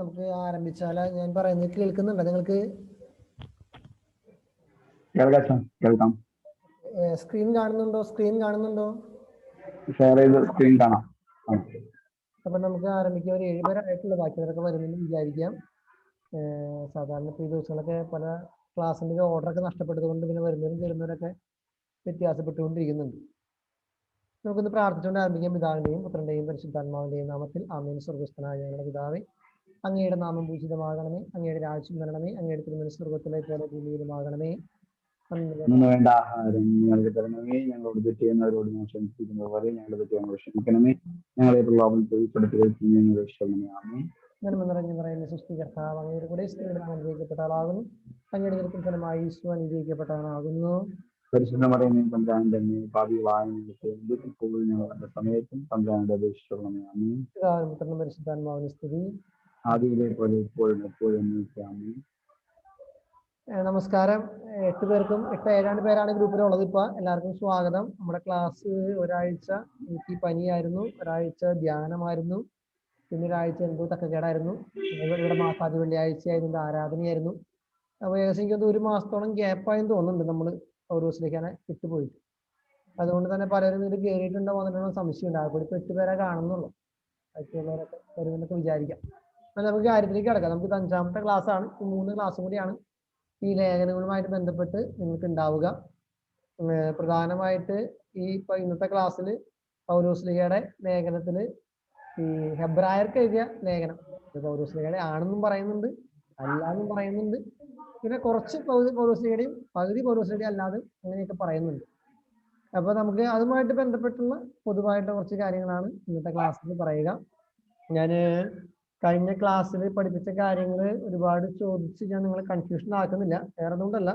നമുക്ക് ആരംഭിച്ചാൽ. ഞാൻ പറയുന്നത് കേൾക്കുന്നുണ്ടോ നിങ്ങൾക്ക്? കേൾക്കാം. സ്ക്രീൻ കാണുന്നുണ്ടോ? ഷെയർ ചെയ്ത് സ്ക്രീൻ കാണാം. അപ്പൊ നമുക്ക് ആരംഭിക്കാം. ഒരു 7 പേരായിട്ടുള്ള ബാക്കിയവരൊക്കെ വരുമെന്ന് വിചാരിക്കാം. സാധാരണ ഇപ്പോൾ ഈ ദിവസങ്ങളൊക്കെ പല ക്ലാസ്സിൻ്റെ ഓർഡറൊക്കെ നഷ്ടപ്പെട്ടതുകൊണ്ട് പിന്നെ വരുന്നവരൊക്കെ വ്യത്യാസപ്പെട്ടുകൊണ്ടിരിക്കുന്നുണ്ട്. നമുക്കൊന്ന് പ്രാർത്ഥിച്ചുകൊണ്ട് ആരംഭിക്കാം. പിതാവിൻ്റെയും പുത്രൻ്റെയും പരിശുദ്ധാത്മാവിൻ്റെയും നാമത്തിൽ ആമേൻ. സ്വർഗ്ഗസ്ഥനായ ഞങ്ങളുടെ പിതാവേ, അങ്ങയുടെ നാമം പൂജിതമാകണമേ, അങ്ങയുടെ രാജ്യം വരണമേ, അങ്ങയുടെ തിരുമനസ്സ് സ്വർഗ്ഗത്തിലെ പോലെ ഭൂമിയിലുമാകണമേ. വേണ്ട ആഹാരം ഞങ്ങൾക്ക് തരണമേ, ഞങ്ങളോട് തെറ്റ് ചെയ്യുന്നവരോട് ഞാൻ ക്ഷമിച്ചിരിക്കുന്നത് പോലെ ഞങ്ങളുടെ തെറ്റ് ഞങ്ങൾ ക്ഷമിക്കണമേ, ഞങ്ങളെ പ്രലോഭനത്തിൽ ഉൾപ്പെടുത്തണമേ. നന്മ നിറഞ്ഞു പറയുന്ന സൃഷ്ടികർത്താവ്, അങ്ങയുടെ കൂടെ സ്ത്രീകൾ അനുഗ്രഹിക്കപ്പെട്ട ആളാകുന്നു, അങ്ങയുടെ ഫലമായി ഈശോ അനുഗ്രഹിക്കപ്പെട്ടവനാകുന്നു. പരിശുദ്ധ മറിയമേ തമ്പുരാൻ തന്നെ, പാപികളായ ഞങ്ങൾക്ക് ഇപ്പോൾ ഞങ്ങളുടെ സമയത്തും തമ്പുരാനോട് അപേക്ഷിച്ചുകൊള്ളണമേ. ആമേൻ. പുത്രനും പരിശുദ്ധാത്മാവിന് സ്തുതി. ആദിയിലെ പോലെ ഇപ്പോഴും എപ്പോഴും എന്നേക്കുമാമേൻ. നമസ്കാരം. 8 പേർക്കും 7 പേരാണ് ഗ്രൂപ്പിലുള്ളത്. ഇപ്പോൾ എല്ലാവർക്കും സ്വാഗതം. നമ്മുടെ ക്ലാസ് ഒരാഴ്ച എനിക്ക് പനിയായിരുന്നു, ഒരാഴ്ച ധ്യാനമായിരുന്നു, പിന്നെ ഒരാഴ്ച എന്തോ തക്കക്കേടായിരുന്നു. ഇവിടെ മാസാദി വെള്ളിയാഴ്ചയായിരുന്നു, ആരാധനയായിരുന്നു. അപ്പോൾ ഏകദേശം എനിക്കൊന്ന് 1 മാസത്തോളം ഗ്യാപ്പായെന്ന് തോന്നുന്നുണ്ട് നമ്മൾ പൗരോസിലേക്കാണ് വിട്ടുപോയിട്ട്. അതുകൊണ്ട് തന്നെ പലരും ഇതിൽ കയറിയിട്ടുണ്ടോ വന്നിട്ടുണ്ടോ സംശയമുണ്ട്. അതുകൊണ്ട് ഇപ്പോൾ 8 പേരെ കാണുന്നുള്ളൂ. ബാക്കിയുള്ളവരൊക്കെ വരുമെന്നൊക്കെ വിചാരിക്കാം. എന്നാൽ നമുക്ക് കാര്യത്തിലേക്ക് കിടക്കാം. നമുക്ക് 5ാമത്തെ ക്ലാസ്സാണ്. 3 ക്ലാസ്സും കൂടിയാണ് ഈ ലേഖനങ്ങളുമായിട്ട് ബന്ധപ്പെട്ട് നിങ്ങൾക്ക് ഉണ്ടാവുക. പ്രധാനമായിട്ട് ഇന്നത്തെ ക്ലാസ്സിൽ പൗലോസ്ലീഹയുടെ ലേഖനത്തിൽ ഈ ഹെബ്രായർക്ക് എഴുതിയ ലേഖനം പൗലോസ്ലീഹയുടെ ആണെന്നും പറയുന്നുണ്ട്, അല്ലാന്നും പറയുന്നുണ്ട്. പിന്നെ കുറച്ച് പൗലോസ്ലീഹയുടെയും പകുതി പൗലോസ്ലീഹയുടെയും അല്ലാതെ അങ്ങനെയൊക്കെ പറയുന്നുണ്ട്. അപ്പോൾ നമുക്ക് അതുമായിട്ട് ബന്ധപ്പെട്ടുള്ള പൊതുവായിട്ട് കുറച്ച് കാര്യങ്ങളാണ് ഇന്നത്തെ ക്ലാസ്സിൽ പറയുക. ഞാൻ കഴിഞ്ഞ ക്ലാസ്സിൽ പഠിപ്പിച്ച കാര്യങ്ങൾ ഒരുപാട് ചോദിച്ച് ഞാൻ നിങ്ങളെ കൺഫ്യൂഷൻ ആക്കുന്നില്ല. വേറെ ഒന്നുകൊണ്ടല്ല,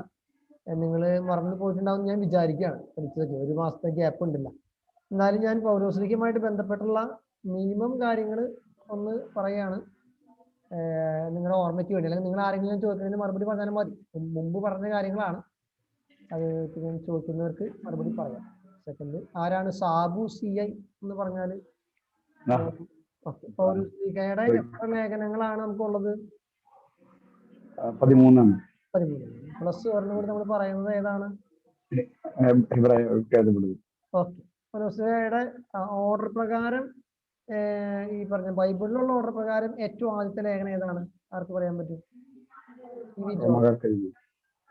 നിങ്ങൾ മറന്നു പോയിട്ടുണ്ടാവും ഞാൻ വിചാരിക്കുകയാണ്. പഠിച്ചതൊക്കെ 1 മാസത്തെ ഗ്യാപ്പ് ഉണ്ടല്ല. എന്നാലും ഞാൻ പൗലോസ്ലീഹയുമായിട്ട് ബന്ധപ്പെട്ടുള്ള മിനിമം കാര്യങ്ങൾ ഒന്ന് പറയുകയാണ്, നിങ്ങളുടെ ഓർമ്മയ്ക്ക് വേണ്ടി. അല്ലെങ്കിൽ നിങ്ങൾ ആരെങ്കിലും ചോദിക്കുന്നതിന് മറുപടി പറഞ്ഞാലും മതി. മുമ്പ് പറഞ്ഞ കാര്യങ്ങളാണ്, അത് ഞാൻ ചോദിക്കുന്നവർക്ക് മറുപടി പറയാം. സെക്കൻഡ്, ആരാണ് സാബു CI എന്ന് പറഞ്ഞാൽ? പൗലോസ്ലീഹയുടെ എത്ര ലേഖനങ്ങളാണ് നമുക്കുള്ളത്? 13. പ്ലസ് ഒരെണ്ണം കൂടി നമ്മൾ പറയുന്നത് ഏതാണ്? ഓക്കെ. പൗലോസ്ലീഹയുടെ ഓർഡർ പ്രകാരം, ഈ പറഞ്ഞ ബൈബിളിലുള്ള ഓർഡർ പ്രകാരം ഏറ്റവും ആദ്യത്തെ ലേഖനം ഏതാണ്? ആർക്ക് പറയാൻ പറ്റും?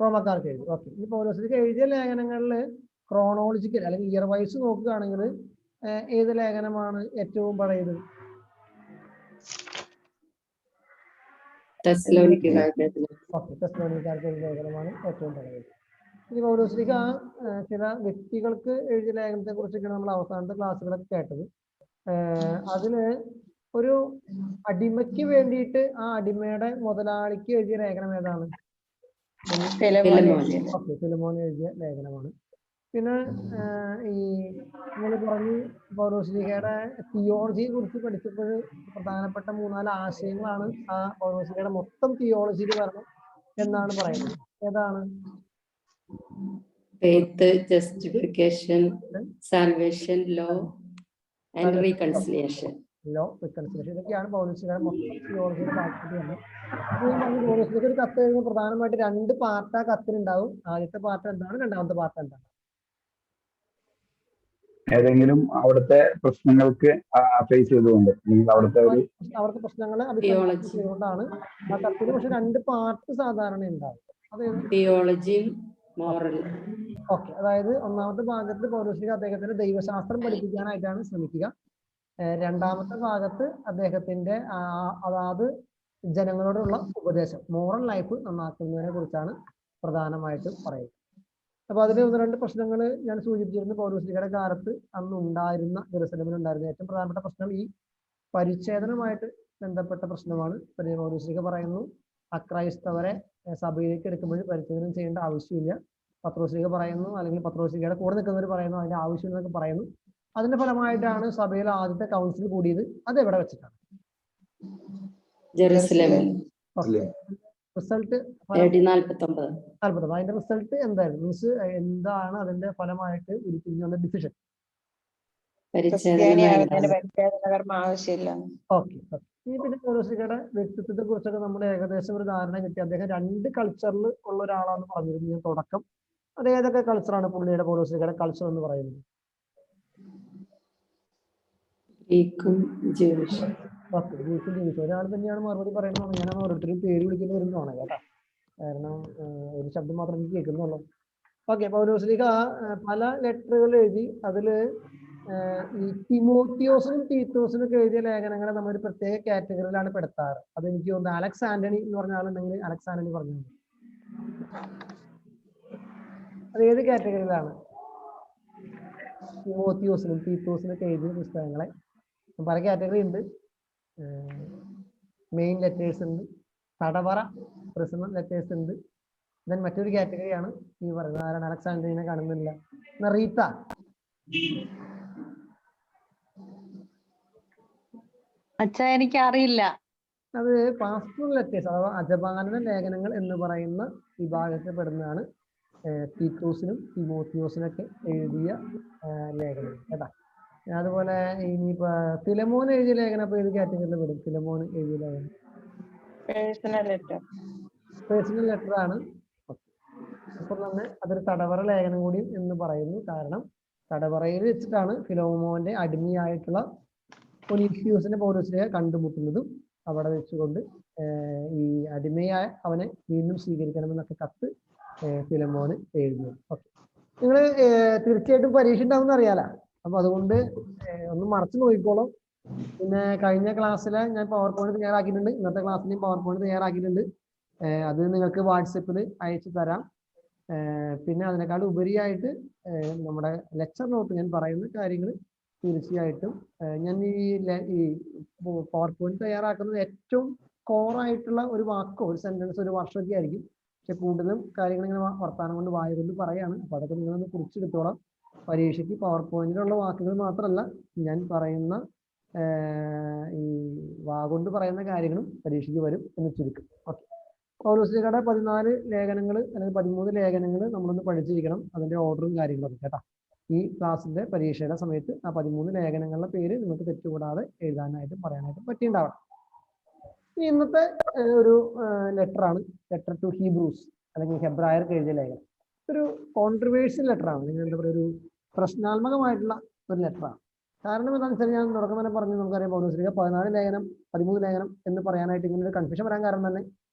റോമക്കാർക്ക് എഴുതി. ഓക്കെ. ഈ പൗലോസ്ലീഹ എഴുതിയ ലേഖനങ്ങളിൽ ക്രോണോളജിക്കൽ അല്ലെങ്കിൽ ഇയർ വൈസ് നോക്കുകയാണെങ്കിൽ ഏത് ലേഖനമാണ് ഏറ്റവും പഴയത്? തെസ്സലോനിക്കക്കാർക്ക് ലേഖനമാണ് ഏറ്റവും പഴയത്. ഇനി പൗലോസ്ലീഹ ചില വ്യക്തികൾക്ക് എഴുതിയ ലേഖനത്തെ കുറിച്ചൊക്കെയാണ് നമ്മൾ അവസാനത്തെ ക്ലാസ്സുകളൊക്കെ കേട്ടത്. അതില് ഒരു അടിമയ്ക്ക് വേണ്ടിയിട്ട് ആ അടിമയുടെ മുതലാളിക്ക് എഴുതിയ ലേഖനം ഏതാണ്? ഫിലമോൻ എഴുതിയ ലേഖനമാണ്. പിന്നെ ഈ നമ്മൾ പറഞ്ഞു പൗലോസ്ലീഹയുടെ തിയോളജിയെ കുറിച്ച് പഠിച്ചപ്പോൾ പ്രധാനപ്പെട്ട 3-4 ആശയങ്ങളാണ് ആ പൗലോസ്ലീഹയുടെ മൊത്തം തിയോളജിയിൽ വരണം എന്നാണ് പറയുന്നത്. ഏതാണ്? Faith, justification, salvation, law and reconciliation. ഇതൊക്കെയാണ് പൗലോസ്ലീഹയുടെ മൊത്തം തിയോളജിയുടെ ഭാഗത്ത് വരുന്നത്. പൗലോസ്ലീഹ ഒരു കത്ത് എഴുതുമ്പോൾ പ്രധാനമായിട്ട് 2 പാർട്ട് ആ കത്തിനുണ്ടാവും. ആദ്യത്തെ പാർട്ട് എന്താണ്, രണ്ടാമത്തെ പാർട്ട് എന്താണ്? ഏതെങ്കിലും അവിടുത്തെ പ്രശ്നങ്ങൾക്ക് ഫേസ് ചെയ്തുകൊണ്ട് അവിടുത്തെ പ്രശ്നങ്ങളെ അഭിപ്രായമാണ് ആ കത്തിന്. പക്ഷെ 2 പാർട്ട് സാധാരണ ഉണ്ടാവും. തിയോളജിയും മോറൽ. ഓക്കെ. അതായത് ഒന്നാമത്തെ ഭാഗത്ത് പൗലോസ്ലീഹ അദ്ദേഹത്തിന്റെ ദൈവശാസ്ത്രം പഠിപ്പിക്കാനായിട്ടാണ് ശ്രമിക്കുക. രണ്ടാമത്തെ ഭാഗത്ത് അദ്ദേഹത്തിന്റെ അതാത് ജനങ്ങളോടുള്ള ഉപദേശം, മോറൽ ലൈഫ് നന്നാക്കുന്നതിനെ കുറിച്ചാണ് പ്രധാനമായിട്ടും പറയുക. അപ്പൊ അതിന് 1-2 പ്രശ്നങ്ങൾ ഞാൻ സൂചിപ്പിച്ചിരുന്നു. പൗലോസ്ലീഹയുടെ കാലത്ത് അന്ന് ഉണ്ടായിരുന്ന, ജെറുസലേമിൽ ഉണ്ടായിരുന്ന ഏറ്റവും പ്രധാനപ്പെട്ട പ്രശ്നം ഈ പരിച്ഛേദനമായിട്ട് ബന്ധപ്പെട്ട പ്രശ്നമാണ്. പൗലോസ്ലീഹ പറയുന്നു, അക്രൈസ്തവരെ സഭയിലേക്ക് എടുക്കുമ്പോൾ പരിച്ഛേദനം ചെയ്യേണ്ട ആവശ്യമില്ല. പത്രോസ്ലീഹ പറയുന്നു, അല്ലെങ്കിൽ പത്രോസ്ലീഹയുടെ കൂടെ നിൽക്കുന്നവർ പറയുന്നു അതിന്റെ ആവശ്യം എന്നൊക്കെ പറയുന്നു. അതിന്റെ ഫലമായിട്ടാണ് സഭയിലെ ആദ്യത്തെ കൗൺസിൽ കൂടിയത്. അത് എവിടെ വെച്ചിട്ടാണ്? ജെറുസലേമിൽ. റിസൾട്ട് 49. അതിന്റെ റിസൾട്ട് എന്തായിരുന്നു? മീൻസ് എന്താണ് അതിന്റെ ഫലമായിട്ട് ഉരുത്തിരിഞ്ഞ ഡിസിഷൻ? ആവശ്യമില്ല. ഓക്കെ. ഈ പിന്നെ പൗലോസ്ലിഹയുടെ വ്യക്തിത്വത്തെ കുറിച്ചൊക്കെ നമ്മൾ ഏകദേശം ഒരു ധാരണ കിട്ടി. അദ്ദേഹം 2 കൾച്ചറിൽ ഉള്ള ഒരാളാണെന്ന് പറഞ്ഞിരുന്നു ഞാൻ തുടക്കം. അത് ഏതൊക്കെ കൾച്ചറാണ് പുള്ളിയുടെ പൗലോസ്ലിഹയുടെ കൾച്ചർ എന്ന് പറയുന്നത്? ഗ്രീക്കും ജൂയിഷും. ഗ്രീക്കും ജൂയിഷും. ഒരാൾ തന്നെയാണ് മറുപടി പറയുന്നത്. ഞാൻ ഓരോരുത്തരും പേര് വിളിക്കുന്ന വരുന്നതാണ് കേട്ടോ. കാരണം ഒരു ശബ്ദം മാത്രം എനിക്ക് കേൾക്കുന്നുള്ളൂ. ഓക്കെ, പൗലോസ്ലിഹ പല ലെറ്ററുകൾ എഴുതി. അതില് ഈ തിമോത്തിയോസിനും തീത്തോസിനും ഒക്കെ എഴുതിയ ലേഖനങ്ങളെ നമ്മൾ ഒരു പ്രത്യേക കാറ്റഗറിയിലാണ് പെടുത്താറ്. അത് എനിക്ക് തോന്നുന്നു അലക്സ് ആന്റണി എന്ന് പറഞ്ഞ ആളുണ്ടെങ്കിൽ അലക്സ് ആന്റണി പറഞ്ഞു. അത് ഏത് കാറ്റഗറിയിലാണ്? തിമോത്തിയോസിനും തീത്തോസിനും ഒക്കെ എഴുതിയ പുസ്തകങ്ങളെ പല കാറ്റഗറി ഉണ്ട്. മെയിൻ ലെറ്റേഴ്സ് ഉണ്ട്, തടവറ പ്രസന്ന ലെറ്റേഴ്സ് ഉണ്ട്. ദെൻ മറ്റൊരു കാറ്റഗറിയാണ് ഈ പറയുന്നത്. ആരാണ്? അലക്സ് ആന്റണിനെ കാണുന്നില്ല. റീത്ത. അച്ഛാ എനിക്ക് അറിയില്ല. അത് പാസ്റ്ററൽ ലെറ്റേഴ്സ് അഥവാ അജപാലന ലേഖനങ്ങൾ എന്ന് പറയുന്ന വിഭാഗത്തിൽ പെടുന്നതാണ് തീത്തോസിനും തിമോത്തിയോസിനൊക്കെ എഴുതിയ ലേഖനങ്ങൾ കേട്ടാ. അതുപോലെ ഇനിയിപ്പോ ഫിലമോൻ എഴുതിയ ലേഖനം അപ്പൊ ഏത് കാറ്റഗറിയിൽ പെടും? ഫിലമോൻ എഴുതിയ ലേഖനം പേഴ്സണൽ ലെറ്റർ ആണ്. അപ്പോൾ തന്നെ അതൊരു തടവറ ലേഖനം കൂടി എന്ന് പറയുന്നു. കാരണം തടവറയിൽ വെച്ചിട്ടാണ് ഫിലോമോന്റെ അടിമയായിട്ടുള്ള ഒനീസിയോസിനെ പൗലോസ്ലിഹ കണ്ടുമുട്ടുന്നതും അവിടെ വെച്ചുകൊണ്ട് ഈ അടിമയായ അവനെ വീണ്ടും സ്വീകരിക്കണമെന്നൊക്കെ കത്ത് ഫിലമോന് എഴുതുന്നു. ഓക്കെ, നിങ്ങൾ തീർച്ചയായിട്ടും പരീക്ഷ ഉണ്ടാവും അറിയാലോ. അപ്പൊ അതുകൊണ്ട് ഒന്ന് മറച്ചു നോക്കിക്കോളും. പിന്നെ കഴിഞ്ഞ ക്ലാസ്സിലെ ഞാൻ പവർ പോയിന്റ് തയ്യാറാക്കിയിട്ടുണ്ട്. ഇന്നത്തെ ക്ലാസ്സിലെയും പവർ പോയിന്റ് തയ്യാറാക്കിയിട്ടുണ്ട്. അത് നിങ്ങൾക്ക് വാട്സപ്പിൽ അയച്ചു തരാം. പിന്നെ അതിനേക്കാൾ ഉപരിയായിട്ട് നമ്മുടെ ലെക്ചർ നോട്ട് ഞാൻ പറയുന്ന കാര്യങ്ങൾ തീർച്ചയായിട്ടും ഞാൻ ഈ പവർ പോയിന്റ് തയ്യാറാക്കുന്നത് ഏറ്റവും കോറായിട്ടുള്ള ഒരു വാക്കോ ഒരു സെന്റൻസ് ഒരു വർഷമൊക്കെ ആയിരിക്കും. പക്ഷെ കൂടുതലും കാര്യങ്ങൾ ഇങ്ങനെ വർത്താനം കൊണ്ട് വായ കൊണ്ട് പറയാണ്. അപ്പൊ അതൊക്കെ നിങ്ങളൊന്ന് കുറിച്ചെടുത്തോളാം. പരീക്ഷയ്ക്ക് പവർ പോയിന്റിലുള്ള വാക്കുകൾ മാത്രമല്ല ഞാൻ പറയുന്ന ഈ കൊണ്ട് പറയുന്ന കാര്യങ്ങളും പരീക്ഷയ്ക്ക് വരും എന്ന് ചുരുക്കം. ഓക്കെ, പൗലോസ്ലിഹയുടെ 14 ലേഖനങ്ങൾ അല്ലെങ്കിൽ 13 ലേഖനങ്ങൾ നമ്മളൊന്ന് പഠിച്ചിരിക്കണം. അതിന്റെ ഓർഡറും കാര്യങ്ങളൊക്കെ കേട്ടോ. ഈ ക്ലാസ്സിന്റെ പരീക്ഷയുടെ സമയത്ത് ആ 13 ലേഖനങ്ങളുടെ പേര് നിങ്ങൾക്ക് തെറ്റുകൂടാതെ എഴുതാനായിട്ടും പറയാനായിട്ടും പറ്റിയിട്ടുണ്ടാവണം. ഇന്നത്തെ ഒരു ലെറ്ററാണ് ലെറ്റർ ടു ഹീബ്രൂസ് അല്ലെങ്കിൽ ഹെബ്രായർക്ക് എഴുതിയ ലേഖനം. ഒരു കോൺട്രവേഴ്സ്യൽ ലെറ്ററാണ്. നിങ്ങൾ എന്താ പറയുക, ഒരു പ്രശ്നാത്മകമായിട്ടുള്ള ഒരു ലെറ്ററാണ്. കാരണം എന്താണെന്ന് വെച്ചാൽ ഞാൻ തുടക്കം തന്നെ പറഞ്ഞു, നമുക്കറിയാം പൗലോസ്ലിഹ 14 ലേഖനം 13 ലേഖനം എന്ന് പറയാനായിട്ട് ഇങ്ങനെ ഒരു കൺഫ്യൂഷൻ വരാൻ കാരണം തന്നെ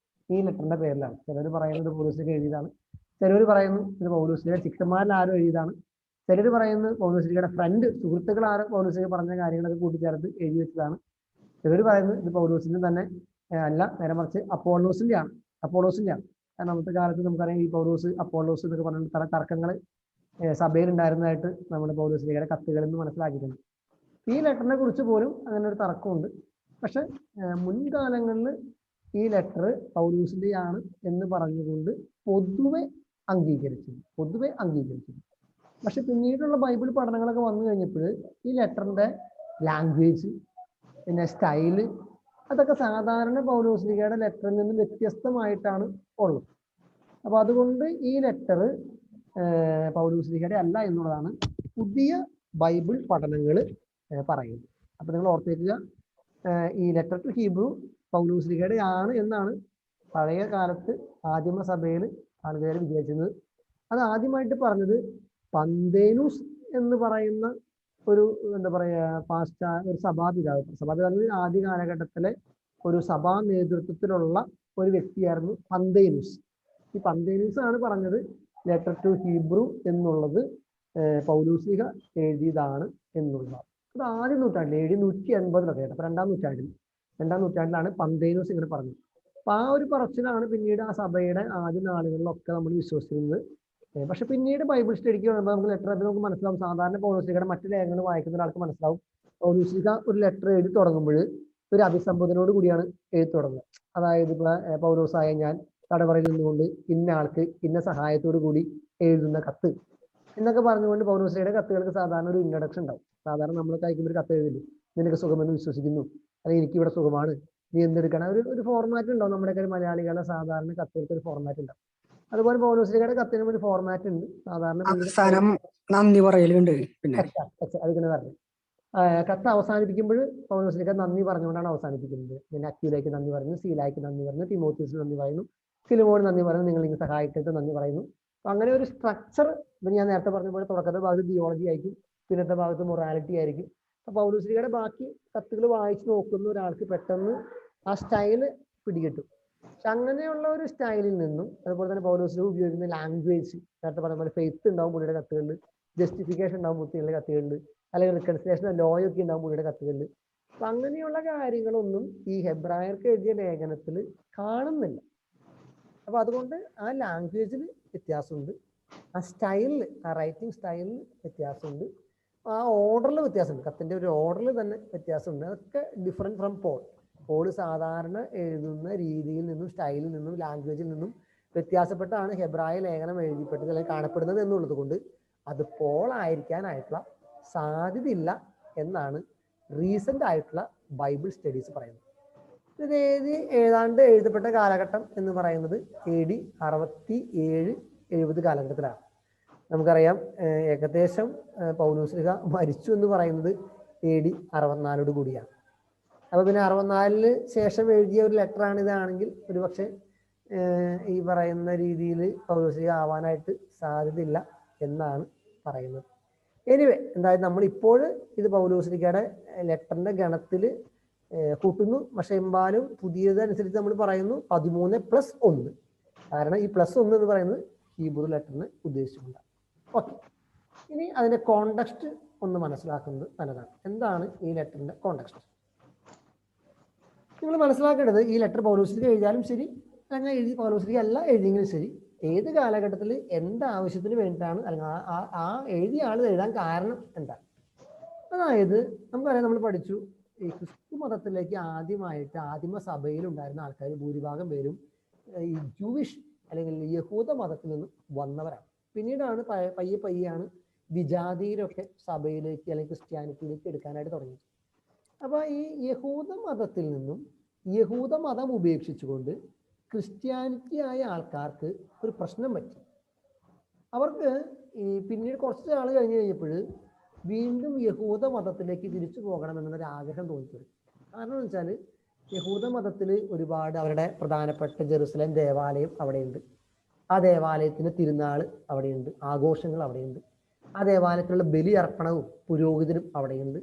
ഈ ലെറ്ററിന്റെ പേരിലാണ്. ചിലർ പറയുന്നത് പൗലോസ്ലിഹ എഴുതിയതാണ്, ചിലർ പറയുന്നു ഇത് പൗലോസ്ലിഹ ശിഷ്യന്മാരിൽ ആരും എഴുതിയതാണ്, ചിലർ പറയുന്നത് പൗലോസ്ലിഹയുടെ ഫ്രണ്ട് സുഹൃത്തുക്കൾ ആരും പൗലോസ്ലിഹ പറഞ്ഞ കാര്യങ്ങളൊക്കെ കൂട്ടിച്ചേർത്ത് എഴുതി വെച്ചതാണ്. ചിലർ പറയുന്നത് ഇത് പൗലോസിന്റെ തന്നെ അല്ല, നേരെ മറിച്ച് അപ്പോളോസിന്റെ ആണ്. കാരണം അന്നത്തെ കാലത്ത് നമുക്കറിയാം ഈ പൗലോസ് അപ്പോളോസ് എന്നൊക്കെ പറഞ്ഞിട്ട് പല തർക്കങ്ങൾ സഭയിൽ ഉണ്ടായിരുന്നതായിട്ട് നമ്മൾ പൗലോസ്ലിഹയുടെ കത്തുകളിൽ നിന്ന് മനസ്സിലാക്കിയിട്ടുണ്ട്. ഈ ലെറ്ററിനെ കുറിച്ച് പോലും അങ്ങനെ ഒരു തർക്കമുണ്ട്. പക്ഷെ മുൻകാലങ്ങളിൽ ഈ ലെറ്റർ പൗലോസിന്റെ ആണ് എന്ന് പറഞ്ഞുകൊണ്ട് പൊതുവെ അംഗീകരിച്ചു. പക്ഷെ പിന്നീടുള്ള ബൈബിൾ പഠനങ്ങളൊക്കെ വന്നു കഴിഞ്ഞപ്പോൾ ഈ ലെറ്ററിന്റെ ലാംഗ്വേജ് പിന്നെ സ്റ്റൈല് അതൊക്കെ സാധാരണ പൗലോസ്ലിഹയുടെ ലെറ്ററിൽ നിന്ന് വ്യത്യസ്തമായിട്ടാണ് ഉള്ളത്. അപ്പൊ അതുകൊണ്ട് ഈ ലെറ്റർ പൗലോസ്ലിഹയുടെ അല്ല എന്നുള്ളതാണ് പുതിയ ബൈബിൾ പഠനങ്ങൾ പറയുന്നത്. അപ്പൊ നിങ്ങൾ ഓർത്തേക്കുക, ഈ ലെറ്റർ ടു ഹീബ്രു പൗലോസ്ലിഹയുടെ ആണ് എന്നാണ് പഴയ കാലത്ത് ആദിമ സഭയിൽ ആളുകാർ വിചാരിച്ചത്. അത് ആദ്യമായിട്ട് പറഞ്ഞത് പന്തേനൂസ് എന്ന് പറയുന്ന ഒരു എന്താ പറയുക ഒരു സഭാപിതാവ് ആദ്യ കാലഘട്ടത്തിലെ ഒരു സഭാ നേതൃത്വത്തിലുള്ള ഒരു വ്യക്തിയായിരുന്നു പന്തേനൂസ്. ഈ പന്തേനൂസ് ആണ് പറഞ്ഞത് ലെറ്റർ ടു ഹീബ്രു എന്നുള്ളത് പൗലോസ്ലിഹ എഴുതിയതാണ് എന്നുള്ളതാണ്. അത് ആദ്യ നൂറ്റാണ്ടിൽ AD 180 അപ്പൊ രണ്ടാം നൂറ്റാണ്ടിലാണ് പന്തേനൂസ് ഇങ്ങനെ പറഞ്ഞത്. അപ്പൊ ആ ഒരു പറച്ചിലാണ് പിന്നീട് ആ സഭയുടെ ആദ്യ നാളുകളിലൊക്കെ നമ്മൾ വിശ്വസിക്കുന്നത്. പക്ഷെ പിന്നീട് ബൈബിൾ സ്റ്റഡിക്ക് വരുമ്പോൾ നമുക്ക് ലെറ്റർ നമുക്ക് മനസ്സിലാവും. സാധാരണ പൗലോസ്ലിഹയുടെ മറ്റു ലേഖനങ്ങൾ വായിക്കുന്ന ഒരാൾക്ക് മനസ്സിലാവും, പൗലോസ്ലിഹ ഒരു ലെറ്റർ എഴുതി തുടങ്ങുമ്പോൾ ഒരു അഭിസംബോധനയോട് കൂടിയാണ് എഴുതി തുടങ്ങുന്നത്. അതായത് പൗലോസായ ഞാൻ തടവറയിൽ നിന്നുകൊണ്ട് ഇന്ന ആൾക്ക് ഇന്ന സഹായത്തോടു കൂടി എഴുതുന്ന കത്ത് എന്നൊക്കെ പറഞ്ഞുകൊണ്ട് പൗലോസ്ലിഹയുടെ കത്തുകൾക്ക് സാധാരണ ഒരു ഇൻട്രൊഡക്ഷൻ ഉണ്ടാവും. സാധാരണ നമ്മളൊക്കെ അയക്കുമ്പോൾ ഒരു കത്ത് എഴുതില്ലേ, നിനക്ക് സുഖമെന്ന് വിശ്വസിക്കുന്നു, അല്ലെങ്കിൽ എനിക്കിവിടെ സുഖമാണ്, നീ എന്തെടുക്കണം, ഒരു ഫോർമാറ്റ് ഉണ്ടാവും. നമ്മുടെയൊക്കെ ഒരു മലയാളികളുടെ സാധാരണ കത്തുകൾക്ക് ഒരു ഫോർമാറ്റ് ഉണ്ടാവും. അതുപോലെ പൗലോസ്ലിഹയുടെ കത്തിനും ഒരു ഫോർമാറ്റ് ഉണ്ട്. സാധാരണ അവസാനം നന്ദി പറയലുണ്ട്. പിന്നെ അതിങ്ങനെ പറഞ്ഞു. കത്ത് അവസാനിപ്പിക്കുമ്പോൾ പൗലോസ്ലീഹ നന്ദി പറഞ്ഞുകൊണ്ടാണ് അവസാനിപ്പിക്കുന്നത്. ഞാൻ അക്വിലയ്ക്ക് നന്ദി പറയുന്നു, സീലായ്ക്ക് നന്ദി പറയുന്നു, തിമോത്തിയോസിന് നന്ദി പറയുന്നു, ഫിലിമോന് നന്ദി പറയുന്നു, നിങ്ങൾ ഇങ്ങനെ സഹായിക്കട്ടെ നന്ദി പറയുന്നു. അപ്പൊ അങ്ങനെ ഒരു സ്ട്രക്ചർ, ഞാൻ നേരത്തെ പറഞ്ഞ പോലെ തുടക്കത്തെ ഭാഗത്ത് തിയോളജി ആയിരിക്കും, പിന്നത്തെ ഭാഗത്ത് മൊറാലിറ്റി ആയിരിക്കും. അപ്പൊ പൗലോസ്ലീഹയുടെ ബാക്കി കത്തുകൾ വായിച്ചു നോക്കുന്ന ഒരാൾക്ക് പെട്ടെന്ന് ആ സ്റ്റൈല് പിടികിട്ടും. പക്ഷെ അങ്ങനെയുള്ള ഒരു സ്റ്റൈലിൽ നിന്നും, അതുപോലെ തന്നെ പൗലോസ്ലീഹ ഉപയോഗിക്കുന്ന ലാംഗ്വേജ്, നേരത്തെ പറഞ്ഞ പോലെ ഫെയ്ത്ത് ഉണ്ടാവും പുള്ളിയുടെ കത്തുകളിൽ, ജസ്റ്റിഫിക്കേഷൻ ഉണ്ടാവും പുള്ളിയുടെ കത്തുകളിൽ, അല്ലെങ്കിൽ റിക്കൺസിലേഷൻ ലോയൊക്കെ ഉണ്ടാവും പുള്ളിയുടെ കത്തുകളിൽ. അപ്പൊ അങ്ങനെയുള്ള കാര്യങ്ങളൊന്നും ഈ ഹെബ്രായർക്ക് എഴുതിയ ലേഖനത്തിൽ കാണുന്നില്ല. അപ്പൊ അതുകൊണ്ട് ആ ലാംഗ്വേജിൽ വ്യത്യാസമുണ്ട്, ആ സ്റ്റൈലിൽ, ആ റൈറ്റിംഗ് സ്റ്റൈലിൽ വ്യത്യാസമുണ്ട്, ആ ഓർഡറിൽ വ്യത്യാസമുണ്ട്, കത്തിന്റെ ഒരു ഓർഡറിൽ തന്നെ വ്യത്യാസമുണ്ട്. അതൊക്കെ ഡിഫറെന്റ് ഫ്രം പോൾ സാധാരണ എഴുതുന്ന രീതിയിൽ നിന്നും സ്റ്റൈലിൽ നിന്നും ലാംഗ്വേജിൽ നിന്നും വ്യത്യാസപ്പെട്ടാണ് ഹെബ്രായ ലേഖനം എഴുതിപ്പെട്ടത് അല്ലെങ്കിൽ കാണപ്പെടുന്നത് എന്നുള്ളത് കൊണ്ട് അത് പോൾ ആയിരിക്കാനായിട്ടുള്ള സാധ്യതയില്ല എന്നാണ് റീസെന്റ് ആയിട്ടുള്ള ബൈബിൾ സ്റ്റഡീസ് പറയുന്നത്. ഇത് ഏതാണ്ട് എഴുതപ്പെട്ട കാലഘട്ടം എന്ന് പറയുന്നത് AD 67-70 കാലഘട്ടത്തിലാണ്. നമുക്കറിയാം ഏകദേശം പൗലോസ്ലീഹ മരിച്ചു എന്ന് പറയുന്നത് AD 64 കൂടിയാണ്. അപ്പൊ പിന്നെ 64 ശേഷം എഴുതിയ ഒരു ലെറ്റർ ആണ് ഇതാണെങ്കിൽ ഒരുപക്ഷെ ഈ പറയുന്ന രീതിയിൽ പൗലോസ്ലീഹ ആവാനായിട്ട് സാധ്യതയില്ല എന്നാണ് പറയുന്നത്. എനിവേ, എന്തായാലും നമ്മൾ ഇപ്പോൾ ഇത് പൗലോസ്ലീഹയുടെ ലെറ്ററിന്റെ ഗണത്തിൽ കൂട്ടുന്നു. പക്ഷെ എമ്പാലും പുതിയതനുസരിച്ച് നമ്മൾ പറയുന്നു 13+1. കാരണം ഈ +1 എന്ന് പറയുന്നത് ഹീബ്രു ലെറ്ററിനെ ഉദ്ദേശിച്ചുകൊണ്ടാണ്. ഓക്കെ, ഇനി അതിന്റെ കോണ്ടെക്സ്റ്റ് ഒന്ന് മനസ്സിലാക്കുന്നത് നല്ലതാണ്. എന്താണ് ഈ ലെറ്ററിന്റെ കോണ്ടെക്സ്റ്റ്? നിങ്ങൾ മനസ്സിലാക്കേണ്ടത്, ഈ ലെറ്റർ പൗലോസ്ലീഹ എഴുതിയാലും ശരി, അങ്ങനെ എഴുതി പൗലോസ്ലീഹ അല്ല എഴുതിയെങ്കിലും ശരി, ഏത് കാലഘട്ടത്തിൽ എന്താവശ്യത്തിന് വേണ്ടിയിട്ടാണ്, അല്ലെങ്കിൽ ആ എഴുതിയ ആൾ എഴുതാൻ കാരണം എന്താണ്? അതായത് നമുക്കറിയാം, നമ്മൾ പഠിച്ചു, ഈ ക്രിസ്തു മതത്തിലേക്ക് ആദ്യമായിട്ട് ആദിമ സഭയിൽ ഉണ്ടായിരുന്ന ആൾക്കാർ ഭൂരിഭാഗം പേരും ഈ ജൂവിഷ് അല്ലെങ്കിൽ യഹൂദ മതത്തിൽ നിന്നും വന്നവരാണ്. പിന്നീടാണ് പയ്യാണ് വിജാതിയിലൊക്കെ സഭയിലേക്ക് അല്ലെങ്കിൽ ക്രിസ്ത്യാനിറ്റിയിലേക്ക് എടുക്കാനായിട്ട് തുടങ്ങിയത്. അപ്പൊ ഈ യഹൂദ മതത്തിൽ നിന്നും യഹൂദ മതം ഉപേക്ഷിച്ചുകൊണ്ട് ക്രിസ്ത്യാനിറ്റി ആയ ആൾക്കാർക്ക് ഒരു പ്രശ്നം പറ്റി. അവർക്ക് ഈ പിന്നീട് കുറച്ച് നാൾ കഴിഞ്ഞപ്പോൾ വീണ്ടും യഹൂദ മതത്തിലേക്ക് തിരിച്ചു പോകണം എന്നൊരു ആഗ്രഹം തോന്നിത്തുടങ്ങി. കാരണം എന്ന് വെച്ചാൽ യഹൂദ മതത്തിൽ ഒരുപാട് അവരുടെ പ്രധാനപ്പെട്ട ജെറുസലേം ദേവാലയം അവിടെയുണ്ട്, ആ ദേവാലയത്തിന് തിരുനാൾ അവിടെയുണ്ട്, ആഘോഷങ്ങൾ അവിടെയുണ്ട്, ആ ദേവാലയത്തിലുള്ള ബലി അർപ്പണവും പുരോഹിതനും അവിടെയുണ്ട്.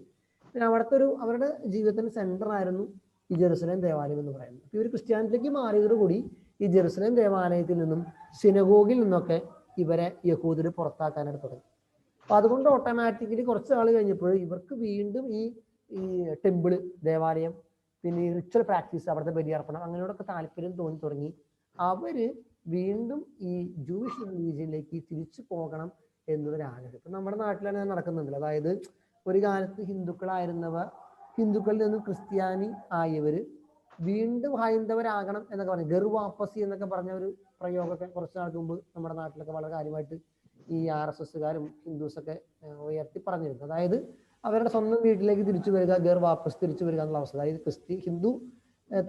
പിന്നെ അവിടുത്തെ അവരുടെ ജീവിതത്തിന്റെ സെന്റർ ആയിരുന്നു ഈ ജെറുസലേം ദേവാലയം എന്ന് പറയുന്നത്. ഇവർ ക്രിസ്ത്യാനിറ്റിലേക്ക് മാറിയതോടുകൂടി ഈ ജെറുസലേം ദേവാലയത്തിൽ നിന്നും സിനഗോഗിൽ നിന്നൊക്കെ ഇവരെ യഹൂദർ പുറത്താക്കാനായിട്ട് തുടങ്ങി. അപ്പൊ അതുകൊണ്ട് ഓട്ടോമാറ്റിക്കലി കുറച്ച് നാൾ കഴിഞ്ഞപ്പോൾ ഇവർക്ക് വീണ്ടും ഈ ടെമ്പിള്, ദേവാലയം, പിന്നെ ഈ റിച്വൽ പ്രാക്ടീസ്, അവിടുത്തെ ബലിയർപ്പണം, അങ്ങനെയോടൊക്കെ താല്പര്യം തോന്നി തുടങ്ങി. അവര് വീണ്ടും ഈ ജൂയിഷ് റിലീജിയനിലേക്ക് തിരിച്ചു പോകണം എന്നൊരാഗ്രഹം ഇപ്പൊ നമ്മുടെ നാട്ടിൽ തന്നെ നടക്കുന്നുണ്ടല്ലോ. അതായത് ഒരു കാലത്ത് ഹിന്ദുക്കളായിരുന്നവർ ഹിന്ദുക്കളിൽ നിന്നും ക്രിസ്ത്യാനി ആയവര് വീണ്ടും ഹൈന്ദവരാകണം എന്നൊക്കെ പറഞ്ഞു. ഗർവാപ്പസി എന്നൊക്കെ പറഞ്ഞ ഒരു പ്രയോഗമൊക്കെ കുറച്ച് നാൾക്ക് മുമ്പ് നമ്മുടെ നാട്ടിലൊക്കെ വളരെ കാര്യമായിട്ട് ഈ RSSകാരും ഹിന്ദുസൊക്കെ ഉയർത്തി പറഞ്ഞിരുന്നു. അതായത് അവരുടെ സ്വന്തം വീട്ടിലേക്ക് തിരിച്ചു വരിക, ഗർവാപ്പസ് തിരിച്ചു വരിക എന്നുള്ള അവസ്ഥ. അതായത് ഹിന്ദു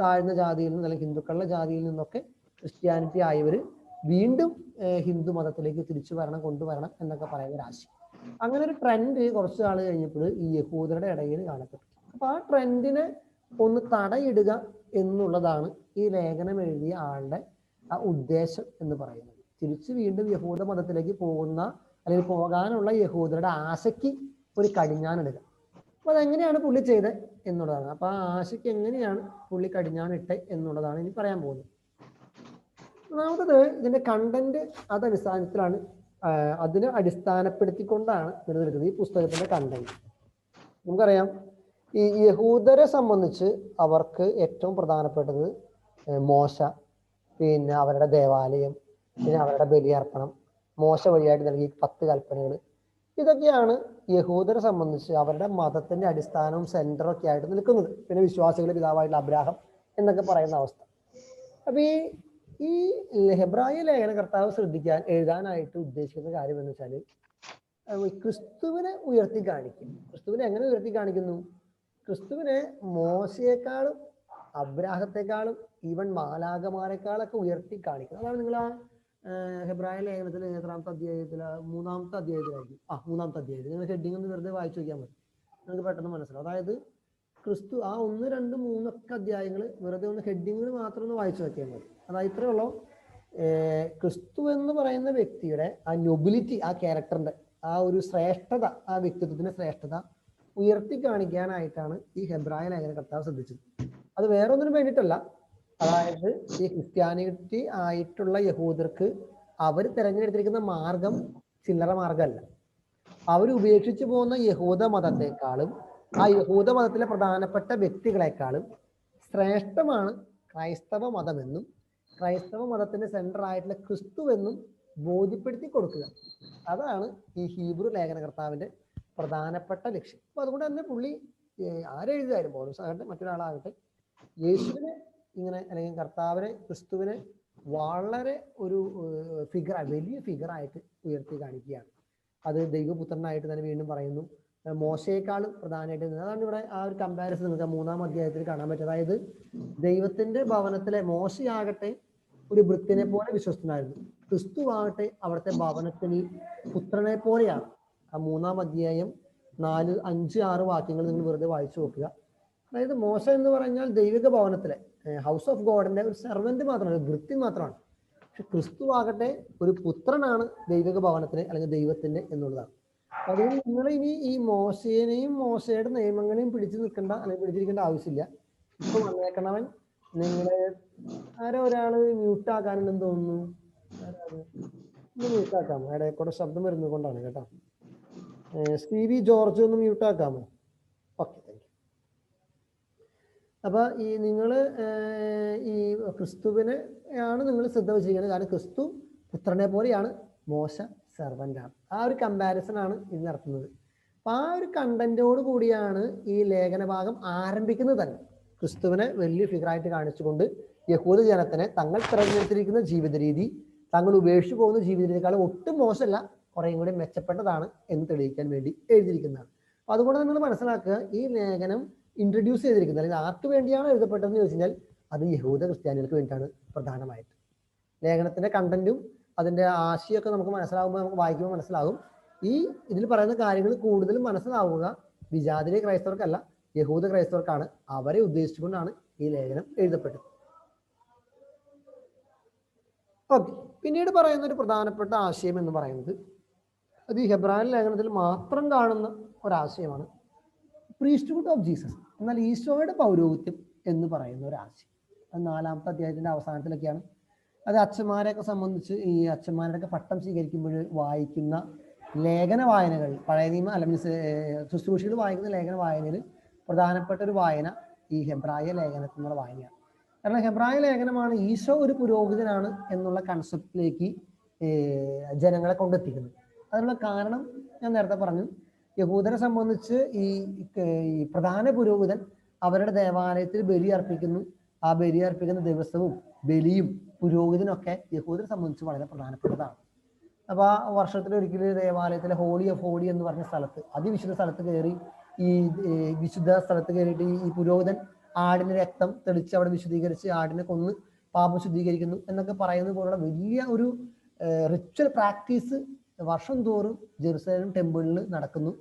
താഴ്ന്ന ജാതിയിൽ നിന്ന് അല്ലെങ്കിൽ ഹിന്ദുക്കളുടെ ജാതിയിൽ നിന്നൊക്കെ ക്രിസ്ത്യാനിറ്റി ആയവർ വീണ്ടും ഹിന്ദു മതത്തിലേക്ക് തിരിച്ചു കൊണ്ടുവരണം എന്നൊക്കെ പറയുന്ന ഒരു ആശയം. അങ്ങനെ ഒരു ട്രെൻഡ് കുറച്ച് നാൾ കഴിഞ്ഞപ്പോൾ ഈ യഹൂദരുടെ ഇടയിൽ കാണപ്പെട്ടു. അപ്പൊ ആ ട്രെൻഡിനെ ഒന്ന് തടയിടുക എന്നുള്ളതാണ് ഈ ലേഖനം എഴുതിയ ആളുടെ ആ ഉദ്ദേശം എന്ന് പറയുന്നത്. തിരിച്ച് വീണ്ടും യഹൂദ മതത്തിലേക്ക് പോകുന്ന അല്ലെങ്കിൽ പോകാനുള്ള യഹൂദരുടെ ആശയ്ക്ക് ഒരു കടിഞ്ഞാണിടുക. അപ്പൊ അതെങ്ങനെയാണ് പുള്ളി ചെയ്തത് എന്നുള്ളതാണ്. അപ്പൊ ആ ആശയ്ക്ക് എങ്ങനെയാണ് പുള്ളി കടിഞ്ഞാണിട്ടെ എന്നുള്ളതാണ് ഇനി പറയാൻ പോകുന്നത്. ഒന്നാമത്തത് ഇതിന്റെ കണ്ടന്റ് അതടിസ്ഥാനത്തിലാണ്, അതിനെ അടിസ്ഥാനപ്പെടുത്തിക്കൊണ്ടാണ് നിലനിൽക്കുന്നത് ഈ പുസ്തകത്തിന്റെ കണ്ടന്റ്. നമുക്കറിയാം, ഈ യഹൂദരെ സംബന്ധിച്ച് അവർക്ക് ഏറ്റവും പ്രധാനപ്പെട്ടത് മോശ, പിന്നെ അവരുടെ ദേവാലയം, പിന്നെ അവരുടെ ബലിയർപ്പണം, മോശ വഴിയായിട്ട് നൽകിയ 10 കൽപ്പനകൾ, ഇതൊക്കെയാണ് യഹൂദരെ സംബന്ധിച്ച് അവരുടെ മതത്തിന്റെ അടിസ്ഥാനവും സെന്ററും ഒക്കെ ആയിട്ട് നിൽക്കുന്നത്. പിന്നെ വിശ്വാസികളുടെ പിതാവായിട്ടുള്ള അബ്രാഹം എന്നൊക്കെ പറയുന്ന അവസ്ഥ. അപ്പൊ ഈ ഹെബ്രായ ലേഖനകർത്താവ് എഴുതാനായിട്ട് ഉദ്ദേശിക്കുന്ന കാര്യം എന്ന് വെച്ചാൽ ക്രിസ്തുവിനെ ഉയർത്തി കാണിക്കും. ക്രിസ്തുവിനെ എങ്ങനെ ഉയർത്തി കാണിക്കുന്നു? ക്രിസ്തുവിനെ മോശയെക്കാളും അബ്രാഹത്തെക്കാളും ഈവൻ മാലാഖമാരെക്കാളൊക്കെ ഉയർത്തി കാണിക്കുന്നു. അതാണ് നിങ്ങൾ ആ ഹെബ്രായ ലേഖനത്തിൽ എത്രാമത്തെ അധ്യായത്തിൽ, 3-ാമത്തെ അധ്യായത്തിലായിരിക്കും. 3-ാമത്തെ അധ്യായത്തിൽ നിങ്ങൾ ഹെഡിങ് ഒന്ന് വെറുതെ വായിച്ചു നോക്കിയാൽ മതി. നമുക്ക് പെട്ടെന്ന് മനസ്സിലാവും. അതായത് ക്രിസ്തു ആ 1, 2, 3 അധ്യായങ്ങൾ വെറുതെ ഒന്ന് ഹെഡിങ്ങുകൾ മാത്രം ഒന്ന് വായിച്ചു നോക്കിയാൽ മതി. അതായത് ഇത്രയേ ഉള്ളൂ. ക്രിസ്തു എന്ന് പറയുന്ന വ്യക്തിയുടെ ആ നൊബിലിറ്റി, ആ ക്യാരക്ടറിന്റെ ആ ഒരു ശ്രേഷ്ഠത, ആ വ്യക്തിത്വത്തിന്റെ ശ്രേഷ്ഠത ഉയർത്തി കാണിക്കാനായിട്ടാണ് ഈ ഹെബ്രായ ലേഖന കർത്താവ് ശ്രദ്ധിച്ചത്. അത് വേറെ ഒന്നിനും വേണ്ടിയിട്ടല്ല. അതായത് ഈ ക്രിസ്ത്യാനിറ്റി ആയിട്ടുള്ള യഹൂദർക്ക് അവർ തിരഞ്ഞെടുത്തിരിക്കുന്ന മാർഗം ചില്ലറ മാർഗമല്ല. അവർ ഉപേക്ഷിച്ചു പോകുന്ന യഹൂദ മതത്തെക്കാളും ആ യഹൂദ മതത്തിലെ പ്രധാനപ്പെട്ട വ്യക്തികളെക്കാളും ശ്രേഷ്ഠമാണ് ക്രൈസ്തവ മതമെന്നും ക്രൈസ്തവ മതത്തിന്റെ സെന്റർ ആയിട്ടുള്ള ക്രിസ്തുവെന്നും ബോധ്യപ്പെടുത്തി കൊടുക്കുക. അതാണ് ഈ ഹീബ്രു ലേഖനകർത്താവിന്റെ പ്രധാനപ്പെട്ട ലക്ഷ്യം. അപ്പൊ അതുകൊണ്ട് തന്നെ പുള്ളി ആരെഴുതായാലും, പൗലോസാകട്ടെ മറ്റൊരാളാകട്ടെ, യേശുവിനെ ഇങ്ങനെ അല്ലെങ്കിൽ കർത്താവിനെ, ക്രിസ്തുവിനെ വളരെ ഒരു വലിയ ഫിഗറായിട്ട് ഉയർത്തി കാണിക്കുകയാണ്. അത് ദൈവപുത്രനായിട്ട് തന്നെ വീണ്ടും പറയുന്നു. മോശയെക്കാളും പ്രധാനമായിട്ട് അതാണ് ഇവിടെ ആ ഒരു കമ്പാരിസൺ നിങ്ങൾക്ക് 3-ാം അധ്യായത്തിൽ കാണാൻ പറ്റും. അതായത് ദൈവത്തിന്റെ ഭവനത്തിലെ മോശയാകട്ടെ ഒരു ഭൃത്യനെ പോലെ വിശ്വസ്തനായിരുന്നു. ക്രിസ്തു ആകട്ടെ അവിടുത്തെ ഭവനത്തിൽ പുത്രനെ പോലെയാണ്. ആ 3-ാം അധ്യായം 4, 5, 6 വാക്യങ്ങൾ നിങ്ങൾ വെറുതെ വായിച്ചു നോക്കുക. അതായത് മോശ എന്ന് പറഞ്ഞാൽ ദൈവിക ഭവനത്തിലെ ഹൗസ് ഓഫ് ഗോഡിന്റെ ഒരു സെർവന്റ് മാത്രമാണ്, ഒരു ഭൃത്യൻ മാത്രമാണ്. പക്ഷെ ക്രിസ്തു ആകട്ടെ ഒരു പുത്രനാണ് ദൈവിക ഭവനത്തിന് അല്ലെങ്കിൽ ദൈവത്തിന്റെ എന്നുള്ളതാണ്. അതുകൊണ്ട് നിങ്ങൾ ഇനി ഈ മോശയെയും മോശയുടെ നിയമങ്ങളെയും പിടിച്ചു നിൽക്കേണ്ട അല്ലെങ്കിൽ പിടിച്ചിരിക്കേണ്ട ആവശ്യമില്ല. ഇപ്പൊ വന്നേക്കണവൻ നിങ്ങളെ ആരോ ഒരാള് മ്യൂട്ടാക്കാനുണ്ടെന്ന് തോന്നുന്നു. ഒന്ന് മ്യൂട്ടാക്കാമോ? ഇടയിൽ ശബ്ദം വരുന്നത് കൊണ്ടാണ് കേട്ടോ. സ്റ്റീവി ജോർജ് ഒന്ന് മ്യൂട്ടാക്കാമോ? Okay, thank you. അപ്പൊ ഈ നിങ്ങള് ഈ ക്രിസ്തുവിനെ ആണ് നിങ്ങൾ ശ്രദ്ധ വെച്ചിരിക്കുന്നത്. കാരണം ക്രിസ്തു പുത്രനെ പോലെയാണ്, മോശ സെർവൻ്റാണ്. ആ ഒരു കമ്പാരിസൺ ആണ് ഇത് നടത്തുന്നത്. അപ്പൊ ആ ഒരു കണ്ടന്റോട് കൂടിയാണ് ഈ ലേഖന ഭാഗം ആരംഭിക്കുന്നത് തന്നെ. ക്രിസ്തുവിനെ വലിയ ഫിഗറായിട്ട് കാണിച്ചുകൊണ്ട് യഹൂദ ജനത്തിനെ തങ്ങൾ തിരഞ്ഞെടുത്തിരിക്കുന്ന ജീവിത രീതി, തങ്ങൾ ഉപേക്ഷിച്ചു പോകുന്ന ജീവിത രീതിയെക്കാളും ഒട്ടും മോശമല്ല, കുറേയും കൂടി മെച്ചപ്പെട്ടതാണ് എന്ന് തെളിയിക്കാൻ വേണ്ടി എഴുതിയിരിക്കുന്നതാണ്. അപ്പൊ അതുകൊണ്ട് നിങ്ങൾ മനസ്സിലാക്കുക, ഈ ലേഖനം ഇൻട്രൊഡ്യൂസ് ചെയ്തിരിക്കുന്നത് അല്ലെങ്കിൽ ആർക്ക് വേണ്ടിയാണ് എഴുതപ്പെട്ടതെന്ന് ചോദിച്ചു കഴിഞ്ഞാൽ അത് യഹൂദ ക്രിസ്ത്യാനികൾക്ക് വേണ്ടിയിട്ടാണ് പ്രധാനമായിട്ട്. ലേഖനത്തിന്റെ കണ്ടന്റും അതിന്റെ ആശയമൊക്കെ നമുക്ക് മനസ്സിലാകുമ്പോൾ, നമുക്ക് വായിക്കുമ്പോൾ മനസ്സിലാകും. ഈ ഇതിൽ പറയുന്ന കാര്യങ്ങൾ കൂടുതലും മനസ്സിലാവുക വിജാതിരി ക്രൈസ്തവർക്കല്ല, യഹൂദ ക്രൈസ്തവർക്കാണ്. അവരെ ഉദ്ദേശിച്ചുകൊണ്ടാണ് ഈ ലേഖനം എഴുതപ്പെട്ടത്. ഓക്കെ, പിന്നീട് പറയുന്ന ഒരു പ്രധാനപ്പെട്ട ആശയം എന്ന് പറയുന്നത് അത് ഈ ഹെബ്രായ ലേഖനത്തിൽ മാത്രം കാണുന്ന ഒരാശയമാണ്. പ്രീസ്റ്റ്ഹുഡ് ഓഫ് ജീസസ്, എന്നാൽ ഈശോയുടെ പൗരോഹിത്യം എന്ന് പറയുന്ന ഒരാശയം. അത് 4-ാമത്തെ അധ്യായത്തിന്റെ അവസാനത്തിലൊക്കെയാണ്. അത് അച്ഛന്മാരെയൊക്കെ സംബന്ധിച്ച് ഈ അച്ഛന്മാരുടെയൊക്കെ പട്ടം സ്വീകരിക്കുമ്പോൾ വായിക്കുന്ന ലേഖന വായനകൾ, പഴയ നിയമ അല്ല മീൻസ് ശുശ്രൂഷയിൽ വായിക്കുന്ന ലേഖന വായനയിൽ പ്രധാനപ്പെട്ട ഒരു വായന ഈ ഹെബ്രായ ലേഖനത്തിനുള്ള വായനയാണ്. കാരണം ഹെബ്രായ ലേഖനമാണ് ഈശോ ഒരു പുരോഹിതനാണ് എന്നുള്ള കൺസെപ്റ്റിലേക്ക് ജനങ്ങളെ കൊണ്ടെത്തിക്കുന്നത്. അതിനുള്ള കാരണം ഞാൻ നേരത്തെ പറഞ്ഞു. യഹൂദരെ സംബന്ധിച്ച് ഈ പ്രധാന പുരോഹിതൻ അവരുടെ ദേവാലയത്തിൽ ബലി അർപ്പിക്കുന്നു. ആ ബലി അർപ്പിക്കുന്ന ദിവസവും ബലിയും പുരോഹിതനൊക്കെ യഹൂദരെ സംബന്ധിച്ച് വളരെ പ്രധാനപ്പെട്ടതാണ്. അപ്പൊ ആ വർഷത്തിലൊരിക്കൽ ദേവാലയത്തിലെ ഹോളി ഓഫ് ഹോളി എന്ന് പറഞ്ഞ സ്ഥലത്ത്, അതിവിശുദ്ധ സ്ഥലത്ത് കയറി ഈ വിശുദ്ധ സ്ഥലത്ത് കയറിയിട്ട് ഈ പുരോഹിതൻ ആടിന്റെ രക്തം തെളിച്ച് അവിടെ വിശുദ്ധീകരിച്ച് ആടിനെ കൊന്ന് പാപം ശുദ്ധീകരിക്കുന്നു എന്നൊക്കെ പറയുന്നത് പോലുള്ള വലിയ ഒരു റിച്വൽ പ്രാക്ടീസ് വർഷം തോറും ജെറുസലേം ടെമ്പിളിൽ നടക്കുന്നു.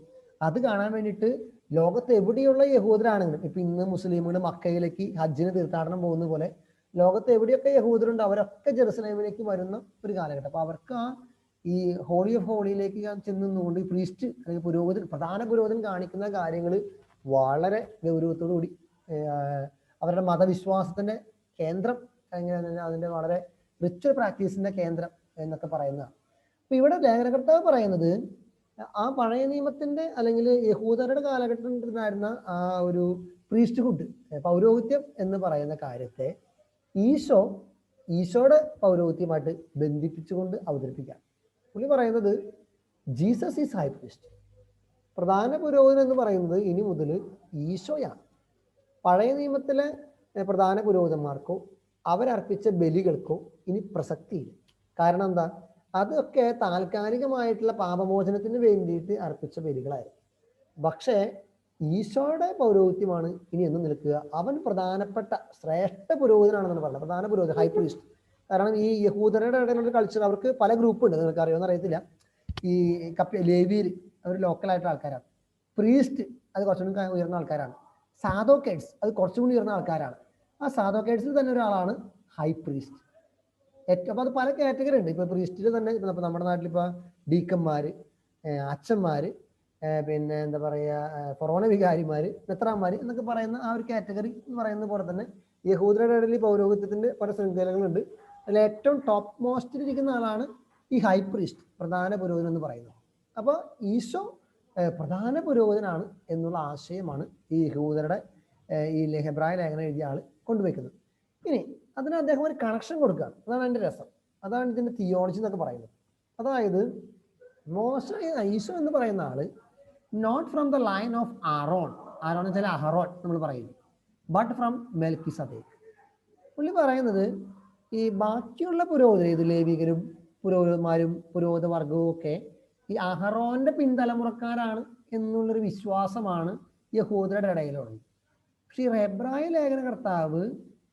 അത് കാണാൻ വേണ്ടിയിട്ട് ലോകത്ത് എവിടെയുള്ള യഹൂദരാണെങ്കിലും, ഇപ്പൊ ഇന്ന് മുസ്ലിമുകൾ മക്കയിലേക്ക് ഹജ്ജിന് തീർത്ഥാടനം പോകുന്ന പോലെ ലോകത്ത് എവിടെയൊക്കെ യഹൂദരുണ്ട് അവരൊക്കെ ജെറുസലേമിലേക്ക് വരുന്ന ഒരു കാലഘട്ടം. അപ്പൊ അവർക്ക് ആ ഈ ഹോളി ഓഫ് ഹോളിയിലേക്ക് ചെന്നുകൊണ്ട് ഈ പ്രീസ്റ്റ് അല്ലെങ്കിൽ പുരോഹിതൻ, പ്രധാന പുരോഹിതൻ കാണിക്കുന്ന കാര്യങ്ങൾ വളരെ ഗൗരവത്തോടു കൂടി അവരുടെ മതവിശ്വാസത്തിന്റെ കേന്ദ്രം, അതിന്റെ വളരെ റിച്വൽ പ്രാക്ടീസിന്റെ കേന്ദ്രം എന്നൊക്കെ പറയുന്നതാണ്. അപ്പൊ ഇവിടെ ലേഖനകർത്താവ് പറയുന്നത് ആ പഴയ നിയമത്തിന്റെ അല്ലെങ്കിൽ യഹൂദരുടെ കാലഘട്ടത്തിലുണ്ടായിരുന്ന ആ ഒരു പ്രീസ്റ്റ്ഹുഡ്, പൗരോഹിത്യം എന്ന് പറയുന്ന കാര്യത്തെ ഈശോയുടെ പൗരോഹിത്യമായിട്ട് ബന്ധിപ്പിച്ചുകൊണ്ട് അവതരിപ്പിക്കാം. പുള്ളി പറയുന്നത് ജീസസ് ഈസ് ഹൈ പ്രീസ്റ്റ്. പ്രധാന പുരോഹിതൻ എന്ന് പറയുന്നത് ഇനി മുതൽ ഈശോയാണ്. പഴയ നിയമത്തിലെ പ്രധാന പുരോഹിതന്മാർക്കോ അവരർപ്പിച്ച ബലികൾക്കോ ഇനി പ്രസക്തിയില്ല. കാരണം എന്താ? അതൊക്കെ താൽക്കാലികമായിട്ടുള്ള പാപമോചനത്തിന് വേണ്ടിയിട്ട് അർപ്പിച്ച ബലികളായിരുന്നു. പക്ഷേ ഈശോയുടെ പൗരോഹിത്യമാണ് ഇനി എന്നും നിൽക്കുക. അവൻ പ്രധാനപ്പെട്ട ശ്രേഷ്ഠ പുരോഹിതനാണെന്നാണ് പറയുന്നത്. പ്രധാന പുരോഹിതൻ, ഹൈ പ്രീസ്റ്റ്. കാരണം ഈ യഹൂദരുടെ ഇടയിലുള്ള കൾച്ചർ, അവർക്ക് പല ഗ്രൂപ്പ് ഉണ്ട്, നിങ്ങൾക്ക് അറിയുമെന്ന് അറിയത്തില്ല. ഈ ലേവിയിൽ അവർ ലോക്കലായിട്ടുള്ള ആൾക്കാരാണ്. പ്രീസ്റ്റ് അത് കുറച്ചുകൂടി ഉയർന്ന ആൾക്കാരാണ്. സാദോക്കേഡ്സ് അത് കുറച്ചുകൂടി ഉയർന്ന ആൾക്കാരാണ്. ആ സാദോക്കേഡ്സിൽ തന്നെ ഒരാളാണ് ഹൈ പ്രീസ്റ്റ്. അപ്പോൾ അത് പല കാറ്റഗറി ഉണ്ട്. ഇപ്പോൾ പ്രീസ്റ്റിൽ തന്നെ ഇപ്പോൾ നമ്മുടെ നാട്ടിൽ ഇപ്പോൾ ഡീക്കന്മാർ, അച്ഛന്മാർ, പിന്നെ എന്താ പറയുക, ഫൊറോന വികാരിമാർ, മെത്രാന്മാർ എന്നൊക്കെ പറയുന്ന ആ ഒരു കാറ്റഗറി എന്ന് പറയുന്ന പോലെ തന്നെ യഹൂദരുടെ ഇടയിൽ പൗരോഹിത്യത്തിന്റെ പല ശൃംഖലകളുണ്ട്. അതിൽ ഏറ്റവും ടോപ്പ് മോസ്റ്റിൽ ഇരിക്കുന്ന ആളാണ് ഈ ഹൈ പ്രീസ്റ്റ്, പ്രധാന പുരോഹിതൻ എന്ന് പറയുന്നത്. അപ്പോൾ ഈശോ പ്രധാന പുരോഹിതനാണ് എന്നുള്ള ആശയമാണ് ഈ യഹൂദരുടെ ഈ ഹെബ്രായ ലേഖനം എഴുതിയ ആൾ കൊണ്ടുവയ്ക്കുന്നത്. ഇനി അതിന് അദ്ദേഹം ഒരു കണക്ഷൻ കൊടുക്കുകയാണ്. അതാണ് അതിൻ്റെ രസം. അതാണ് ഇതിൻ്റെ തിയോളജി എന്നൊക്കെ പറയുന്നത്. അതായത് ഈശോ എന്ന് പറയുന്ന ആള് not from the line of Aaron, Aaron എന്ന് വെച്ചാൽ അഹറോൺ നമ്മൾ പറയുന്നു, ബട്ട് ഫ്രം മെൽക്കിസദേക്ക്. പുള്ളി പറയുന്നത് ഈ ബാക്കിയുള്ള പുരോഹിതർ, ഇത് ലേവികരും പുരോഹിതന്മാരും പുരോഹിത വർഗവും ഒക്കെ ഈ അഹറോന്റെ പിൻതലമുറക്കാരാണ് എന്നുള്ളൊരു വിശ്വാസമാണ് യഹൂദരുടെ ഇടയിലുള്ളത്. പക്ഷെ ഈ ഹെബ്രായ ലേഖനകർത്താവ്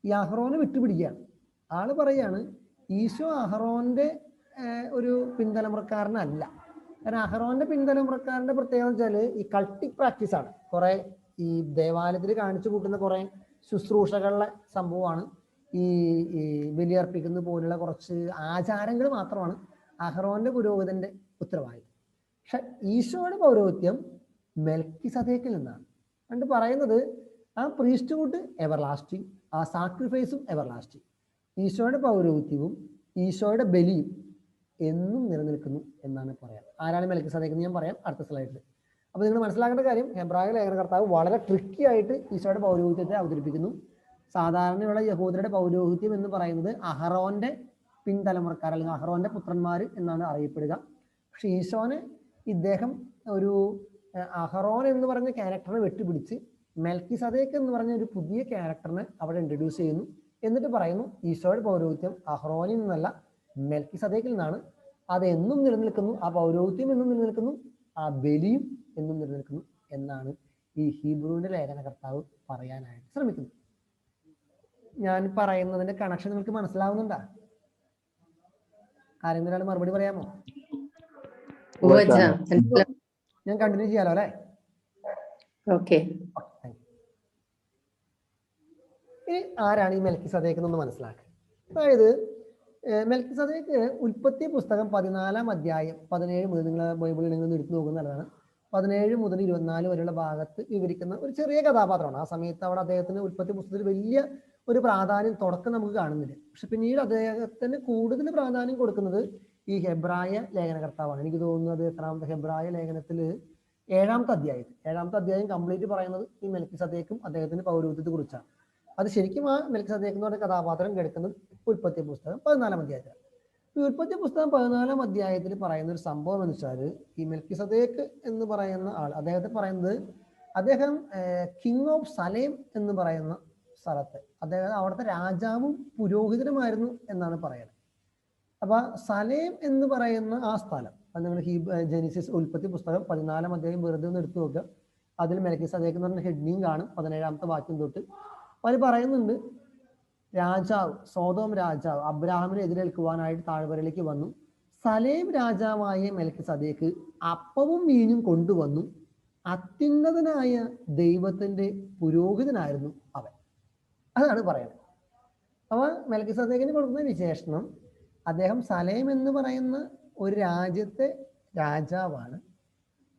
ഈ അഹറോനെ വിട്ടുപിടിക്കുകയാണ്. ആള് പറയാണ് ഈശോ അഹറോന്റെ ഒരു പിൻതലമുറക്കാരനല്ല. കാരണം അഹറോന്റെ പിൻതലമുറക്കാരന്റെ പ്രത്യേകത വെച്ചാൽ ഈ കൾട്ടിക് പ്രാക്ടീസ് ആണ്. കുറെ ഈ ദേവാലയത്തിൽ കാണിച്ചു കൂട്ടുന്ന കുറെ ശുശ്രൂഷകളുടെ സംഭവമാണ് ഈ ബലിയർപ്പിക്കുന്ന പോലുള്ള കുറച്ച് ആചാരങ്ങൾ മാത്രമാണ് അഹറോന്റെ പുരോഹിതന്റെ ഉത്തരവാദിത്വം. പക്ഷെ ഈശോയുടെ പൗരോഹിത്യം മെൽക്കിസദേക്കിൽ നിന്നാണ്. അതുകൊണ്ട് പറയുന്നത് ആ പ്രീസ്റ്റ്ഹുഡ് എവർലാസ്റ്റിംഗ്, ആ സാക്രിഫൈസും എവർലാസ്റ്റിംഗ്. ഈശോയുടെ പൗരോഹിത്യവും ഈശോയുടെ ബലിയും എന്നും നിലനിൽക്കുന്നു എന്നാണ് പറയാം. ആരാണ് മെൽക്കിസദേക്ക് എന്ന് ഞാൻ പറയാം അടുത്ത സ്ലൈഡിൽ. അപ്പോൾ നിങ്ങൾ മനസ്സിലാക്കേണ്ട കാര്യം, ഹെബ്രായ ലേഖനകർത്താവ് വളരെ ട്രിക്കി ആയിട്ട് ഈശോയുടെ പൗരോഹിത്യത്തെ അവതരിപ്പിക്കുന്നു. സാധാരണയുള്ള യഹൂദരുടെ പൗരോഹിത്യം എന്ന് പറയുന്നത് അഹറോന്റെ പിൻതലമുറക്കാർ അല്ലെങ്കിൽ അഹറോന്റെ പുത്രന്മാർ എന്നാണ് അറിയപ്പെടുക. പക്ഷെ ഈശോനെ ഇദ്ദേഹം ഒരു അഹറോൻ എന്ന് പറഞ്ഞ ക്യാരക്ടറിനെ വെട്ടുപിടിച്ച് മെൽക്കിസദേക്ക് എന്ന് പറഞ്ഞ ഒരു പുതിയ ക്യാരക്ടറിനെ അവിടെ ഇൻട്രൊഡ്യൂസ് ചെയ്യുന്നു. എന്നിട്ട് പറയുന്നു ഈശോയുടെ പൗരോഹിത്യം അഹറോനിൽ നിന്നല്ല മെൽക്കിസദേക്കിൽ നിന്നാണ്. അത് എന്നും നിലനിൽക്കുന്നു, ആ പൗരോഹിത്യം എന്നും നിലനിൽക്കുന്നു, ആ ബലിയും എന്നും നിലനിൽക്കുന്നു എന്നാണ് ഈ ഹീബ്രുവിന്റെ ലേഖനകർത്താവ് പറയാനായിട്ട് ശ്രമിക്കുന്നത്. ഞാൻ പറയുന്നതിന്റെ കണക്ഷൻ നിങ്ങൾക്ക് മനസ്സിലാവുന്നുണ്ടോ? ആരെങ്കിലും ഒരാൾ മറുപടി പറയാമോ? ഞാൻ കണ്ടിന്യൂ ചെയ്യാലോ അല്ലെ? ഓക്കെ. ഇനി ആരാണ് ഈ മെൽക്കിസദേക്ക് എന്നൊന്ന് മനസ്സിലാക്കുക. അതായത് മെൽക്കിസദേക്ക് ഉൽപ്പത്തി പുസ്തകം 14-ാം അധ്യായം 17 മുതൽ, നിങ്ങൾ ബൈബിളിൽ നിങ്ങൾ എടുത്തു നോക്കുന്നതാണ്, 17 മുതൽ 24 വരെയുള്ള ഭാഗത്ത് വിവരിക്കുന്ന ഒരു ചെറിയ കഥാപാത്രമാണ്. ആ സമയത്ത് അവിടെ അദ്ദേഹത്തിന് ഉൽപ്പത്തി പുസ്തകത്തിൽ വലിയ ഒരു പ്രാധാന്യം തുടക്കം നമുക്ക് കാണുന്നില്ല. പക്ഷെ പിന്നീട് അദ്ദേഹത്തിന് കൂടുതൽ പ്രാധാന്യം കൊടുക്കുന്നത് ഈ ഹെബ്രായ ലേഖനകർത്താവാണ്. എനിക്ക് തോന്നുന്നത് എത്രാമത്തെ ഹെബ്രായ ലേഖനത്തിൽ 7-ാമത്തെ അധ്യായം കംപ്ലീറ്റ് പറയുന്നത് ഈ മെൽക്കിസദേക്കും അദ്ദേഹത്തിന്റെ പൗരോഹിത്യത്തെ കുറിച്ചാണ്. അത് ശരിക്കും ആ മെൽക്കിസദേക്ക് എന്ന് പറഞ്ഞ കഥാപാത്രം കിടക്കുന്നത് ഉൽപ്പത്തി പുസ്തകം 14-ാം അധ്യായത്തിലാണ്. ഈ ഉൽപ്പത്തി പുസ്തകം 14-ാം അധ്യായത്തിൽ പറയുന്ന ഒരു സംഭവം എന്ന് വെച്ചാൽ ഈ മെൽക്കിസദേക്ക് എന്ന് പറയുന്ന ആൾ, അദ്ദേഹത്തെ പറയുന്നത് അദ്ദേഹം കിങ് ഓഫ് സലേം എന്ന് പറയുന്ന സ്ഥലത്ത് അദ്ദേഹം അവിടുത്തെ രാജാവും പുരോഹിതനുമായിരുന്നു എന്നാണ് പറയുന്നത്. അപ്പൊ സലേം എന്ന് പറയുന്ന ആ സ്ഥലം, അത് നിങ്ങൾ ജെനിസിസ് ഉൽപ്പത്തി പുസ്തകം 14-ാം അധ്യായം വെറുതെ ഒന്ന് എടുത്തു നോക്കുക. അതിൽ മെൽക്കിസദേക്ക് എന്ന് പറഞ്ഞ ഹെഡിങ് കാണും 17-ാമത്തെ വാക്യം തൊട്ട്. അവർ പറയുന്നുണ്ട് രാജാവ്, സോദോം രാജാവ് അബ്രാഹാമിനെ എതിരേൽക്കുവാനായിട്ട് താഴ്വരയിലേക്ക് വന്നു. സലേം രാജാവായ മെൽക്കിസദേക്ക് അപ്പവും വീഞ്ഞും കൊണ്ടുവന്നു. അത്യുന്നതനായ ദൈവത്തിന്റെ പുരോഹിതനായിരുന്നു അവൻ. അതാണ് പറയുന്നത്. അപ്പൊ മെൽക്കിസദേക്കിന് കൊടുക്കുന്ന വിശേഷണം, അദ്ദേഹം സലേം എന്ന് പറയുന്ന ഒരു രാജ്യത്തെ രാജാവാണ്,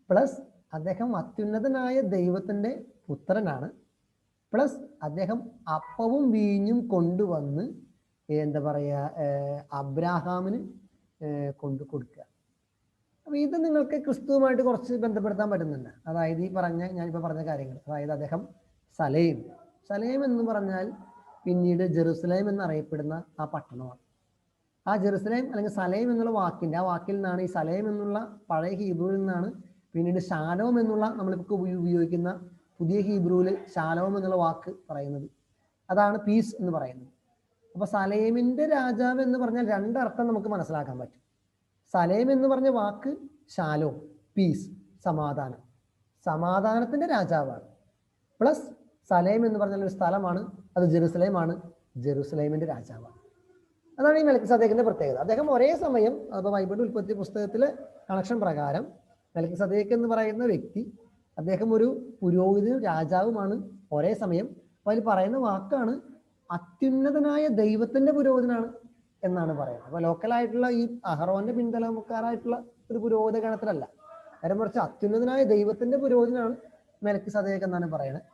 പ്ലസ് അദ്ദേഹം അത്യുന്നതനായ ദൈവത്തിന്റെ പുത്രനാണ്, പ്ലസ് അദ്ദേഹം അപ്പവും വീഞ്ഞും കൊണ്ടുവന്ന് എന്താ പറയുക അബ്രാഹാമിന് കൊണ്ടു കൊടുക്കുക. അപ്പൊ ഇത് നിങ്ങൾക്ക് ക്രിസ്തുവുമായിട്ട് കുറച്ച് ബന്ധപ്പെടുത്താൻ പറ്റുന്നുണ്ട്. അതായത് ഈ ഞാനിപ്പോൾ പറഞ്ഞ കാര്യങ്ങൾ, അതായത് അദ്ദേഹം സലേം എന്ന് പറഞ്ഞാൽ പിന്നീട് ജെറുസലേം എന്നറിയപ്പെടുന്ന ആ പട്ടണമാണ്. ആ ജെറുസലേം അല്ലെങ്കിൽ സലേം എന്നുള്ള ആ വാക്കിൽ നിന്നാണ്, ഈ സലേം എന്നുള്ള പഴയ ഹീബ്രുവിൽ നിന്നാണ് പിന്നീട് ശാലോം എന്നുള്ള നമ്മളിപ്പോൾ ഉപയോഗിക്കുന്ന പുതിയ ഹീബ്രുവിൽ ശാലോം എന്നുള്ള വാക്ക് പറയുന്നത്. അതാണ് പീസ് എന്ന് പറയുന്നത്. അപ്പൊ സലേമിന്റെ രാജാവ് എന്ന് പറഞ്ഞാൽ രണ്ടർത്ഥം നമുക്ക് മനസ്സിലാക്കാൻ പറ്റും. സലേം എന്ന് പറഞ്ഞ വാക്ക് ശാലോം, പീസ്, സമാധാനത്തിന്റെ രാജാവാണ്. പ്ലസ് സലേം എന്ന് പറഞ്ഞാൽ ഒരു സ്ഥലമാണ്, അത് ജെറുസലേമാണ്, ജെറുസലേമിന്റെ രാജാവാണ്. അതാണ് ഈ മെൽക്കിസദേക്കിന്റെ പ്രത്യേകത. അദ്ദേഹം ഒരേ സമയം, അപ്പോൾ ബൈബിൾ ഉൽപ്പത്തി പുസ്തകത്തിലെ കണക്ഷൻ പ്രകാരം മെൽക്കിസദേക്ക് എന്ന് പറയുന്ന വ്യക്തി അദ്ദേഹം ഒരു പുരോഹിതനും രാജാവുമാണ് ഒരേ സമയം. അപ്പൊ അതിൽ പറയുന്ന വാക്കാണ് അത്യുന്നതനായ ദൈവത്തിന്റെ പുരോഹിതനാണ് എന്നാണ് പറയുന്നത്. അപ്പൊ ലോക്കലായിട്ടുള്ള ഈ അഹറോന്റെ പിൻതലമുക്കാരായിട്ടുള്ള ഒരു പുരോഹിത ഗണത്തിലല്ല, നേരെ മറിച്ച് അത്യുന്നതനായ ദൈവത്തിന്റെ പുരോഹിതനാണ് മെൽക്കിസദേക്ക് എന്നാണ് പറയുന്നത്.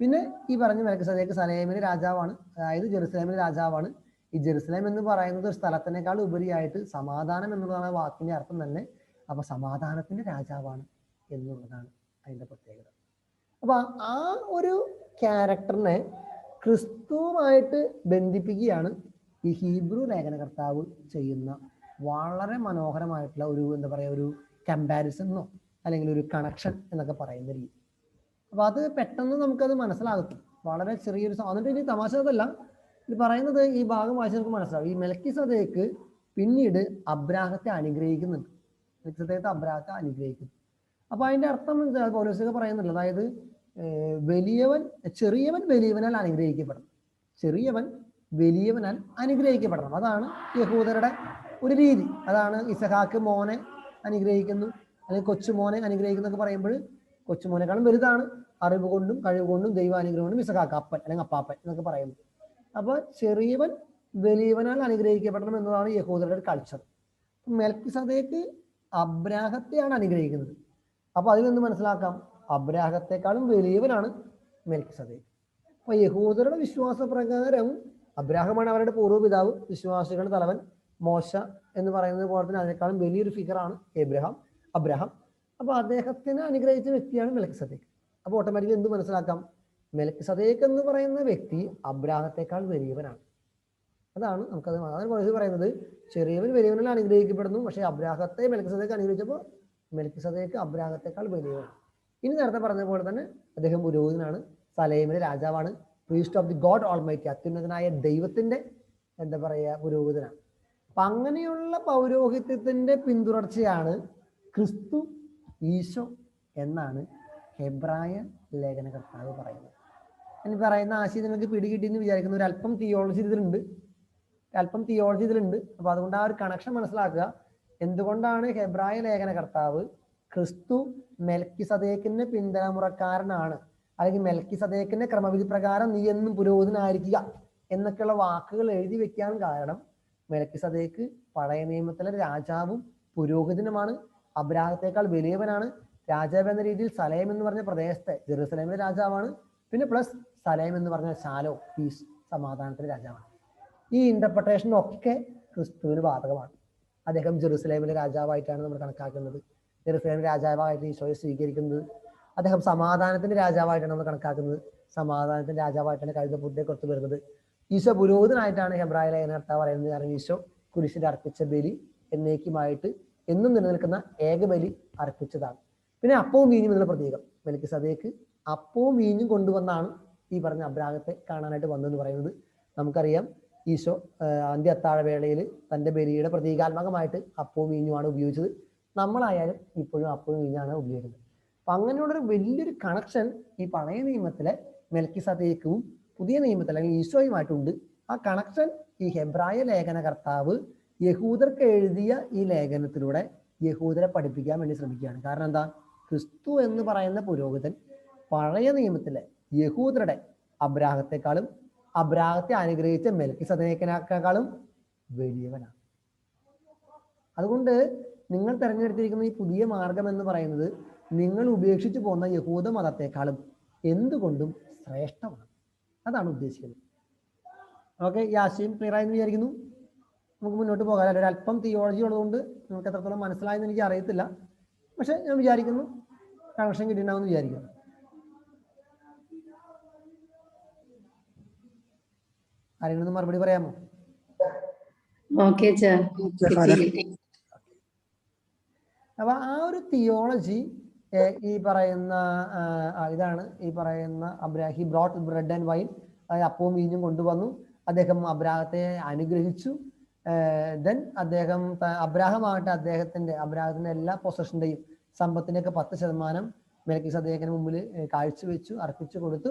പിന്നെ ഈ പറഞ്ഞ മെൽക്കിസദേക്ക് സലേമിലെ രാജാവാണ്, അതായത് ജെറുസലേമിലെ രാജാവാണ്. ഈ ജെറുസലേം എന്ന് പറയുന്നത് ഒരു സ്ഥലത്തിനേക്കാൾ ഉപരിയായിട്ട് സമാധാനം എന്നുള്ളതാണ് വാക്കിന്റെ അർത്ഥം തന്നെ. അപ്പൊ സമാധാനത്തിന്റെ രാജാവാണ് എന്നുള്ളതാണ് അതിന്റെ പ്രത്യേകത. അപ്പൊ ആ ഒരു ക്യാരക്ടറിനെ ക്രിസ്തുവുമായിട്ട് ബന്ധിപ്പിക്കുകയാണ് ഈ ഹീബ്രു ലേഖനകർത്താവ് ചെയ്യുന്ന വളരെ മനോഹരമായിട്ടുള്ള ഒരു എന്താ പറയുക, ഒരു കമ്പാരിസണോ അല്ലെങ്കിൽ ഒരു കണക്ഷൻ എന്നൊക്കെ പറയുന്ന രീതി. അപ്പൊ അത് പെട്ടെന്ന് നമുക്കത് മനസ്സിലാകും. വളരെ ചെറിയൊരു എന്നിട്ട് ഇനി തമാശ അതല്ല, ഇത് പറയുന്നത് ഈ ഭാഗം വായിച്ച് നമുക്ക് മനസ്സിലാവും. ഈ മെൽക്കിസദേക്ക് പിന്നീട് അബ്രാഹത്തെ അനുഗ്രഹിക്കുന്നുണ്ട്. മെൽക്കിസദേക്ക് അബ്രാഹത്തെ അനുഗ്രഹിക്കുന്നു. അപ്പൊ അതിന്റെ അർത്ഥം പൗലോസൊക്കെ പറയുന്നുണ്ട്, അതായത് ചെറിയവൻ വലിയവനാൽ അനുഗ്രഹിക്കപ്പെടണം, ചെറിയവൻ വലിയവനാൽ അനുഗ്രഹിക്കപ്പെടണം. അതാണ് യഹൂദരുടെ ഒരു രീതി. അതാണ് ഇസഹാക്ക് മോനെ അനുഗ്രഹിക്കുന്നു, അല്ലെങ്കിൽ കൊച്ചുമോനെ അനുഗ്രഹിക്കുന്നൊക്കെ പറയുമ്പോൾ കൊച്ചുമോനേക്കാളും വലുതാണ് അറിവ് കൊണ്ടും കഴിവ് കൊണ്ടും ദൈവാനുഗ്രഹം കൊണ്ടും ഇസഹാക്ക് അപ്പൻ അല്ലെങ്കിൽ അപ്പാപ്പൻ എന്നൊക്കെ പറയുന്നു. അപ്പൊ ചെറിയവൻ വലിയവനാൽ അനുഗ്രഹിക്കപ്പെടണം എന്നതാണ് യഹൂദരുടെ കൾച്ചർ. മെൽക്കിസദേക്ക് അബ്രാഹത്തെയാണ് അനുഗ്രഹിക്കുന്നത്. അപ്പൊ അതിൽ നിന്ന് മനസ്സിലാക്കാം അബ്രാഹത്തെക്കാളും വലിയവനാണ് മെൽക്കിസദേക്ക്. അപ്പൊ യഹൂദരുടെ വിശ്വാസപ്രകാരം അബ്രാഹമാണ് അവരുടെ പൂർവ്വപിതാവ്, വിശ്വാസികളുടെ തലവൻ മോശ എന്ന് പറയുന്നത് പോലെ തന്നെ അതിനേക്കാളും വലിയൊരു ഫിഗറാണ് അബ്രാഹാം. അപ്പൊ അദ്ദേഹത്തിനെ അനുഗ്രഹിച്ച വ്യക്തിയാണ് മെൽക്കിസദേക്ക്. അപ്പൊ ഓട്ടോമാറ്റിക്കലി എന്ത് മനസ്സിലാക്കാം, മെൽക്കിസദേക്ക് എന്ന് പറയുന്ന വ്യക്തി അബ്രാഹത്തെക്കാൾ വലിയവനാണ്. അതാണ് നമുക്കത് പറയുന്നത്, ചെറിയവൻ വലിയവനാൽ അനുഗ്രഹിക്കപ്പെടുന്നു, പക്ഷെ അബ്രാഹത്തെ മെൽക്കിസദേക്ക് അനുഗ്രഹിച്ചപ്പോൾ മെൽക്കിസദേക്ക് അബ്രാഹത്തെക്കാൾ വലിയവനാണ്. ഇനി നേരത്തെ പറഞ്ഞ പോലെ തന്നെ അദ്ദേഹം പുരോഹിതനാണ്, സലേമിലെ രാജാവാണ്, priest of the God almighty, അത്യുന്നതനായ ദൈവത്തിന്റെ എന്താ പറയുക പുരോഹിതനാണ്. അപ്പൊ അങ്ങനെയുള്ള പൗരോഹിത്യത്തിന്റെ പിന്തുടർച്ചയാണ് ക്രിസ്തു, ഈശോ എന്നാണ് ഹെബ്രായ ലേഖനകർത്താവ് പറയുന്നത്. ഇനി പറയുന്ന ആശയം നിങ്ങൾക്ക് പിടികിട്ടിയെന്ന് വിചാരിക്കുന്ന ഒരു അല്പം തിയോളജി ഇതിലുണ്ട്. അപ്പൊ അതുകൊണ്ട് ആ ഒരു കണക്ഷൻ മനസ്സിലാക്കുക. എന്തുകൊണ്ടാണ് ഹെബ്രായ ലേഖനകർത്താവ് ക്രിസ്തു മെൽക്കിസദേക്കിന്റെ പിന്തലമുറക്കാരനാണ്, അല്ലെങ്കിൽ മെൽക്കിസദേക്കിന്റെ ക്രമവിധി പ്രകാരം നീ എന്നും പുരോഹിതനായിരിക്കുക എന്നൊക്കെയുള്ള വാക്കുകൾ എഴുതി വെക്കാൻ കാരണം, മെൽക്കിസദേക്ക് പഴയ നിയമത്തിലെ രാജാവും പുരോഹിതനുമാണ്, അബ്രാഹത്തേക്കാൾ വലിയവനാണ്. രാജാവ് എന്ന രീതിയിൽ സലേം എന്ന് പറഞ്ഞ പ്രദേശത്തെ ജെറുസലേമിലെ രാജാവാണ്. പിന്നെ പ്ലസ് സലേം എന്ന് പറഞ്ഞ ശാലോ, പീസ്, സമാധാനത്തിലെ രാജാവാണ്. ഈ ഇന്റർപ്രിട്ടേഷൻ ഒക്കെ ക്രിസ്തുവിന് ബാധകമാണ്. അദ്ദേഹം ജെറുസലേമിലെ രാജാവായിട്ടാണ് നമ്മൾ കണക്കാക്കുന്നത്. ജെറുസലേമിലെ രാജാവായിട്ട് ഈശോയെ സ്വീകരിക്കുന്നത്. അദ്ദേഹം സമാധാനത്തിന്റെ രാജാവായിട്ടാണ് നമ്മൾ കണക്കാക്കുന്നത്. സമാധാനത്തിന്റെ രാജാവായിട്ടാണ് കഴുതപ്പുറത്തെ പുറത്ത് വരുന്നത്. ഈശോ പുരോഹിതനായിട്ടാണ് ഹെബ്രായ ലേഖനകർത്താവ് പറയുന്നത്. കാരണം ഈശോ കുരിശിൽ അർപ്പിച്ച ബലി എന്നേക്കുമായിട്ട് എന്നും നിലനിൽക്കുന്ന ഏകബലി അർപ്പിച്ചതാണ്. പിന്നെ അപ്പവും വീഞ്ഞും എന്നുള്ള പ്രതീകം, മെൽക്കിസദേക്ക് അപ്പവും വീഞ്ഞും കൊണ്ടുവന്നാണ് ഈ പറഞ്ഞ അബ്രാഹത്തെ കാണാനായിട്ട് വന്നതെന്ന് പറയുന്നത്. നമുക്കറിയാം ഈശോ അന്ത്യ അത്താഴവേളയിൽ തൻ്റെ ബലിയുടെ പ്രതീകാത്മകമായിട്ട് അപ്പവും വീഞ്ഞുമാണ് ഉപയോഗിച്ചത്. നമ്മളായാലും ഇപ്പോഴും അപ്പവും വീഞ്ഞാണ് ഉപയോഗിക്കുന്നത്. അപ്പൊ അങ്ങനെയുള്ളൊരു വലിയൊരു കണക്ഷൻ ഈ പഴയ നിയമത്തിലെ മെൽക്കിസദേക്കും പുതിയ നിയമത്തിൽ അല്ലെങ്കിൽ ഈശോയുമായിട്ടുണ്ട്. ആ കണക്ഷൻ ഈ ഹെബ്രായ ലേഖനകർത്താവ് യഹൂദർക്ക് എഴുതിയ ഈ ലേഖനത്തിലൂടെ യഹൂദരെ പഠിപ്പിക്കാൻ വേണ്ടി ശ്രമിക്കുകയാണ്. കാരണം എന്താ, ക്രിസ്തു എന്ന് പറയുന്ന പുരോഹിതൻ പഴയ നിയമത്തിലെ യഹൂദരുടെ അബ്രാഹത്തെക്കാളും അബ്രാഹത്തെ അനുഗ്രഹിച്ച മെൽക്കിസദേക്കിനേക്കാളും വലിയവനാണ്. അതുകൊണ്ട് നിങ്ങൾ തിരഞ്ഞെടുത്തിരിക്കുന്ന ഈ പുതിയ മാർഗം എന്ന് പറയുന്നത് നിങ്ങൾ ഉപേക്ഷിച്ചു പോകുന്ന യഹൂദ മതത്തെക്കാളും എന്തുകൊണ്ടും ശ്രേഷ്ഠമാണ്. അതാണ് ഉദ്ദേശിക്കുന്നത്. ഓക്കെ, ഈ ആശയം ക്ലിയർ ആയെന്ന് വിചാരിക്കുന്നു. നമുക്ക് മുന്നോട്ട് പോകാം. ഒരു അല്പം തിയോളജി ഉള്ളതുകൊണ്ട് നിങ്ങൾക്ക് എത്രത്തോളം മനസ്സിലായെന്ന് എനിക്ക് അറിയത്തില്ല, പക്ഷെ ഞാൻ വിചാരിക്കുന്നു കണക്ഷൻ കിട്ടിയിട്ടുണ്ടാവുമെന്ന് വിചാരിക്കുന്നു. ആരെങ്കിലും മറുപടി പറയാമോ? അപ്പൊ ആ ഒരു തിയോളജി ഈ പറയുന്ന ഇതാണ് ഈ പറയുന്ന he brought bread and wine, അതായത് അപ്പവും വീഞ്ഞും കൊണ്ടുവന്നു. അദ്ദേഹം അബ്രാഹത്തെ അനുഗ്രഹിച്ചു. ദെൻ അദ്ദേഹം അബ്രാഹമാകട്ടെ അബ്രാഹത്തിന്റെ എല്ലാ പൊസഷന്റെയും സമ്പത്തിന്റെയൊക്കെ 10% മെൽക്കിസദേക്കിന് മുമ്പിൽ കാഴ്ചവെച്ചു, അർപ്പിച്ചു കൊടുത്തു.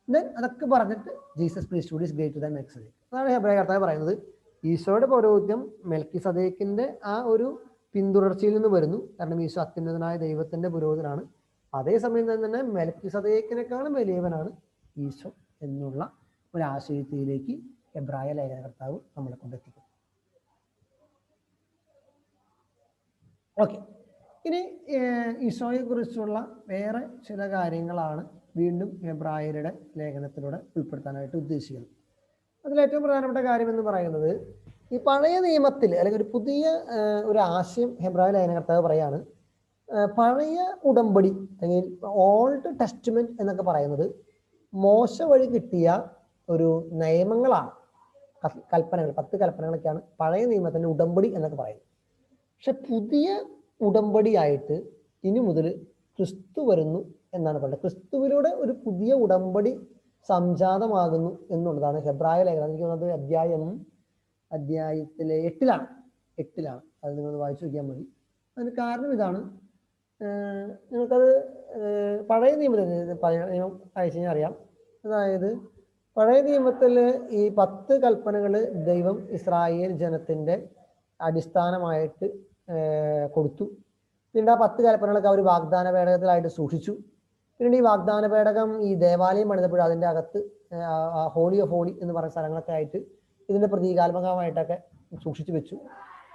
ദെൻ അതൊക്കെ പറഞ്ഞിട്ട് Jesus priesthood is greater than Melchizedek. അതാണ് ഹെബ്രായ കർത്താവ് പറയുന്നത്. ഈശോയുടെ പൗരോഹിത്യം മെൽക്കിസദേക്കിന്റെ ആ ഒരു പിന്തുടർച്ചയിൽ നിന്ന് വരുന്നു. കാരണം ഈശോ അത്യുന്നതനായ ദൈവത്തിന്റെ പുരോഹിതനാണ്. അതേസമയം തന്നെ മെൽക്കിസദേക്കിനേക്കാളും വലിയവനാണ് ഈശോ എന്നുള്ള ഒരു ആശയത്തിലേക്ക് എബ്രായ ലേഖനകർത്താവ് നമ്മളെ കൊണ്ടെത്തിക്കും. ഓക്കെ, ഇനി ഈശോയെ കുറിച്ചുള്ള വേറെ ചില കാര്യങ്ങളാണ് വീണ്ടും എബ്രായരുടെ ലേഖനത്തിലൂടെ ഉൾപ്പെടുത്താനായിട്ട് ഉദ്ദേശിക്കുന്നത്. അതിലേറ്റവും പ്രധാനപ്പെട്ട കാര്യം എന്ന് പറയുന്നത്, ഈ പഴയ നിയമത്തിൽ അല്ലെങ്കിൽ ഒരു പുതിയ ഒരു ആശയം എബ്രായ ലേഖനകർത്താവ് പറയാണ്, പഴയ ഉടമ്പടി അല്ലെങ്കിൽ ഓൾഡ് ടെസ്റ്റ്മെന്റ് എന്നൊക്കെ പറയുന്നത് മോശ വഴി കിട്ടിയ ഒരു നിയമങ്ങളാണ്, കൽപ്പനകൾ, 10 കൽപ്പനകളൊക്കെയാണ് പഴയ നിയമത്തിന്റെ ഉടമ്പടി എന്നൊക്കെ പറയുന്നത്. പക്ഷെ പുതിയ ഉടമ്പടിയായിട്ട് ഇനി മുതൽ ക്രിസ്തു വരുന്നു എന്നാണ് പറയുന്നത്. ക്രിസ്തുവിലൂടെ ഒരു പുതിയ ഉടമ്പടി സംജാതമാകുന്നു എന്നുള്ളതാണ് ഹെബ്രായ ലേഖനം. എനിക്ക് തോന്നുന്നത് അധ്യായത്തിലെ 8ലാണ്. അത് നിങ്ങൾ വായിച്ചു നോക്കിയാൽ മതി. അതിന് കാരണം ഇതാണ്, നിങ്ങൾക്കത് പഴയ നിയമം അയച്ചു കഴിഞ്ഞാൽ അറിയാം. അതായത് പഴയ നിയമത്തിൽ ഈ 10 കൽപ്പനകൾ ദൈവം ഇസ്രായേൽ ജനത്തിന്റെ അടിസ്ഥാനമായിട്ട് കൊടുത്തു. പിന്നീട് ആ 10 കൽപ്പനകളൊക്കെ അവർ വാഗ്ദാന പേടകത്തിലായിട്ട് സൂക്ഷിച്ചു. പിന്നീട് ഈ വാഗ്ദാന പേടകം ഈ ദേവാലയം പണിതപ്പോഴും അതിൻ്റെ അകത്ത് ഹോളി ഓഫ് ഹോളി എന്ന് പറയുന്ന സ്ഥലങ്ങളൊക്കെ ആയിട്ട് ഇതിന്റെ പ്രതീകാത്മകമായിട്ടൊക്കെ സൂക്ഷിച്ചു വെച്ചു.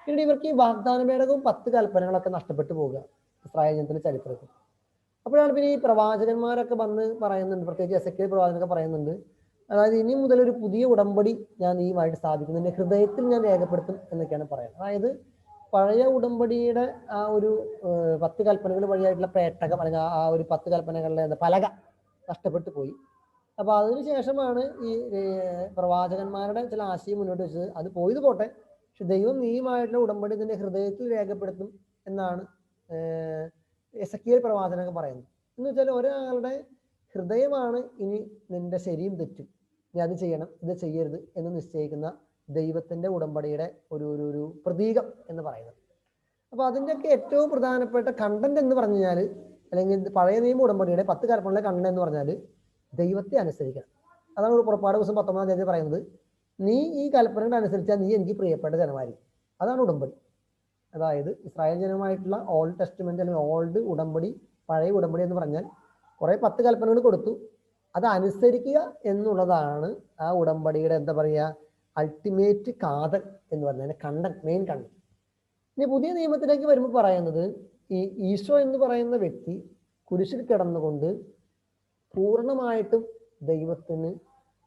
പിന്നീട് ഇവർക്ക് ഈ വാഗ്ദാന പേടകവും 10 കൽപ്പനകളൊക്കെ നഷ്ടപ്പെട്ടു പോവുക ഇസ്രായേൽ ജനത്തിന്റെ ചരിത്രത്തിൽ. അപ്പോഴാണ് പിന്നെ ഈ പ്രവാചകന്മാരൊക്കെ വന്ന് പറയുന്നുണ്ട്, പ്രത്യേകിച്ച് എസെക്കിയേൽ പ്രവാചകനൊക്കെ പറയുന്നുണ്ട്, അതായത് ഇനി മുതൽ ഒരു പുതിയ ഉടമ്പടി ഞാൻ നീയുമായിട്ട് സ്ഥാപിക്കുന്നു, എൻ്റെ ഹൃദയത്തിൽ ഞാൻ രേഖപ്പെടുത്തും എന്നൊക്കെയാണ് പറയുന്നത്. അതായത് പഴയ ഉടമ്പടിയുടെ ആ ഒരു 10 കൽപ്പനകൾ വഴിയായിട്ടുള്ള പേട്ടകം അല്ലെങ്കിൽ ആ ഒരു 10 കൽപ്പനകളുടെ പലക നഷ്ടപ്പെട്ടു പോയി. അപ്പൊ അതിനുശേഷമാണ് ഈ പ്രവാചകന്മാരുടെ ചില ആശയം മുന്നോട്ട് വെച്ചത്, അത് പോയത് പോട്ടെ, പക്ഷെ ദൈവം നീയുമായിട്ടുള്ള ഉടമ്പടി നിന്റെ ഹൃദയത്തിൽ രേഖപ്പെടുത്തും എന്നാണ് എസെക്കിയേൽ പ്രവാചകനൊക്കെ പറയുന്നത്. എന്ന് വെച്ചാൽ ഒരാളുടെ ഹൃദയമാണ് ഇനി നിന്റെ ശരിയും തെറ്റും, നീ അത് ചെയ്യണം ഇത് ചെയ്യരുത് എന്ന് നിശ്ചയിക്കുന്ന ദൈവത്തിന്റെ ഉടമ്പടിയുടെ ഒരു പ്രതീകം എന്ന് പറയുന്നത്. അപ്പൊ അതിൻ്റെയൊക്കെ ഏറ്റവും പ്രധാനപ്പെട്ട കണ്ടന്റ് എന്ന് പറഞ്ഞു കഴിഞ്ഞാൽ, അല്ലെങ്കിൽ പഴയ നിയമ ഉടമ്പടിയുടെ 10 കൽപ്പനകളുടെ കണ്ടന്റ് എന്ന് പറഞ്ഞാൽ ദൈവത്തെ അനുസരിക്കണം. അതാണ് ഒരു പുറപ്പാട് ദിവസം 19-ാം തീയതി പറയുന്നത്, നീ ഈ കൽപ്പനകൾ അനുസരിച്ചാൽ നീ എനിക്ക് പ്രിയപ്പെട്ട ജനമായിരിക്കും. അതാണ് ഉടമ്പടി. അതായത് ഇസ്രായേൽ ജനമായിട്ടുള്ള ഓൾഡ് ടെസ്റ്റ്മെന്റ് അല്ലെങ്കിൽ ഓൾഡ് ഉടമ്പടി, പഴയ ഉടമ്പടി എന്ന് പറഞ്ഞാൽ കുറെ 10 കൽപ്പനകൾ കൊടുത്തു, അത് അനുസരിക്കുക എന്നുള്ളതാണ് ആ ഉടമ്പടിയുടെ എന്താ പറയുക അൾട്ടിമേറ്റ് കാതൽ എന്ന് പറഞ്ഞാൽ കണ്ടന്റ്, മെയിൻ കണ്ടന്റ്. ഇനി പുതിയ നിയമത്തിലേക്ക് വരുമ്പോൾ പറയുന്നത്, ഈ ഈശോ എന്ന് പറയുന്ന വ്യക്തി കുരിശിൽ കിടന്നുകൊണ്ട് പൂർണ്ണമായിട്ടും ദൈവത്തിന്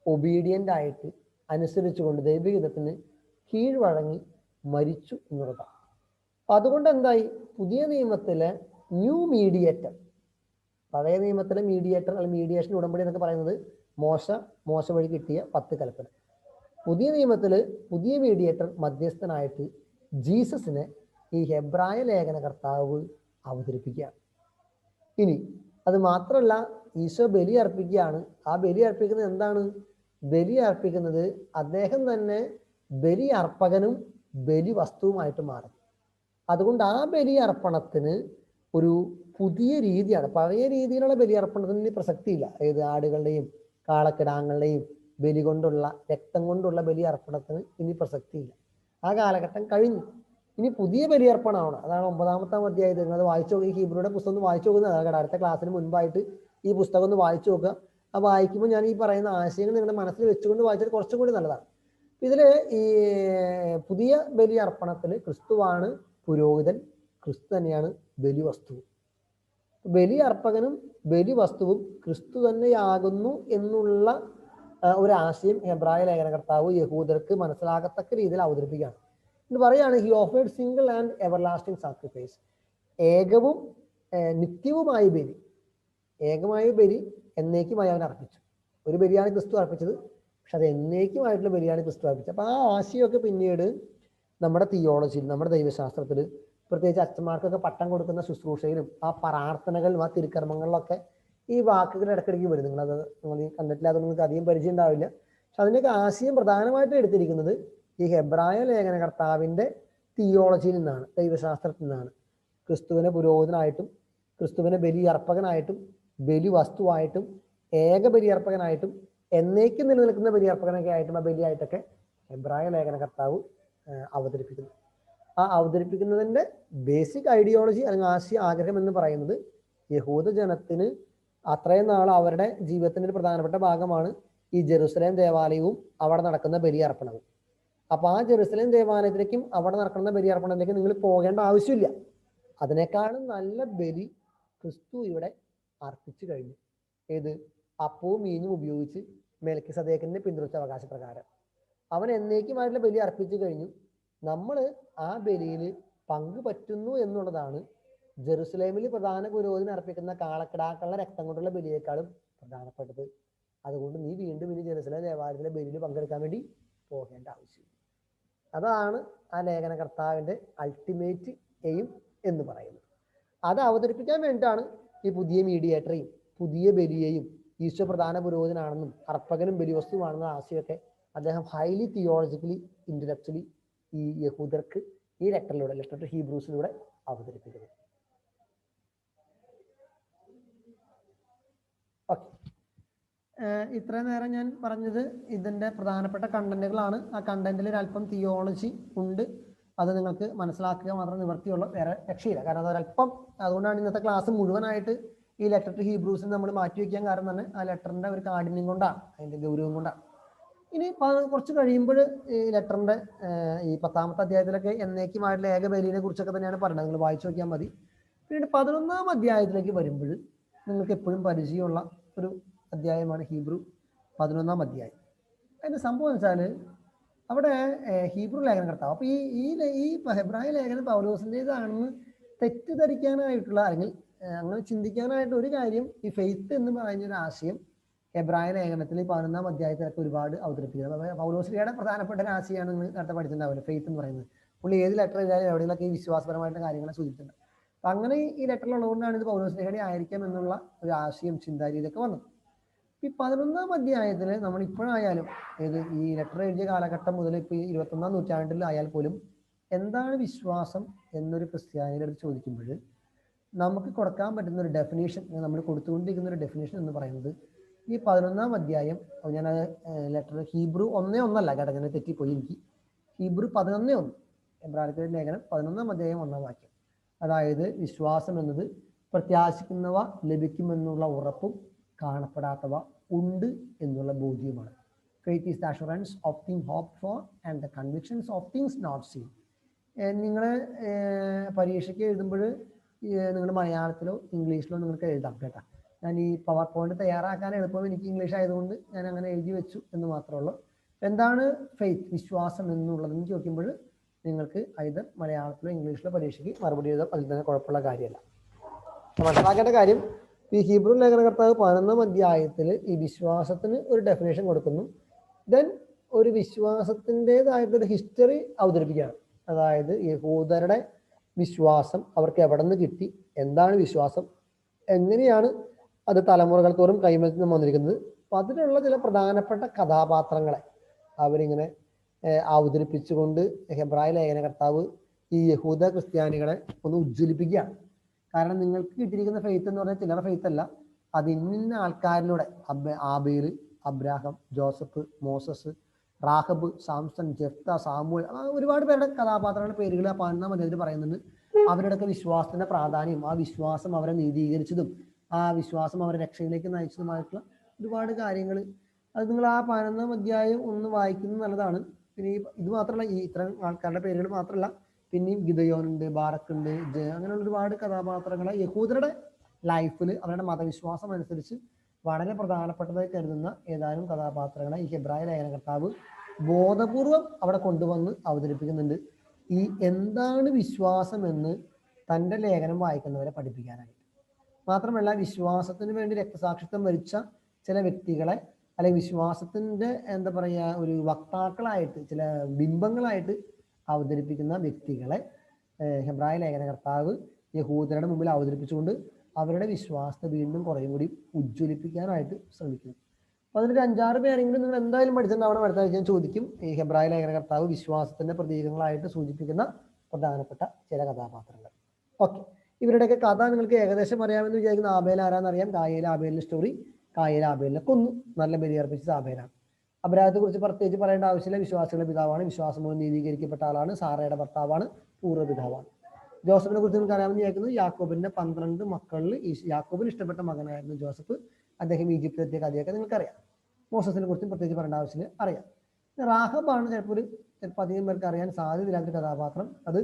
ഒബീഡിയന്റ് ആയിട്ട് അനുസരിച്ചുകൊണ്ട് ദൈവഹിതത്തിന് കീഴ്വഴങ്ങി മരിച്ചു എന്നുള്ളതാണ്. അപ്പൊ അതുകൊണ്ട് എന്തായി, പുതിയ നിയമത്തിലെ ന്യൂ മീഡിയേറ്റർ, പഴയ നിയമത്തിലെ മീഡിയേറ്റർ അല്ലെങ്കിൽ മീഡിയേഷൻ ഉടമ്പടി എന്നൊക്കെ പറയുന്നത് മോശ വഴി കിട്ടിയ 10 കൽപ്പന. പുതിയ നിയമത്തില് പുതിയ മീഡിയേറ്റർ മധ്യസ്ഥനായിട്ട് ജീസസിനെ ഈ ഹെബ്രായ ലേഖനകർത്താവ് അവതരിപ്പിക്കുകയാണ്. ഇനി അത് മാത്രമല്ല, ഈശോ ബലി അർപ്പിക്കുകയാണ്. ആ ബലി അർപ്പിക്കുന്നത് എന്താണ്? ബലി അർപ്പിക്കുന്നത് അദ്ദേഹം തന്നെ ബലി അർപ്പകനും ബലി വസ്തുവുമായിട്ട് മാറും. അതുകൊണ്ട് ആ ബലി അർപ്പണത്തിന് ഒരു പുതിയ രീതിയാണ്. പഴയ രീതിയിലുള്ള ബലി അർപ്പണത്തിന് പ്രസക്തിയില്ല. ഏത് ആടുകളുടെയും കാളക്കിടാങ്ങളുടെയും ബലി കൊണ്ടുള്ള, രക്തം കൊണ്ടുള്ള ബലി അർപ്പണത്തിന് ഇനി പ്രസക്തിയില്ല. ആ കാലഘട്ടം കഴിഞ്ഞു. ഇനി പുതിയ ബലിയർപ്പണമാണ്. അതാണ് 9-ാമത്തെ അധ്യായത്തിൽ നിങ്ങൾ വായിച്ചു നോക്കുക. ഈ ഹീബ്രുയുടെ പുസ്തകം ഒന്ന് വായിച്ചു നോക്കുന്നത്. അതായത് അടുത്ത ക്ലാസ്സിന് മുൻപായിട്ട് ഈ പുസ്തകം ഒന്ന് വായിച്ചു നോക്കുക. ആ വായിക്കുമ്പോൾ ഞാൻ ഈ പറയുന്ന ആശയങ്ങൾ നിങ്ങളുടെ മനസ്സിൽ വെച്ചുകൊണ്ട് വായിച്ചാൽ കുറച്ചും കൂടി നല്ലതാണ്. ഇതില് ഈ പുതിയ ബലി അർപ്പണത്തിൽ ക്രിസ്തുവാണ് പുരോഹിതൻ, ക്രിസ്തു തന്നെയാണ് ബലി വസ്തു. ബലി അർപ്പകനും ബലി വസ്തുവും ക്രിസ്തു തന്നെയാകുന്നു എന്നുള്ള ഒരാശയം ഹെബ്രായ ലേഖനകർത്താവ് യഹൂദർക്ക് മനസ്സിലാകത്തക്ക രീതിയിൽ അവതരിപ്പിക്കുകയാണ്. എന്ന് പറയാണ്, he offered single and everlasting sacrifice, ഏകവും നിത്യവുമായ ബലി. ഏകമായ ബലി എന്നേക്കുമായി അവൻ അർപ്പിച്ചു. ഒരു ബലിയാണ് ക്രിസ്തു അർപ്പിച്ചത്, പക്ഷെ അത് എന്നേക്കുമായിട്ടുള്ള ബലിയാണ് ക്രിസ്തു അർപ്പിച്ചത്. അപ്പൊ ആ ആശയമൊക്കെ പിന്നീട് നമ്മുടെ തിയോളജിയിൽ, നമ്മുടെ ദൈവശാസ്ത്രത്തിൽ, പ്രത്യേകിച്ച് അച്ഛന്മാർക്കൊക്കെ പട്ടം കൊടുക്കുന്ന ശുശ്രൂഷയിലും ആ പ്രാർത്ഥനകളിലും ആ തിരുക്കർമ്മങ്ങളിലൊക്കെ ഈ വാക്കുകൾ ഇടയ്ക്കിടയ്ക്ക് വരും. നിങ്ങളത് നിങ്ങൾ കണ്ടിട്ടില്ല, അത് നിങ്ങൾക്ക് അധികം പരിചയം ഉണ്ടാവില്ല. പക്ഷെ അതിൻ്റെയൊക്കെ ആശയം പ്രധാനമായിട്ട് എടുത്തിരിക്കുന്നത് ഈ ഹെബ്രായ ലേഖനകർത്താവിൻ്റെ തിയോളജിയിൽ നിന്നാണ്, ദൈവശാസ്ത്രത്തിൽ നിന്നാണ്. ക്രിസ്തുവിനെ പുരോഹിതനായിട്ടും ക്രിസ്തുവിനെ ബലി അർപ്പകനായിട്ടും ബലി വസ്തുവായിട്ടും ഏക ബലിയർപ്പകനായിട്ടും എന്നേക്കും നിലനിൽക്കുന്ന ബലിയർപ്പകനൊക്കെ ആയിട്ടും ആ ബലിയായിട്ടൊക്കെ ഹെബ്രായ ലേഖനകർത്താവ് അവതരിപ്പിക്കുന്നു. ആ അവതരിപ്പിക്കുന്നതിൻ്റെ ബേസിക് ഐഡിയോളജി അല്ലെങ്കിൽ ആശയ ആഗ്രഹം എന്ന് പറയുന്നത് യഹൂദ ജനത്തിന് അത്രയും നാൾ അവരുടെ ജീവിതത്തിന്റെ ഒരു പ്രധാനപ്പെട്ട ഭാഗമാണ് ഈ ജെറുസലേം ദേവാലയവും അവിടെ നടക്കുന്ന ബലിയർപ്പണവും. അപ്പൊ ആ ജെറുസലേം ദേവാലയത്തിലേക്കും അവിടെ നടക്കുന്ന ബലിയർപ്പണത്തിലേക്കും നിങ്ങൾ പോകേണ്ട ആവശ്യമില്ല. അതിനേക്കാളും നല്ല ബലി ക്രിസ്തു ഇവിടെ അർപ്പിച്ചു കഴിഞ്ഞു. ഏത്? അപ്പവും മീനും ഉപയോഗിച്ച് മെൽക്കിസദേക്കിന്റെ പിന്തുടർച്ച അവകാശ പ്രകാരം അവൻ എന്നേക്കുമായിട്ടുള്ള ബലി അർപ്പിച്ചു കഴിഞ്ഞു. നമ്മൾ ആ ബലിയിൽ പങ്കു പറ്റുന്നു എന്നുള്ളതാണ് ജെറുസലേമിൽ പ്രധാന പുരോഹിതൻ അർപ്പിക്കുന്ന കാളക്കിടാക്കളുടെ രക്തം കൊണ്ടുള്ള ബലിയേക്കാളും പ്രധാനപ്പെട്ടത്. അതുകൊണ്ട് നീ വീണ്ടും ഇനി ജെറുസലേം ദേവാലയത്തിലെ ബലിയിൽ പങ്കെടുക്കാൻ വേണ്ടി പോകേണ്ട ആവശ്യം. അതാണ് ആ ലേഖനകർത്താവിന്റെ അൾട്ടിമേറ്റ് എയിം എന്ന് പറയുന്നത്. അത് അവതരിപ്പിക്കാൻ വേണ്ടിയിട്ടാണ് ഈ പുതിയ മീഡിയേറ്ററെയും പുതിയ ബലിയെയും ഈശോ പ്രധാന പുരോഹിതനാണെന്നും അർപ്പകനും ബലിവസ്തുവാണെന്ന ആശയമൊക്കെ അദ്ദേഹം ഹൈലി തിയോളജിക്കലി ഇന്റലക്ച്വലി ഈ യഹൂദർക്ക് ഈ ലെറ്റർ ടു ഹീബ്രൂസിലൂടെ അവതരിപ്പിക്കുന്നത്. ഓക്കെ, ഇത്രയും നേരം ഞാൻ പറഞ്ഞത് ഇതിന്റെ പ്രധാനപ്പെട്ട കണ്ടന്റുകളാണ്. ആ കണ്ടന്റിൽ ഒരല്പം തിയോളജി ഉണ്ട്. അത് നിങ്ങൾക്ക് മനസ്സിലാക്കുക മാത്രം നിവർത്തിയുള്ള വേറെ രക്ഷയില്ല. കാരണം അതൊരല്പം, അതുകൊണ്ടാണ് ഇന്നത്തെ ക്ലാസ് മുഴുവനായിട്ട് ഈ ലെറ്റർ ടു ഹീബ്രൂസിന് നമ്മൾ മാറ്റി വയ്ക്കാൻ കാരണം തന്നെ ആ ലെറ്ററിന്റെ ഒരു കാഠിന്യം കൊണ്ടാണ്, അതിന്റെ ഗൗരവം കൊണ്ടാണ്. ഇനി കുറച്ച് കഴിയുമ്പോൾ ഈ ലെറ്ററിന്റെ ഈ 10ാമത്തെ അധ്യായത്തിലൊക്കെ എന്നേക്കുമായിട്ടുള്ള ഏകബലിനെ കുറിച്ചൊക്കെ തന്നെയാണ് പറയുന്നത്. നിങ്ങൾ വായിച്ചു നോക്കിയാൽ മതി. പിന്നീട് 11ാം അധ്യായത്തിലേക്ക് വരുമ്പോൾ നിങ്ങൾക്ക് എപ്പോഴും പരിചയമുള്ള ഒരു അധ്യായമാണ് ഹീബ്രു 11ാം അധ്യായം. അതിന്റെ സംഭവം വെച്ചാൽ അവിടെ ഹീബ്രു ലേഖനകർത്താവ്, അപ്പൊ ഈ ഹെബ്രായ ലേഖനം പൗലോസിൻ്റെതാണെന്ന് തെറ്റിദ്ധരിക്കാനായിട്ടുള്ള അല്ലെങ്കിൽ അങ്ങനെ ചിന്തിക്കാനായിട്ട് ഒരു കാര്യം, ഈ ഫെയ്ത്ത് എന്ന് പറയുന്ന ഒരു ആശയം ഹെബ്രായ ലേഖനത്തിൽ 11ാം അധ്യായത്തിലൊക്കെ ഒരുപാട് അവതരിപ്പിക്കുന്നത്. പൗലോസ്ലിയുടെ പ്രധാനപ്പെട്ട ഒരു ആശയമാണ് നിങ്ങൾ നേരത്തെ പഠിച്ചിട്ടുണ്ടാവില്ല, ഫെയ്ത്ത് എന്ന് പറയുന്നത്. പുള്ളി ഏത് ലെറ്റർ എഴുതാനും എവിടെയെങ്കിലൊക്കെ ഈ വിശ്വാസപരമായിട്ട് കാര്യങ്ങളെ സൂചിപ്പിച്ചിട്ടുണ്ട്. അപ്പൊ അങ്ങനെ ഈ ലെറ്ററിലുള്ളതുകൊണ്ടാണ് ഇത് പൗലോസ്ലിയുടെ ആയിരിക്കാം എന്നുള്ള ഒരു ആശയം ചിന്താരീതിയൊക്കെ വന്നത്. ഈ 11ാം അധ്യായത്തിൽ നമ്മൾ ഇപ്പോഴായാലും ഏത് ഈ ലെറ്റർ എഴുതിയ കാലഘട്ടം മുതൽ ഇപ്പോൾ ഈ 21ാം നൂറ്റാണ്ടിൽ ആയാൽ പോലും എന്താണ് വിശ്വാസം എന്നൊരു ക്രിസ്ത്യാനിയുടെ അടുത്ത് ചോദിക്കുമ്പോൾ നമുക്ക് കൊടുക്കാൻ പറ്റുന്ന ഒരു ഡെഫിനേഷൻ, നമ്മൾ കൊടുത്തുകൊണ്ടിരിക്കുന്ന ഒരു ഡെഫിനേഷൻ എന്ന് പറയുന്നത് ഈ 11ാം അധ്യായം, ഞാനത് ലെറ്റർ ഹീബ്രു 1:1 കേട്ടോ, ഞാൻ തെറ്റിപ്പോയി, എനിക്ക് ഹീബ്രു 11:1 എബ്രായർക്കുള്ള ലേഖനം 11ാം അധ്യായം 1-ാം വാക്യം. അതായത് വിശ്വാസം എന്നത് പ്രത്യാശിക്കുന്നവ ലഭിക്കുമെന്നുള്ള ഉറപ്പും കാണപ്പെടാത്തവ ഉണ്ട് എന്നുള്ള ബോധ്യമാണ്. Faith is the assurance of things hoped for and the convictions of things not seen. നിങ്ങൾ പരീക്ഷയ്ക്ക് എഴുതുമ്പോൾ നിങ്ങൾ മലയാളത്തിലോ ഇംഗ്ലീഷിലോ നിങ്ങൾക്ക് എഴുതാം കേട്ടോ. ഞാൻ ഈ പവർ പോയിന്റ് തയ്യാറാക്കാൻ എളുപ്പം എനിക്ക് ഇംഗ്ലീഷ് ആയതുകൊണ്ട് ഞാൻ അങ്ങനെ എഴുതി വെച്ചു എന്ന് മാത്രമേ ഉള്ളൂ. എന്താണ് ഫെയ്ത്ത്, വിശ്വാസം എന്നുള്ളതെന്ന് ചോദിക്കുമ്പോൾ നിങ്ങൾക്ക് ഐതർ മലയാളത്തിലോ ഇംഗ്ലീഷിലോ പരീക്ഷയ്ക്ക് മറുപടി എഴുതാം. അതിൽ തന്നെ കുഴപ്പമുള്ള കാര്യമല്ല. മനസ്സിലാക്കേണ്ട കാര്യം, ഈ ഹീബ്രു ലേഖനകർത്താവ് 11ാം അധ്യായത്തിൽ ഈ വിശ്വാസത്തിന് ഒരു ഡെഫിനേഷൻ കൊടുക്കുന്നു. ദെൻ ഒരു വിശ്വാസത്തിൻ്റെതായിട്ടൊരു ഹിസ്റ്ററി അവതരിപ്പിക്കുകയാണ്. അതായത് യഹൂദരുടെ വിശ്വാസം അവർക്ക് എവിടെ നിന്ന് കിട്ടി, എന്താണ് വിശ്വാസം, എങ്ങനെയാണ് അത് തലമുറകൾ തോറും കൈമേൽ വന്നിരിക്കുന്നത്. അപ്പൊ അതിലുള്ള ചില പ്രധാനപ്പെട്ട കഥാപാത്രങ്ങളെ അവരിങ്ങനെ അവതരിപ്പിച്ചുകൊണ്ട് ഹെബ്രായ ലേഖനകർത്താവ് ഈ യഹൂദ ക്രിസ്ത്യാനികളെ ഒന്ന് ഉജ്ജ്വലിപ്പിക്കുകയാണ്. കാരണം നിങ്ങൾക്ക് കിട്ടിയിരിക്കുന്ന ഫെയ്ത്ത് എന്ന് പറഞ്ഞാൽ ചില്ലറ ഫെയ്ത്ത് അല്ല, അത് ഇന്ന ആൾക്കാരിലൂടെ Abel, Abraham, Joseph, Moses, Rahab, Samson, Jephthah, Samuel, ഒരുപാട് പേരുടെ കഥാപാത്രങ്ങളുടെ പേരുകൾ ആ 11ാം അധ്യായത്തിൽ പറയുന്നുണ്ട്. അവരുടെയൊക്കെ വിശ്വാസത്തിന്റെ പ്രാധാന്യം, ആ വിശ്വാസം അവരെ നീതീകരിച്ചതും ആ വിശ്വാസം അവരെ രക്ഷയിലേക്ക് നയിച്ചതുമായിട്ടുള്ള ഒരുപാട് കാര്യങ്ങൾ, അത് നിങ്ങൾ ആ 11ാം അധ്യായം ഒന്ന് വായിക്കുന്നത് നല്ലതാണ്. പിന്നെ ഇത് മാത്രമല്ല, ഈ ഇത്തരം ആൾക്കാരുടെ പേരുകൾ മാത്രമല്ല, പിന്നെയും ഗിദയോനുണ്ട്, ബാറക്കുണ്ട്, അങ്ങനെയുള്ള ഒരുപാട് കഥാപാത്രങ്ങളെ യഹൂദരുടെ ലൈഫിൽ അവരുടെ മതവിശ്വാസം അനുസരിച്ച് വളരെ പ്രധാനപ്പെട്ടതായി കരുതുന്ന ഏതാനും കഥാപാത്രങ്ങളെ ഈ ഹെബ്രായ ലേഖനകർത്താവ് ബോധപൂർവം അവിടെ കൊണ്ടുവന്ന് അവതരിപ്പിക്കുന്നുണ്ട്. ഈ എന്താണ് വിശ്വാസം എന്ന് തൻ്റെ ലേഖനം വായിക്കുന്നവരെ പഠിപ്പിക്കാനായിട്ട്. മാത്രമല്ല വിശ്വാസത്തിന് വേണ്ടി രക്തസാക്ഷിത്വം വരിച്ച ചില വ്യക്തികളെ, അല്ലെങ്കിൽ വിശ്വാസത്തിന്റെ എന്താ പറയുക, ഒരു വക്താക്കളായിട്ട് ചില ബിംബങ്ങളായിട്ട് അവതരിപ്പിക്കുന്ന വ്യക്തികളെ ഹെബ്രായ ലേഖനകർത്താവ് യഹൂദരുടെ മുമ്പിൽ അവതരിപ്പിച്ചുകൊണ്ട് അവരുടെ വിശ്വാസത്തെ വീണ്ടും കുറേയും കൂടി ഉജ്ജ്വലിപ്പിക്കാനായിട്ട് ശ്രമിക്കുന്നു. അപ്പൊ അതിനൊരു 5-6 പേരെങ്കിലും നിങ്ങൾ എന്തായാലും പഠിച്ചിട്ടുണ്ടാവണം. അടുത്ത ആഴ്ച ഞാൻ ചോദിക്കും, ഈ ഹെബ്രായ ലേഖനകർത്താവ് വിശ്വാസത്തിന്റെ പ്രതീകങ്ങളായിട്ട് സൂചിപ്പിക്കുന്ന പ്രധാനപ്പെട്ട ചില കഥാപാത്രങ്ങൾ. ഓക്കെ, ഇവരുടെയൊക്കെ കഥ നിങ്ങൾക്ക് ഏകദേശം അറിയാമെന്ന് വിചാരിക്കുന്ന. ആബേൽ ആരാന്നറിയാം, കായേൽ ആബേലിന്റെ സ്റ്റോറി. കായേൽ ആബേലിനെ കൊന്നു, നല്ല ബലിയർപ്പിച്ചത് ആബേലാണ്. അബ്രാഹത്തെ കുറിച്ച് പ്രത്യേകിച്ച് പറയേണ്ട ആവശ്യമില്ല, വിശ്വാസികളുടെ പിതാവാണ്, വിശ്വാസം മൂലം നീതീകരിക്കപ്പെട്ട ആളാണ്, സാറയുടെ ഭർത്താവാണ്, പൂർവ്വപിതാവാണ്. ജോസഫിനെ കുറിച്ച് നിങ്ങൾക്ക് അറിയാമെന്ന് വിചാരിക്കുന്നു. യാക്കോബിന്റെ 12 മക്കളിൽ യാക്കോബിന് ഇഷ്ടപ്പെട്ട മകനായിരുന്നു ജോസഫ്. അദ്ദേഹം ഈജിപ്തിലെത്തിയ കഥയൊക്കെ നിങ്ങൾക്കറിയാം. മോസസിനെ കുറിച്ചും പ്രത്യേകിച്ച് പറയേണ്ട ആവശ്യമില്ല, അറിയാം. റാഹബാണ് ചിലപ്പോൾ അധികം പേർക്ക് അറിയാൻ സാധ്യതയില്ലാത്ത കഥാപാത്രം. അത്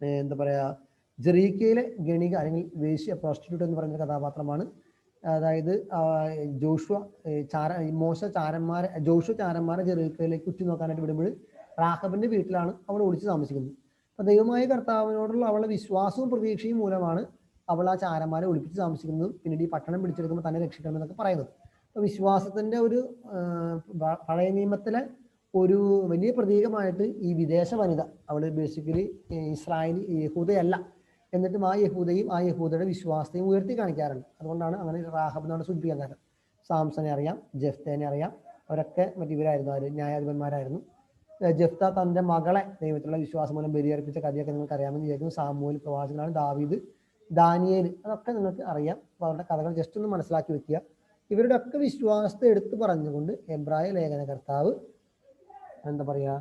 എന്താ പറയാ, ജെറീക്കയിലെ ഗണിക അല്ലെങ്കിൽ വേശ്യ, പ്രോസ്റ്റിറ്റ്യൂട്ട് എന്ന് പറയുന്ന കഥാപാത്രമാണ്. അതായത് ജോഷുവ ചാരന്മാരെ ജെറീക്കയിലേക്ക് ഉറ്റുനോക്കാനായിട്ട് വിടുമ്പോൾ റാഹബിന്റെ വീട്ടിലാണ് അവൾ ഒളിച്ചു താമസിക്കുന്നത്. അപ്പൊ ദൈവമായ കർത്താവിനോടുള്ള അവളുടെ വിശ്വാസവും പ്രതീക്ഷയും മൂലമാണ് അവൾ ആ ചാരന്മാരെ ഒളിപ്പിച്ച് താമസിക്കുന്നതും പിന്നീട് ഈ പട്ടണം പിടിച്ചെടുക്കുമ്പോൾ തന്നെ രക്ഷിക്കണമെന്നൊക്കെ പറയുന്നത്. അപ്പൊ വിശ്വാസത്തിന്റെ ഒരു പഴയ നിയമത്തിലെ ഒരു വലിയ പ്രതീകമായിട്ട് ഈ വിദേശ വനിത, അവള് ബേസിക്കലി ഇസ്രായേലി യഹൂദയല്ല, എന്നിട്ടും ആ യഹൂദയും ആ യഹൂദയുടെ വിശ്വാസത്തെയും ഉയർത്തി കാണിക്കാറുണ്ട്. അതുകൊണ്ടാണ് അങ്ങനെ റാഹബ് എന്നാണ് സൂചിപ്പിക്കാൻ കാരണം. സാംസനെ അറിയാം, ജെഫ്തേനെ അറിയാം, അവരൊക്കെ ഇവരായിരുന്നു, അവർ ന്യായാധിപന്മാരായിരുന്നു. ജെഫ്ത തന്റെ മകളെ ദൈവത്തിലുള്ള വിശ്വാസം മൂലം ബലിയർപ്പിച്ച കഥയൊക്കെ നിങ്ങൾക്ക് അറിയാമെന്ന് വിചാരിക്കുന്നു. സാമൂഹൽ പ്രവാചകനാണ്, ദാവീദ്, ദാനിയേൽ, അതൊക്കെ നിങ്ങൾക്ക് അറിയാം. അപ്പൊ അവരുടെ കഥകൾ ജസ്റ്റ് ഒന്ന് മനസ്സിലാക്കി വെക്കുക. ഇവരുടെ ഒക്കെ വിശ്വാസത്തെ എടുത്തു പറഞ്ഞുകൊണ്ട് എബ്രായ ലേഖനകർത്താവ് എന്താ പറയാ,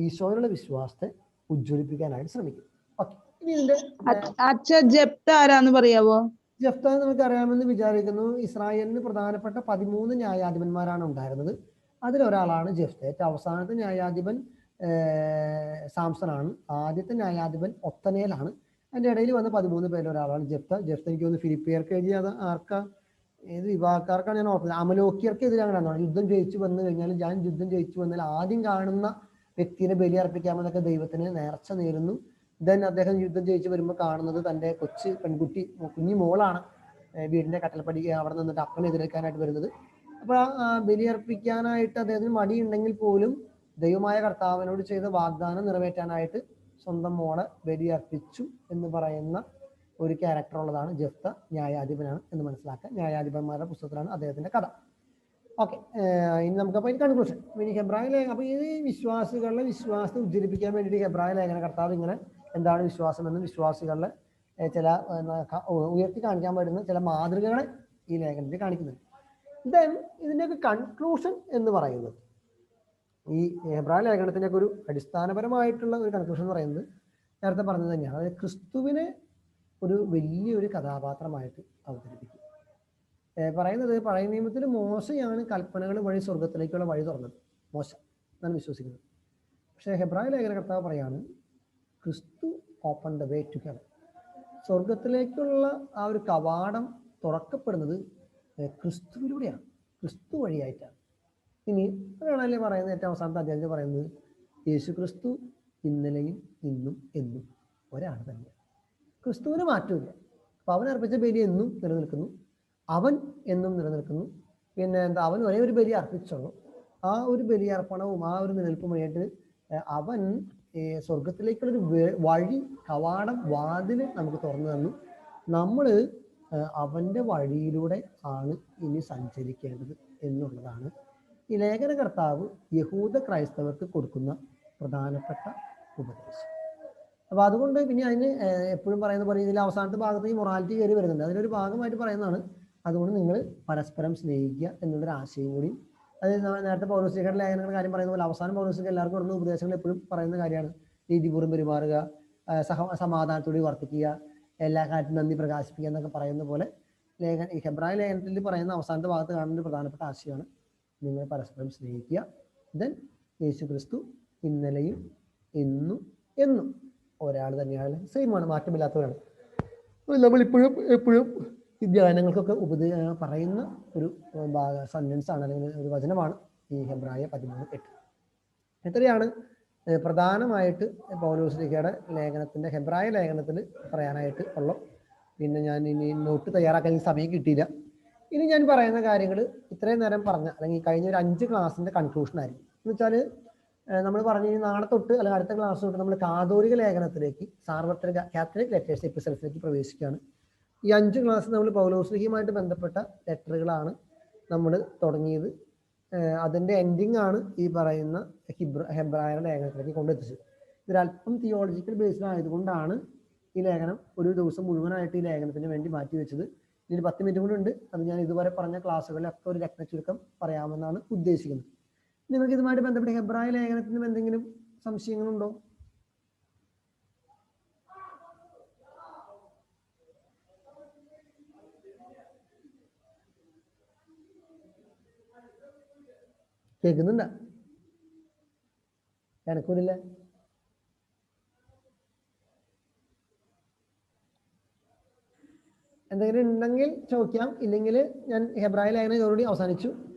ഈശോയിലുള്ള വിശ്വാസത്തെ ഉജ്ജ്വലിപ്പിക്കാനായിട്ട് ശ്രമിക്കും. ഓക്കെ, ഇനി ഇതിന്റെ ജെഫ്ത ആരാന്ന് പറയാവോ? ജെഫ്ത നമുക്ക് അറിയാമെന്ന് വിചാരിക്കുന്നു. ഇസ്രായേലിന് പ്രധാനപ്പെട്ട 13 ന്യായാധിപന്മാരാണ് ഉണ്ടായിരുന്നത്. അതിലൊരാളാണ് ജെഫ്ത. ഏറ്റവും അവസാനത്തെ ന്യായാധിപൻ സാംസനാണ്. ആദ്യത്തെ ന്യായാധിപൻ ഒത്തനേലാണ്. അതിന്റെ ഇടയിൽ വന്ന 13 പേരിൽ ഒരാളാണ് ജെഫ്ത. ജെഫ്ത എനിക്ക് തോന്നുന്നു ഫിലിപ്പിയർക്ക് എഴുതിയത് ഏത് വിഭാഗക്കാർക്കാണ് ഞാൻ ഓർക്കുന്നത്, അമലോക്കിയർക്ക് എതിരാണ്. യുദ്ധം ജയിച്ചു വന്നു കഴിഞ്ഞാൽ, ഞാൻ യുദ്ധം ജയിച്ചു വന്നാൽ ആദ്യം കാണുന്ന വ്യക്തിയെ ബലി അർപ്പിക്കാമെന്നൊക്കെ ദൈവത്തിന് നേർച്ച നേരുന്നു. ദെൻ അദ്ദേഹം യുദ്ധം ജയിച്ചു വരുമ്പോൾ കാണുന്നത് തൻ്റെ പെൺകുട്ടി കുഞ്ഞു മോളാണ് വീടിന്റെ കട്ടൽപ്പടി അവിടെ നിന്നിട്ട് അപ്പനെ എതിരേൽക്കാനായിട്ട് വരുന്നത്. അപ്പൊ ആ ബലി അർപ്പിക്കാനായിട്ട് അദ്ദേഹത്തിന് മടിയുണ്ടെങ്കിൽ പോലും ദൈവമായ കർത്താവിനോട് ചെയ്ത വാഗ്ദാനം നിറവേറ്റാനായിട്ട് സ്വന്തം മോളെ ബലി അർപ്പിച്ചു എന്ന് പറയുന്ന ഒരു ക്യാരക്ടർ ഉള്ളതാണ് ജെഫ്ത. ന്യായാധിപനാണ് എന്ന് മനസ്സിലാക്കുക. ന്യായാധിപന്മാരുടെ പുസ്തകത്തിലാണ് അദ്ദേഹത്തിന്റെ കഥ. ഓക്കെ, ഇനി നമുക്കപ്പോൾ ഈ കൺക്ലൂഷൻ. ഇനി ഹെബ്രായ ലേഖനം, അപ്പൊ ഈ വിശ്വാസികളുടെ വിശ്വാസത്തെ ഉജ്ജ്വലിപ്പിക്കാൻ വേണ്ടിയിട്ട് ഹെബ്രായ ലേഖന കർത്താവ് ഇങ്ങനെ എന്താണ് വിശ്വാസം എന്നും വിശ്വാസികളുടെ ചില ഉയർത്തി കാണിക്കാൻ പറ്റുന്ന ചില മാതൃകകളെ ഈ ലേഖനത്തിൽ കാണിക്കുന്നുണ്ട്. ദെൻ ഇതിൻ്റെയൊക്കെ കൺക്ലൂഷൻ എന്ന് പറയുന്നത്, ഈ ഹെബ്രായ ലേഖനത്തിൻ്റെ ഒക്കെ ഒരു അടിസ്ഥാനപരമായിട്ടുള്ള ഒരു കൺക്ലൂഷൻ എന്ന് പറയുന്നത് നേരത്തെ പറഞ്ഞത് തന്നെയാണ്. അതായത് ക്രിസ്തുവിനെ ഒരു വലിയൊരു കഥാപാത്രമായിട്ട് അവതരിപ്പിക്കും. പറയുന്നത് പഴയ നിയമത്തിൽ മോശയാണ് കൽപ്പനകൾ വഴി സ്വർഗത്തിലേക്കുള്ള വഴി തുറന്നത്. മോശ എന്നാണ് വിശ്വസിക്കുന്നത്. പക്ഷേ ഹെബ്രായ ലേഖന കർത്താവ് പറയാണ് ക്രിസ്തു open the way to heaven. സ്വർഗത്തിലേക്കുള്ള ആ ഒരു കവാടം തുറക്കപ്പെടുന്നത് ക്രിസ്തുവിലൂടെയാണ്, ക്രിസ്തു വഴിയായിട്ടാണ്. ഇനി അതാണല്ലേ പറയുന്നത്, ഏറ്റവും അവസാനത്തെ അധ്യായത്തിൽ പറയുന്നത് യേശു ക്രിസ്തു ഇന്നലെയും ഇന്നും എന്നും ഒരാൾ തന്നെയാണ്. ക്രിസ്തുവിന് മാറ്റമില്ല. അപ്പൊ അവൻ അർപ്പിച്ച ബലി എന്നും നിലനിൽക്കുന്നു, അവൻ എന്നും നിലനിൽക്കുന്നു. പിന്നെ എന്താ, അവൻ ഒരേ ഒരു ബലി അർപ്പിച്ചുള്ളൂ. ആ ഒരു ബലിയർപ്പണവും ആ ഒരു നിലനിൽപ്പുമായിട്ട് അവൻ സ്വർഗത്തിലേക്കുള്ളൊരു വഴി, കവാടം, വാതില് നമുക്ക് തുറന്നു തന്നു. നമ്മൾ അവൻ്റെ വഴിയിലൂടെ ആണ് ഇനി സഞ്ചരിക്കേണ്ടത് എന്നുള്ളതാണ് ഈ ലേഖന കർത്താവ് യഹൂദ ക്രൈസ്തവർക്ക് കൊടുക്കുന്ന പ്രധാനപ്പെട്ട ഉപദേശം. അപ്പോൾ അതുകൊണ്ട് പിന്നെ അതിന് എപ്പോഴും പറയുന്ന പോലെ ഇതിൽ അവസാനത്തെ ഭാഗത്ത് ഈ മൊറാലിറ്റി കയറി വരുന്നുണ്ട്. അതിലൊരു ഭാഗമായിട്ട് പറയുന്നതാണ് അതുകൊണ്ട് നിങ്ങൾ പരസ്പരം സ്നേഹിക്കുക എന്നുള്ളൊരു ആശയം കൂടി. അത് നേരത്തെ പൗലോസ്ലീഹയുടെ ലേഖനങ്ങളുടെ കാര്യം പറയുന്ന പോലെ അവസാനം പൗലോസ്ലീഹ എല്ലാവർക്കും കൊടുക്കുന്ന ഉപദേശങ്ങൾ എപ്പോഴും പറയുന്ന കാര്യമാണ്. നീതിപൂർവ്വം പെരുമാറുക, സമാധാനത്തോടെ വർത്തിക്കുക, എല്ലാ കാര്യത്തിനും നന്ദി പ്രകാശിപ്പിക്കുക എന്നൊക്കെ പറയുന്ന പോലെ ഈ ഹെബ്രായ ലേഖനത്തിൽ പറയുന്ന അവസാനത്തെ ഭാഗത്ത് കാണുന്ന ഒരു പ്രധാനപ്പെട്ട ആശയമാണ് നിങ്ങൾ പരസ്പരം സ്നേഹിക്കുക. ദെൻ യേശു ക്രിസ്തു ഇന്നലെയും ഇന്നും എന്നും ഒരാൾ തന്നെയാണ്, സെയിമാണ്, മാറ്റമില്ലാത്തവരാണ്. നമ്മളിപ്പോഴും എപ്പോഴും ഈ ധ്യാനങ്ങൾക്കൊക്കെ പറയുന്ന ഒരു സെന്റൻസ് ആണ്, അല്ലെങ്കിൽ ഒരു വചനമാണ് ഈ ഹെബ്രായ 13:8. ഇത്രയാണ് പ്രധാനമായിട്ട് പൗലോസ്ലീഹയുടെ ലേഖനത്തിന്റെ ഹെബ്രായ ലേഖനത്തിൽ പറയാനായിട്ട് ഉള്ള. പിന്നെ ഞാൻ ഇനി നോട്ട് തയ്യാറാക്കാൻ സമയം കിട്ടിയില്ല. ഇനി ഞാൻ പറയുന്ന കാര്യങ്ങൾ ഇത്രയും നേരം പറഞ്ഞ, അല്ലെങ്കിൽ കഴിഞ്ഞ ഒരു 5 ക്ലാസ്സിന്റെ കൺക്ലൂഷൻ ആയിരിക്കും. എന്ന് വെച്ചാൽ നമ്മൾ പറഞ്ഞു നാളെ തൊട്ട് അല്ലെങ്കിൽ അടുത്ത ക്ലാസ് തൊട്ട് നമ്മൾ കാതോലിക ലേഖനത്തിലേക്ക്, സാർവത്രിക കാത്തലിക് ലെറ്റേഴ്സ് എപ്പിസോഡ്സിലേക്ക് പ്രവേശിക്കുകയാണ്. ഈ 5 ക്ലാസ് നമ്മൾ പൗലോസ്ലീഹയുമായിട്ട് ബന്ധപ്പെട്ട ലെറ്ററുകളാണ് നമ്മൾ തുടങ്ങിയത്. അതിൻ്റെ എൻഡിങ് ആണ് ഈ പറയുന്ന ഹെബ്രായ ലേഖനത്തിലേക്ക് കൊണ്ടെത്തിച്ചത്. ഇതൊരല്പം തിയോളജിക്കൽ ബേസ്ഡ് ആയതുകൊണ്ടാണ് ഈ ലേഖനം ഒരു ദിവസം മുഴുവനായിട്ട് ഈ ലേഖനത്തിന് വേണ്ടി മാറ്റി വെച്ചത്. ഇതിൽ 10 മിനിറ്റ് കൂടെ ഉണ്ട്. അത് ഞാൻ ഇതുവരെ പറഞ്ഞ ക്ലാസ്സുകളിലൊക്കെ ഒരു രത്ന ചുരുക്കം പറയാമെന്നാണ് ഉദ്ദേശിക്കുന്നത്. നിങ്ങൾക്ക് ഇതുമായിട്ട് ബന്ധപ്പെട്ട് ഹെബ്രായ ലേഖനത്തിനും എന്തെങ്കിലും സംശയങ്ങളുണ്ടോ? കേൾക്കുന്നുണ്ട? എനക്കൂരില്ല. എന്തെങ്കിലും ഉണ്ടെങ്കിൽ ചോദിക്കാം, ഇല്ലെങ്കിൽ ഞാൻ ഹെബ്രായ ലേഖനം ഇതോടുകൂടി അവസാനിച്ചു.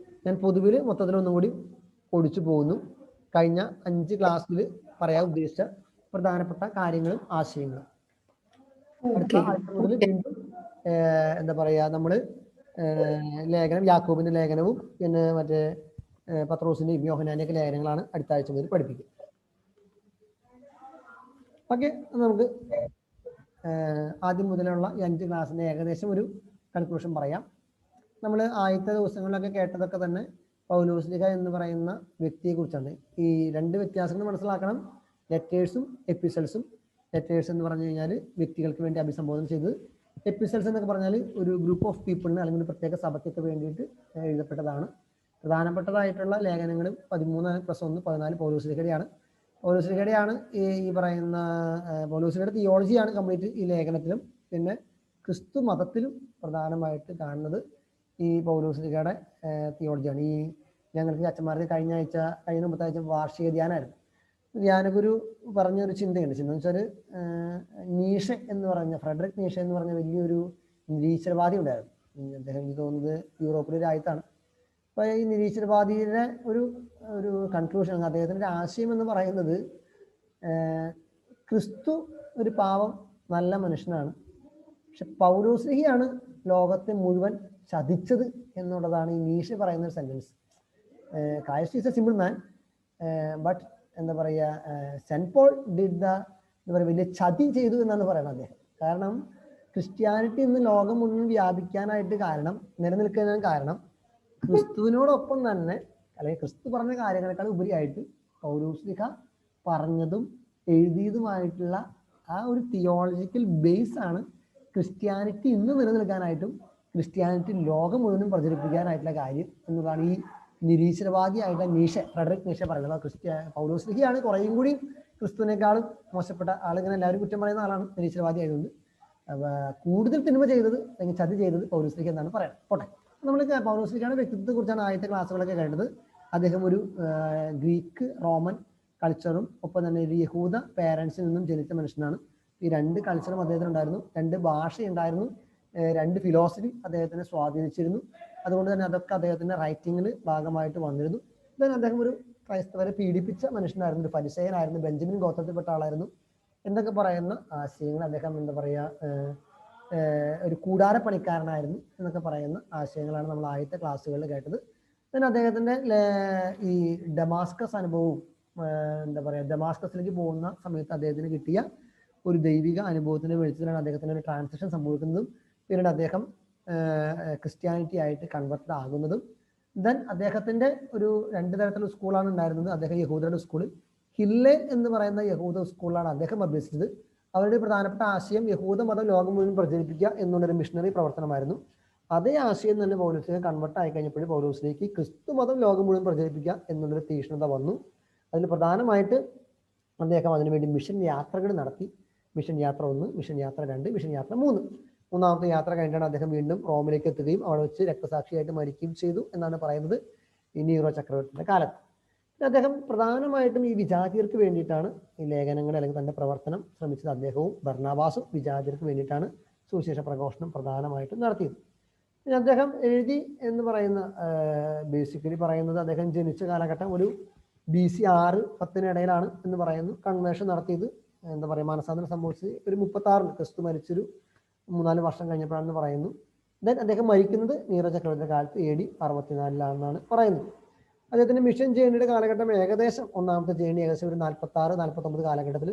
ഞാൻ പൊതുവിൽ മൊത്തത്തിലൊന്നും കൂടി ഓടിച്ചു പോകുന്നു. കഴിഞ്ഞ 5 ക്ലാസ്സിൽ പറയാൻ ഉദ്ദേശിച്ച പ്രധാനപ്പെട്ട കാര്യങ്ങളും ആശയങ്ങളും. അടുത്ത ആഴ്ച മുതൽ വീണ്ടും എന്താ പറയുക, നമ്മൾ ലേഖനം, യാക്കോബിന്റെ ലേഖനവും പിന്നെ മറ്റേ പത്രോസിന്റെയും യോഹന്നാന്റെയൊക്കെ ലേഖനങ്ങളാണ് അടുത്ത ആഴ്ച മുതൽ പഠിപ്പിക്കുക. ഓക്കെ, നമുക്ക് ആദ്യം മുതലുള്ള ഈ 5 ക്ലാസ്സിന്റെ ഏകദേശം ഒരു കൺക്ലൂഷൻ പറയാം. നമ്മൾ ആദ്യത്തെ ദിവസങ്ങളിലൊക്കെ കേട്ടതൊക്കെ തന്നെ പൗലോസ്ലിഹ എന്ന് പറയുന്ന വ്യക്തിയെ കുറിച്ചാണ്. ഈ 2 വ്യത്യാസങ്ങൾ മനസ്സിലാക്കണം. ലെറ്റേഴ്സും എപ്പിസൽസും. ലെറ്റേഴ്സ് എന്ന് പറഞ്ഞു കഴിഞ്ഞാൽ വ്യക്തികൾക്ക് വേണ്ടി അഭിസംബോധന ചെയ്തത്. എപ്പിസൽസ് എന്നൊക്കെ പറഞ്ഞാൽ ഒരു ഗ്രൂപ്പ് ഓഫ് പീപ്പിളിന് അല്ലെങ്കിൽ ഒരു പ്രത്യേക സഭയ്ക്കൊക്കെ വേണ്ടിയിട്ട് എഴുതപ്പെട്ടതാണ്. പ്രധാനപ്പെട്ടതായിട്ടുള്ള ലേഖനങ്ങൾ 13+1 14 പൗലോസ്ലിഹയുടെയാണ്. പൗലോസ്ലിഹയുടെയാണ് ഈ പറയുന്ന പൗലോസ്ലിഹയുടെ തിയോളജിയാണ് കംപ്ലീറ്റ് ഈ ലേഖനത്തിലും. പിന്നെ ക്രിസ്തു മതത്തിലും പ്രധാനമായിട്ട് കാണുന്നത് ഈ പൗലോസ്ലിഹയുടെ തിയോളജിയാണ്. ഈ ഞങ്ങൾക്ക് അച്ഛന്മാർക്ക് കഴിഞ്ഞ മുമ്പത്തെ ആഴ്ച വാർഷിക ധ്യാനമായിരുന്നു. ധ്യാനഗുരു പറഞ്ഞൊരു ചിന്തയുണ്ട്. ചിന്ത എന്ന് വെച്ചാൽ നീഷെ എന്ന് പറഞ്ഞ ഫ്രെഡറിക് നീഷെ എന്ന് പറഞ്ഞ വലിയൊരു നിരീശ്വരവാദി ഉണ്ടായിരുന്നു. അദ്ദേഹം എനിക്ക് തോന്നുന്നത് യൂറോപ്പിലെ രാജ്യത്താണ്. അപ്പോൾ ഈ നിരീശ്വരവാദിയുടെ ഒരു കൺക്ലൂഷൻ, അദ്ദേഹത്തിൻ്റെ ആശയം എന്ന് പറയുന്നത് ക്രിസ്തു ഒരു പാവം നല്ല മനുഷ്യനാണ്, പക്ഷെ പൗലോസ്ലിഹയാണ് ലോകത്തെ മുഴുവൻ ചതിച്ചത് എന്നുള്ളതാണ് ഈ നീഷെ പറയുന്ന ഒരു sentence. Christ is A simple man, but എന്താ പറയുക, സെന്റ് പോൾ ഡിഡ് എന്താ പറയുക, വലിയ ചതി ചെയ്തു എന്നാണ് പറയുന്നത് അദ്ദേഹം. കാരണം ക്രിസ്ത്യാനിറ്റി ഇന്ന് ലോകം മുഴുവൻ വ്യാപിക്കാനായിട്ട് നിലനിൽക്കുന്നതിന് കാരണം ക്രിസ്തുവിനോടൊപ്പം തന്നെ, അല്ലെങ്കിൽ ക്രിസ്തു പറഞ്ഞ കാര്യങ്ങളെക്കാൾ ഉപരിയായിട്ട് പൗലോസ്ലിഹ പറഞ്ഞതും എഴുതിയതുമായിട്ടുള്ള ആ ഒരു തിയോളജിക്കൽ ബേസ് ആണ് ക്രിസ്ത്യാനിറ്റി ഇന്ന് നിലനിൽക്കാനായിട്ടും ക്രിസ്ത്യാനിറ്റി ലോകം മുഴുവനും പ്രചരിപ്പിക്കാനായിട്ടുള്ള കാര്യം എന്നുള്ളതാണ് ഈ നിരീശ്വരവാദിയായിട്ടുള്ള നീഷെ, ഫ്രെഡറിക് നീഷെ പറയുന്നത്. പൗലോസ്ലിഹയാണ് കുറേയും കൂടി ക്രിസ്തുവിനേക്കാളും മോശപ്പെട്ട ആളിങ്ങനെ എല്ലാവരും കുറ്റം പറയുന്ന ആളാണ് നിരീശ്വരവാദി ആയതുകൊണ്ട്. കൂടുതൽ തിന്മ ചെയ്തത് അല്ലെങ്കിൽ ചതി ചെയ്തത് പൗലോസ്ലിഹ എന്നാണ് പറയുന്നത്. പോട്ടെ, നമ്മൾ പൗലോസ്ലിഹയുടെ വ്യക്തിത്വത്തെ കുറിച്ചാണ് ആദ്യത്തെ ക്ലാസ്സുകളൊക്കെ കേട്ടത്. അദ്ദേഹം ഒരു ഗ്രീക്ക് റോമൻ കൾച്ചറും ഒപ്പം തന്നെ ഒരു യഹൂദ പേരൻസിൽ നിന്നും ജനിച്ച മനുഷ്യനാണ്. ഈ 2 കൾച്ചറും അദ്ദേഹത്തിനുണ്ടായിരുന്നു, 2 ഭാഷയുണ്ടായിരുന്നു, 2 ഫിലോസഫി അദ്ദേഹത്തിനെ സ്വാധീനിച്ചിരുന്നു. അതുകൊണ്ട് തന്നെ അതൊക്കെ അദ്ദേഹത്തിന്റെ റൈറ്റിങ്ങിൽ ഭാഗമായിട്ട് വന്നിരുന്നു. ദെൻ അദ്ദേഹം ഒരു ക്രൈസ്തവരെ പീഡിപ്പിച്ച മനുഷ്യനായിരുന്നു, ഒരു ഫരിസേയനായിരുന്നു, ബെഞ്ചമിൻ ഗോത്രത്തിൽപ്പെട്ട ആളായിരുന്നു എന്നൊക്കെ പറയുന്ന ആശയങ്ങൾ. അദ്ദേഹം എന്താ പറയുക, ഒരു കൂടാരപ്പണിക്കാരനായിരുന്നു എന്നൊക്കെ പറയുന്ന ആശയങ്ങളാണ് നമ്മൾ ആദ്യത്തെ ക്ലാസ്സുകളിൽ കേട്ടത്. പിന്നെ അദ്ദേഹത്തിന്റെ ഈ ഡമാസ്കസ് അനുഭവവും എന്താ പറയുക, ഡമാസ്കസിലേക്ക് പോകുന്ന സമയത്ത് അദ്ദേഹത്തിന് കിട്ടിയ ഒരു ദൈവിക അനുഭവത്തിന്റെ വെളിച്ചത്തിലാണ് അദ്ദേഹത്തിന് ഒരു ട്രാൻസിഷൻ സംഭവിക്കുന്നതും പിന്നീട് അദ്ദേഹം ക്രിസ്ത്യാനിറ്റി ആയിട്ട് കൺവെർട്ടഡ് ആകുന്നതും. ദെൻ അദ്ദേഹത്തിന്റെ ഒരു 2 തരത്തിലുള്ള സ്കൂളാണ് ഉണ്ടായിരുന്നത്. അദ്ദേഹം യഹൂദരുടെ സ്കൂളിൽ, ഹില്ലേൽ എന്ന് പറയുന്ന യഹൂദ സ്കൂളിലാണ് അദ്ദേഹം അഭ്യസിച്ചത്. അവരുടെ പ്രധാനപ്പെട്ട ആശയം യഹൂദ മതം ലോകം മുഴുവൻ പ്രചരിപ്പിക്കുക എന്നുള്ളൊരു മിഷണറി പ്രവർത്തനമായിരുന്നു. അതേ ആശയം തന്നെ പൗലോസ്ലിഹ കൺവെർട്ട് ആയി കഴിഞ്ഞപ്പോൾ പൗലോസ്ലിഹയ്ക്ക് ക്രിസ്തു മതം ലോകം മുഴുവൻ പ്രചരിപ്പിക്കുക എന്നുള്ളൊരു തീക്ഷ്ണത വന്നു. അതിൽ പ്രധാനമായിട്ട് അദ്ദേഹം അതിനുവേണ്ടി മിഷൻ യാത്രകൾ നടത്തി. മിഷൻ യാത്ര 1, മിഷൻ യാത്ര 2, മിഷൻ യാത്ര 3. മൂന്നാമത്തെ യാത്ര കഴിഞ്ഞിട്ടാണ് അദ്ദേഹം വീണ്ടും റോമിലേക്ക് എത്തുകയും അവിടെ വെച്ച് രക്തസാക്ഷിയായിട്ട് മരിക്കുകയും ചെയ്തു എന്നാണ് പറയുന്നത് ഈ നീറോ ചക്രവർത്തിയുടെ കാലത്ത്. അദ്ദേഹം പ്രധാനമായിട്ടും ഈ വിജാതിയർക്ക് വേണ്ടിയിട്ടാണ് ഈ ലേഖനങ്ങൾ അല്ലെങ്കിൽ തന്റെ പ്രവർത്തനം ശ്രമിച്ചത്. അദ്ദേഹവും ബർണബാസും വിജാതിയർക്ക് വേണ്ടിയിട്ടാണ് സുവിശേഷ പ്രഘോഷണം പ്രധാനമായിട്ടും നടത്തിയത്. പിന്നെ അദ്ദേഹം എഴുതി എന്ന് പറയുന്ന ബേസിക്കലി പറയുന്നത് അദ്ദേഹം ജനിച്ച കാലഘട്ടം ഒരു BC 6-10 ഇടയിലാണ് എന്ന് പറയുന്നു. കൺവേർഷൻ നടത്തിയത് എന്താ പറയുക, മാനസാന്തരം സംഭവിച്ചത് ഒരു 36 ക്രിസ്തു മരിച്ചൊരു 3-4 വർഷം കഴിഞ്ഞപ്പോഴാണെന്ന് പറയുന്നു. ദെൻ അദ്ദേഹം മരിക്കുന്നത് നീറോ ചക്രവർത്തിയുടെ കാലത്ത് AD 64 പറയുന്നത്. അദ്ദേഹത്തിന്റെ മിഷൻ ജേണിയുടെ കാലഘട്ടം ഏകദേശം ഒന്നാമത്തെ ജേണി ഏകദേശം ഒരു 46-49 കാലഘട്ടത്തിൽ,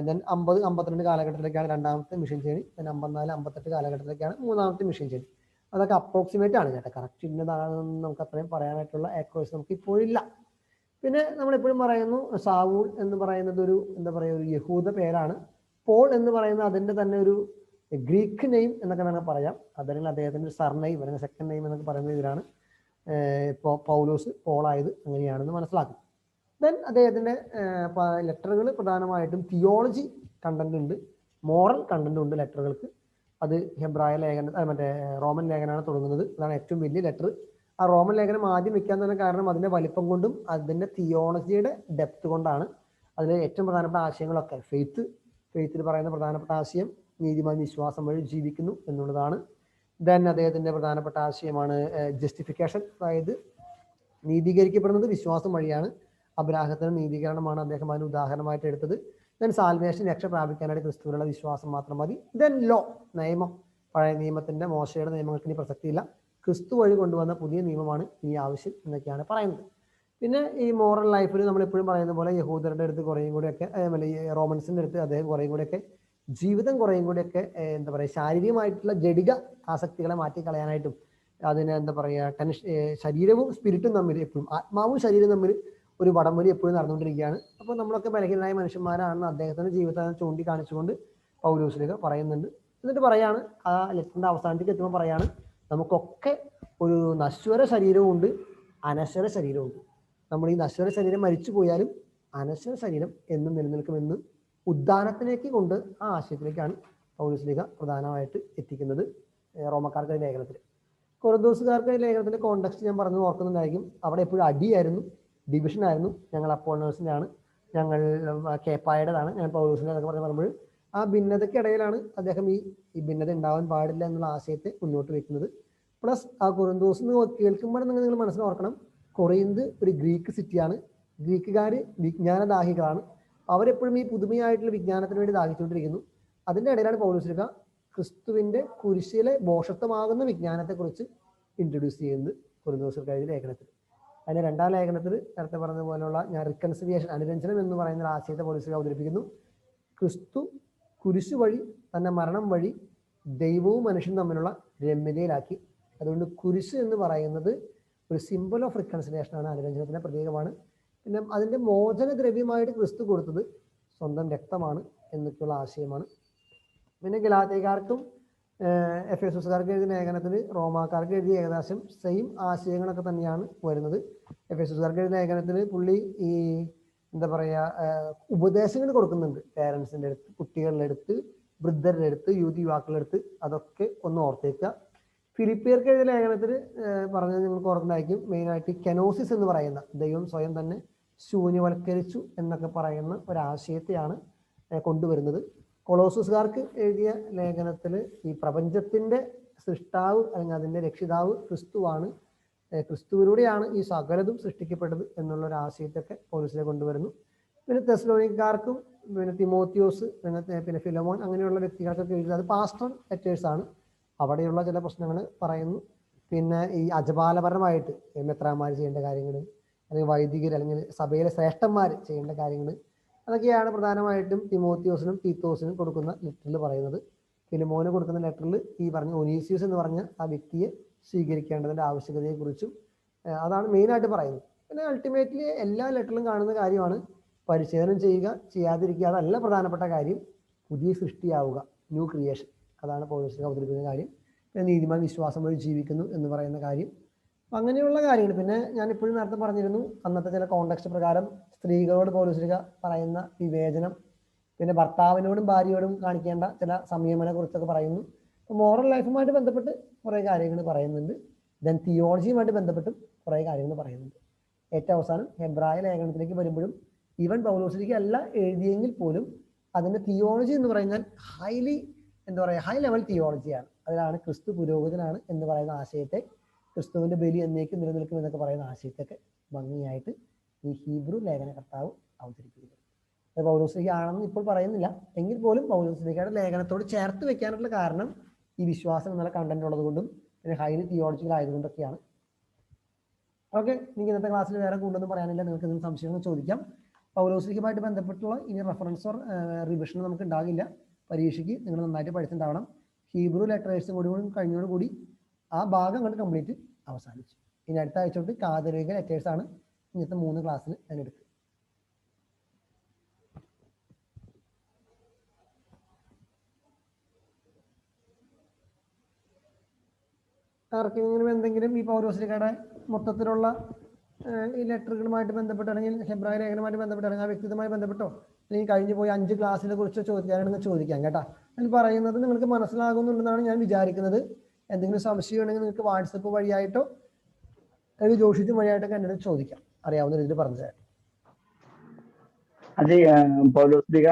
ദെൻ 50-52 കാലഘട്ടത്തിലേക്കാണ് രണ്ടാമത്തെ മിഷൻ ജേണി, ദെൻ 54-58 കാലഘട്ടത്തിലേക്കാണ് മൂന്നാമത്തെ മിഷൻ ജേണി. അതൊക്കെ അപ്രോക്സിമേറ്റ് ആണ് ചേട്ടാ, കറക്റ്റ് ഇന്നതാണെന്ന് നമുക്ക് അത്രയും പറയാനായിട്ടുള്ള ആക്യുറസി നമുക്ക് ഇപ്പോഴില്ല. പിന്നെ നമ്മളെപ്പോഴും പറയുന്നു സാവൂൾ എന്ന് പറയുന്നത് ഒരു എന്താ പറയുക ഒരു യഹൂദ പേരാണ്. പോൾ എന്ന് പറയുന്നത് അതിൻ്റെ തന്നെ ഒരു ഗ്രീക്ക് നെയിം എന്നൊക്കെ വേണമെങ്കിൽ പറയാം. അതല്ലെങ്കിൽ അദ്ദേഹത്തിൻ്റെ സർനെയിം അല്ലെങ്കിൽ സെക്കൻഡ് നെയിം എന്നൊക്കെ പറയുന്ന ഇതിലാണ് പൗലോസ് പോളായത്, അങ്ങനെയാണെന്ന് മനസ്സിലാക്കും. ദെൻ അദ്ദേഹത്തിൻ്റെ ലെറ്ററുകൾ പ്രധാനമായിട്ടും തിയോളജി കണ്ടന്റ് ഉണ്ട്, മോറൽ കണ്ടന്റ് ഉണ്ട് ലെറ്ററുകൾക്ക്. അത് ഹെബ്രായ ലേഖന മറ്റേ റോമൻ ലേഖനമാണ് തുടങ്ങുന്നത്. അതാണ് ഏറ്റവും വലിയ ലെറ്റർ. ആ റോമൻ ലേഖനം ആദ്യം വെക്കാൻ തന്നെ കാരണം അതിന്റെ വലിപ്പം കൊണ്ടും അതിന്റെ തിയോളജിയുടെ ഡെപ്ത് കൊണ്ടാണ്. അതിലെ ഏറ്റവും പ്രധാനപ്പെട്ട ആശയങ്ങളൊക്കെ ഫെയ്ത്തിൽ പറയുന്ന പ്രധാനപ്പെട്ട ആശയം നീതിമാൻ വിശ്വാസം വഴി ജീവിക്കുന്നു എന്നുള്ളതാണ്. ദെൻ അദ്ദേഹത്തിന്റെ പ്രധാനപ്പെട്ട ആശയമാണ് ജസ്റ്റിഫിക്കേഷൻ, അതായത് നീതീകരിക്കപ്പെടുന്നത് വിശ്വാസം വഴിയാണ്. അബ്രാഹത്തിന് നീതീകരണമാണ് അദ്ദേഹം അതിന് ഉദാഹരണമായിട്ട് എടുത്തത്. ദെൻ സാൽവേഷൻ, രക്ഷ പ്രാപിക്കാനായിട്ട് ക്രിസ്തുവിലുള്ള വിശ്വാസം മാത്രം മതി. ദെൻ ലോ, നിയമം, പഴയ നിയമത്തിന്റെ മോശയുടെ നിയമങ്ങൾക്ക് ഇനി പ്രസക്തിയില്ല, ക്രിസ്തു വഴി കൊണ്ടുവന്ന പുതിയ നിയമമാണ് ഇനി ആവശ്യം എന്നൊക്കെയാണ് പറയുന്നത്. പിന്നെ ഈ മോറൽ ലൈഫിൽ നമ്മൾ എപ്പോഴും പറയുന്ന പോലെ യഹൂദരുടെ അടുത്ത് കുറേയും കൂടെയൊക്കെ റോമൻസിന്റെ അടുത്ത് അദ്ദേഹം കുറേയും കൂടെയൊക്കെ ജീവിതം കുറേയും കൂടെയൊക്കെ എന്താ പറയുക ശാരീരികമായിട്ടുള്ള ജഡിക ആസക്തികളെ മാറ്റിക്കളയാനായിട്ടും അതിന് എന്താ പറയുക ശരീരവും സ്പിരിറ്റും തമ്മിൽ എപ്പോഴും ആത്മാവും ശരീരവും തമ്മിൽ ഒരു വടംവലി എപ്പോഴും നടന്നുകൊണ്ടിരിക്കുകയാണ്. അപ്പോൾ നമ്മളൊക്കെ ബലഹീനരായ മനുഷ്യന്മാരാണെന്ന് അദ്ദേഹത്തിന്റെ ജീവിതത്തെ ചൂണ്ടിക്കാണിച്ചുകൊണ്ട് പൗലോസ്ലീഹ പറയുന്നുണ്ട്. എന്നിട്ട് പറയാണ്, ആ ലെറ്ററിന്റെ അവസാനത്തേക്ക് എത്തുമ്പോൾ പറയാണ്, നമുക്കൊക്കെ ഒരു നശ്വര ശരീരവും ഉണ്ട്, അനശ്വര ശരീരവും ഉണ്ട്. നമ്മൾ ഈ നശ്വര ശരീരം മരിച്ചു പോയാലും അനശ്വര ശരീരം എന്നും നിലനിൽക്കുമെന്ന് ഉദ്ധാനത്തിലേക്ക് കൊണ്ട് ആ ആശയത്തിലേക്കാണ് പൗലോസ്ലീഹ പ്രധാനമായിട്ട് എത്തിക്കുന്നത് റോമക്കാർക്ക് ലേഖനത്തിൽ. കൊറിന്തോസുകാർക്ക് ലേഖനത്തിന്റെ കോണ്ടെക്സ്റ്റ് ഞാൻ പറഞ്ഞു ഓർക്കുന്നുണ്ടായിരിക്കും. അവിടെ എപ്പോഴും അടിയായിരുന്നു, ഡിവിഷൻ ആയിരുന്നു. ഞങ്ങൾ അപ്പോളോസിന്റെ ആണ്, ഞങ്ങൾ കേപ്പായുടേതാണ്, ഞങ്ങൾ പൗലോസിന്റെ എന്നൊക്കെ പറയുമ്പോൾ ആ ഭിന്നതയ്ക്കിടയിലാണ് അദ്ദേഹം ഈ ഭിന്നത ഉണ്ടാവാൻ പാടില്ല എന്നുള്ള ആശയത്തെ മുന്നോട്ട് വെക്കുന്നത്. പ്ലസ് ആ കൊറിന്തോസ് കേൾക്കുമ്പോൾ നിങ്ങൾ മനസ്സിലോർക്കണം, കൊറിന്ത് ഒരു ഗ്രീക്ക് സിറ്റിയാണ്, ഗ്രീക്കുകാർ വിജ്ഞാനദാഹികളാണ്, അവരെപ്പോഴും ഈ പുതുമയായിട്ടുള്ള വിജ്ഞാനത്തിന് വേണ്ടി ദാഹിച്ചുകൊണ്ടിരിക്കുന്നു. അതിൻ്റെ ഇടയിലാണ് പൗലോസ്ലീഹ ക്രിസ്തുവിന്റെ കുരിശിലെ ബോഷത്വമാകുന്ന വിജ്ഞാനത്തെക്കുറിച്ച് ഇൻട്രൊഡ്യൂസ് ചെയ്യുന്നത് കൊറിന്തോസുകാരുടെ ലേഖനത്തിൽ. അതിന്റെ രണ്ടാം ലേഖനത്തിൽ നേരത്തെ പറഞ്ഞ പോലെയുള്ള റിക്കൺസിലിയേഷൻ, അനുരഞ്ജനം എന്ന് പറയുന്ന ഒരു ആശയത്തെ പൗലോസ്ലീഹ അവതരിപ്പിക്കുന്നു. ക്രിസ്തു കുരിശു വഴി തന്നെ മരണം വഴി ദൈവവും മനുഷ്യനും തമ്മിലുള്ള രമ്യതയിലാക്കി. അതുകൊണ്ട് കുരിശ് എന്ന് പറയുന്നത് ഒരു സിമ്പിൾ ഓഫ് റിക്കൺസിലിയേഷൻ ആണ്, അനുരഞ്ജനത്തിന്റെ പ്രതീകമാണ്. പിന്നെ അതിന്റെ മോചന ദ്രവ്യമായിട്ട് ക്രിസ്തു കൊടുത്തത് സ്വന്തം രക്തമാണ് എന്നൊക്കെയുള്ള ആശയമാണ്. പിന്നെ ഗലാത്യക്കാർക്കും എഫേസോസുകാർക്ക് എഴുതിയ ലേഖനത്തിൽ റോമാക്കാർക്ക് എഴുതിയ ഏകദേശം സെയിം ആശയങ്ങളൊക്കെ തന്നെയാണ് വരുന്നത്. എഫേസോസുകാർക്ക് എഴുതിയ ലേഖനത്തിൽ പുള്ളി ഈ എന്താ പറയുക ഉപദേശങ്ങൾ കൊടുക്കുന്നുണ്ട്, പേരൻസിൻ്റെ അടുത്ത്, കുട്ടികളുടെ അടുത്ത്, വൃദ്ധരുടെ അടുത്ത്, യുവാക്കളുടെ അടുത്ത്. അതൊക്കെ ഒന്ന് ഓർത്തേക്കുക. ഫിലിപ്പിയർക്ക് എഴുതിയ ലേഖനത്തിൽ പറഞ്ഞത് നിങ്ങൾക്ക് ഓർക്കുന്നുണ്ടായിരിക്കും. മെയിനായിട്ട് കെനോസിസ് എന്ന് പറയുന്ന ദൈവം സ്വയം തന്നെ ശൂന്യവൽക്കരിച്ചു എന്നൊക്കെ പറയുന്ന ഒരാശയത്തെയാണ് കൊണ്ടുവരുന്നത്. കൊളോസസുകാർക്ക് എഴുതിയ ലേഖനത്തിൽ ഈ പ്രപഞ്ചത്തിന്റെ സൃഷ്ടാവ് അല്ലെങ്കിൽ അതിന്റെ രക്ഷിതാവ് ക്രിസ്തുവാണ്, ക്രിസ്തുവിലൂടെയാണ് ഈ സകലതും സൃഷ്ടിക്കപ്പെട്ടത് എന്നുള്ള ഒരു ആശയത്തൊക്കെ പൗലോസ്ലീഹ കൊണ്ടുവരുന്നു. പിന്നെ തെസ്സലോനിക്കാർക്കും പിന്നെ തിമോത്തിയോസ് പിന്നെ ഫിലമോൻ അങ്ങനെയുള്ള വ്യക്തികൾക്കൊക്കെ എഴുതുന്നത് അത് പാസ്റ്റർ ലെറ്റേഴ്സാണ്. അവിടെയുള്ള ചില പ്രശ്നങ്ങൾ പറയുന്നു. പിന്നെ ഈ അജപാലപരമായിട്ട് മെത്രാന്മാർ ചെയ്യേണ്ട കാര്യങ്ങൾ, അല്ലെങ്കിൽ വൈദികർ അല്ലെങ്കിൽ സഭയിലെ ശ്രേഷ്ഠന്മാർ ചെയ്യേണ്ട കാര്യങ്ങൾ, അതൊക്കെയാണ് പ്രധാനമായിട്ടും തിമോത്തിയോസിനും തീത്തോസിനും കൊടുക്കുന്ന ലെറ്ററിൽ പറയുന്നത്. ഫിലിമോന് കൊടുക്കുന്ന ലെറ്ററിൽ ഈ പറഞ്ഞ ഒനീസിയസ് എന്ന് പറഞ്ഞ ആ വ്യക്തിയെ സ്വീകരിക്കേണ്ടതിൻ്റെ ആവശ്യകതയെക്കുറിച്ചും അതാണ് മെയിനായിട്ട് പറയുന്നത്. പിന്നെ അൾട്ടിമേറ്റ്ലി എല്ലാ ലെറ്ററിലും കാണുന്ന കാര്യമാണ് പരിശോധന ചെയ്യുക, ചെയ്യാതിരിക്കുക. അതല്ല പ്രധാനപ്പെട്ട കാര്യം, പുതിയ സൃഷ്ടിയാവുക, ന്യൂ ക്രിയേഷൻ. അതാണ് പൗലോസ് അവതരിപ്പിക്കുന്ന കാര്യം. പിന്നെ നീതിമാൻ വിശ്വാസം വഴി ജീവിക്കുന്നു എന്ന് പറയുന്ന കാര്യം. അപ്പം അങ്ങനെയുള്ള കാര്യങ്ങൾ. പിന്നെ ഞാൻ ഇപ്പോഴും നേരത്തെ പറഞ്ഞിരുന്നു, അന്നത്തെ ചില കോണ്ടെക്സ്റ്റ് പ്രകാരം സ്ത്രീകളോട് പൗലോസ് പറയുന്ന വിവേചനം, പിന്നെ ഭർത്താവിനോടും ഭാര്യയോടും കാണിക്കേണ്ട ചില സംയമനെ കുറിച്ചൊക്കെ പറയുന്നു. അപ്പോൾ മോറൽ ലൈഫുമായിട്ട് ബന്ധപ്പെട്ട് കുറേ കാര്യങ്ങൾ പറയുന്നുണ്ട്. ദെൻ തിയോളജിയുമായിട്ട് ബന്ധപ്പെട്ടും കുറേ കാര്യങ്ങൾ പറയുന്നുണ്ട്. ഏറ്റവും അവസാനം ഹെബ്രായ ലേഖനത്തിലേക്ക് വരുമ്പോഴും ഈവൻ പൗലോസിലേക്ക് അല്ല എഴുതിയെങ്കിൽ പോലും അതിൻ്റെ തിയോളജി എന്ന് പറഞ്ഞാൽ ഹൈലി എന്താ പറയുക ഹൈ ലെവൽ തിയോളജിയാണ്. അതിലാണ് ക്രിസ്തു പുരോഹിതനാണ് എന്ന് പറയുന്ന ആശയത്തെ, ക്രിസ്തുവിൻ്റെ ബലി എന്നേക്കും നിലനിൽക്കും എന്നൊക്കെ പറയുന്ന ആശയത്തൊക്കെ ഭംഗിയായിട്ട് ഈ ഹീബ്രു ലേഖനകർത്താവ് അവതരിപ്പിക്കുന്നത്. അത് പൗലോസ്ലീഹ ആണെന്ന് ഇപ്പോൾ പറയുന്നില്ല, എങ്കിൽ പോലും പൗലോസ്ലീഹയുടെ ലേഖനത്തോട് ചേർത്ത് വെക്കാനുള്ള കാരണം ഈ വിശ്വാസം എന്നുള്ള കണ്ടന്റ് ഉള്ളത് കൊണ്ടും പിന്നെ ഹൈലി തിയോളജിക്കൽ ആയതുകൊണ്ടൊക്കെയാണ്. ഓക്കെ, എനിക്ക് ഇന്നത്തെ ക്ലാസ്സിൽ വേറെ കൂടുതലൊന്നും പറയാനില്ല. നിങ്ങൾക്ക് എന്തെങ്കിലും സംശയങ്ങൾ ചോദിക്കാം. പൗലോസ്ലീഹയുമായിട്ട് ബന്ധപ്പെട്ടുള്ള ഇനി റെഫറൻസോ റിവിഷനോ നമുക്ക് ഉണ്ടാകില്ല. പരീക്ഷയ്ക്ക് നിങ്ങൾ നന്നായിട്ട് പഠിച്ചിട്ടുണ്ടാവണം. ഹീബ്രു ലെറ്ററേഴ്സും കൂടി കഴിഞ്ഞോടുകൂടി ആ ഭാഗം കൊണ്ട് കംപ്ലീറ്റ് അവസാനിച്ചു. ഇനി അടുത്ത ആഴ്ച തൊട്ട് കാതോലിക ലെറ്റേഴ്സാണ് ഇന്നത്തെ 3 ക്ലാസ്സിൽ ഞാൻ എടുക്കുക. ആർക്കെങ്കിലും എന്തെങ്കിലും ഈ പൗലോസ്ലീഹയുടെ മൊത്തത്തിലുള്ള ഈ ലെറ്ററുകളുമായിട്ട് ബന്ധപ്പെട്ട് അല്ലെങ്കിൽ ഹെബ്രായ ലേഖനമായിട്ട് ബന്ധപ്പെട്ട് അല്ലെങ്കിൽ ആ വ്യക്തിത്വമായി ബന്ധപ്പെട്ടോ അല്ലെങ്കിൽ കഴിഞ്ഞു പോയി 5 ക്ലാസ്സിനെ കുറിച്ച് ചോദിക്കാനാണെങ്കിൽ ചോദിക്കാം കേട്ടോ. ഞാൻ പറയുന്നത് നിങ്ങൾക്ക് മനസ്സിലാകുന്നുണ്ടെന്നാണ് ഞാൻ വിചാരിക്കുന്നത്. എന്തെങ്കിലും സംശയം ഉണ്ടെങ്കിൽ നിങ്ങൾക്ക് വാട്സപ്പ് വഴിയായിട്ടോ അല്ലെങ്കിൽ ജോഷിച്ച് വഴിയായിട്ടൊക്കെ എൻ്റെ അടുത്ത് ചോദിക്കാം, അറിയാവുന്ന രീതിയിൽ പറഞ്ഞു തരാം. അത് പൗലോസ്ലിഹ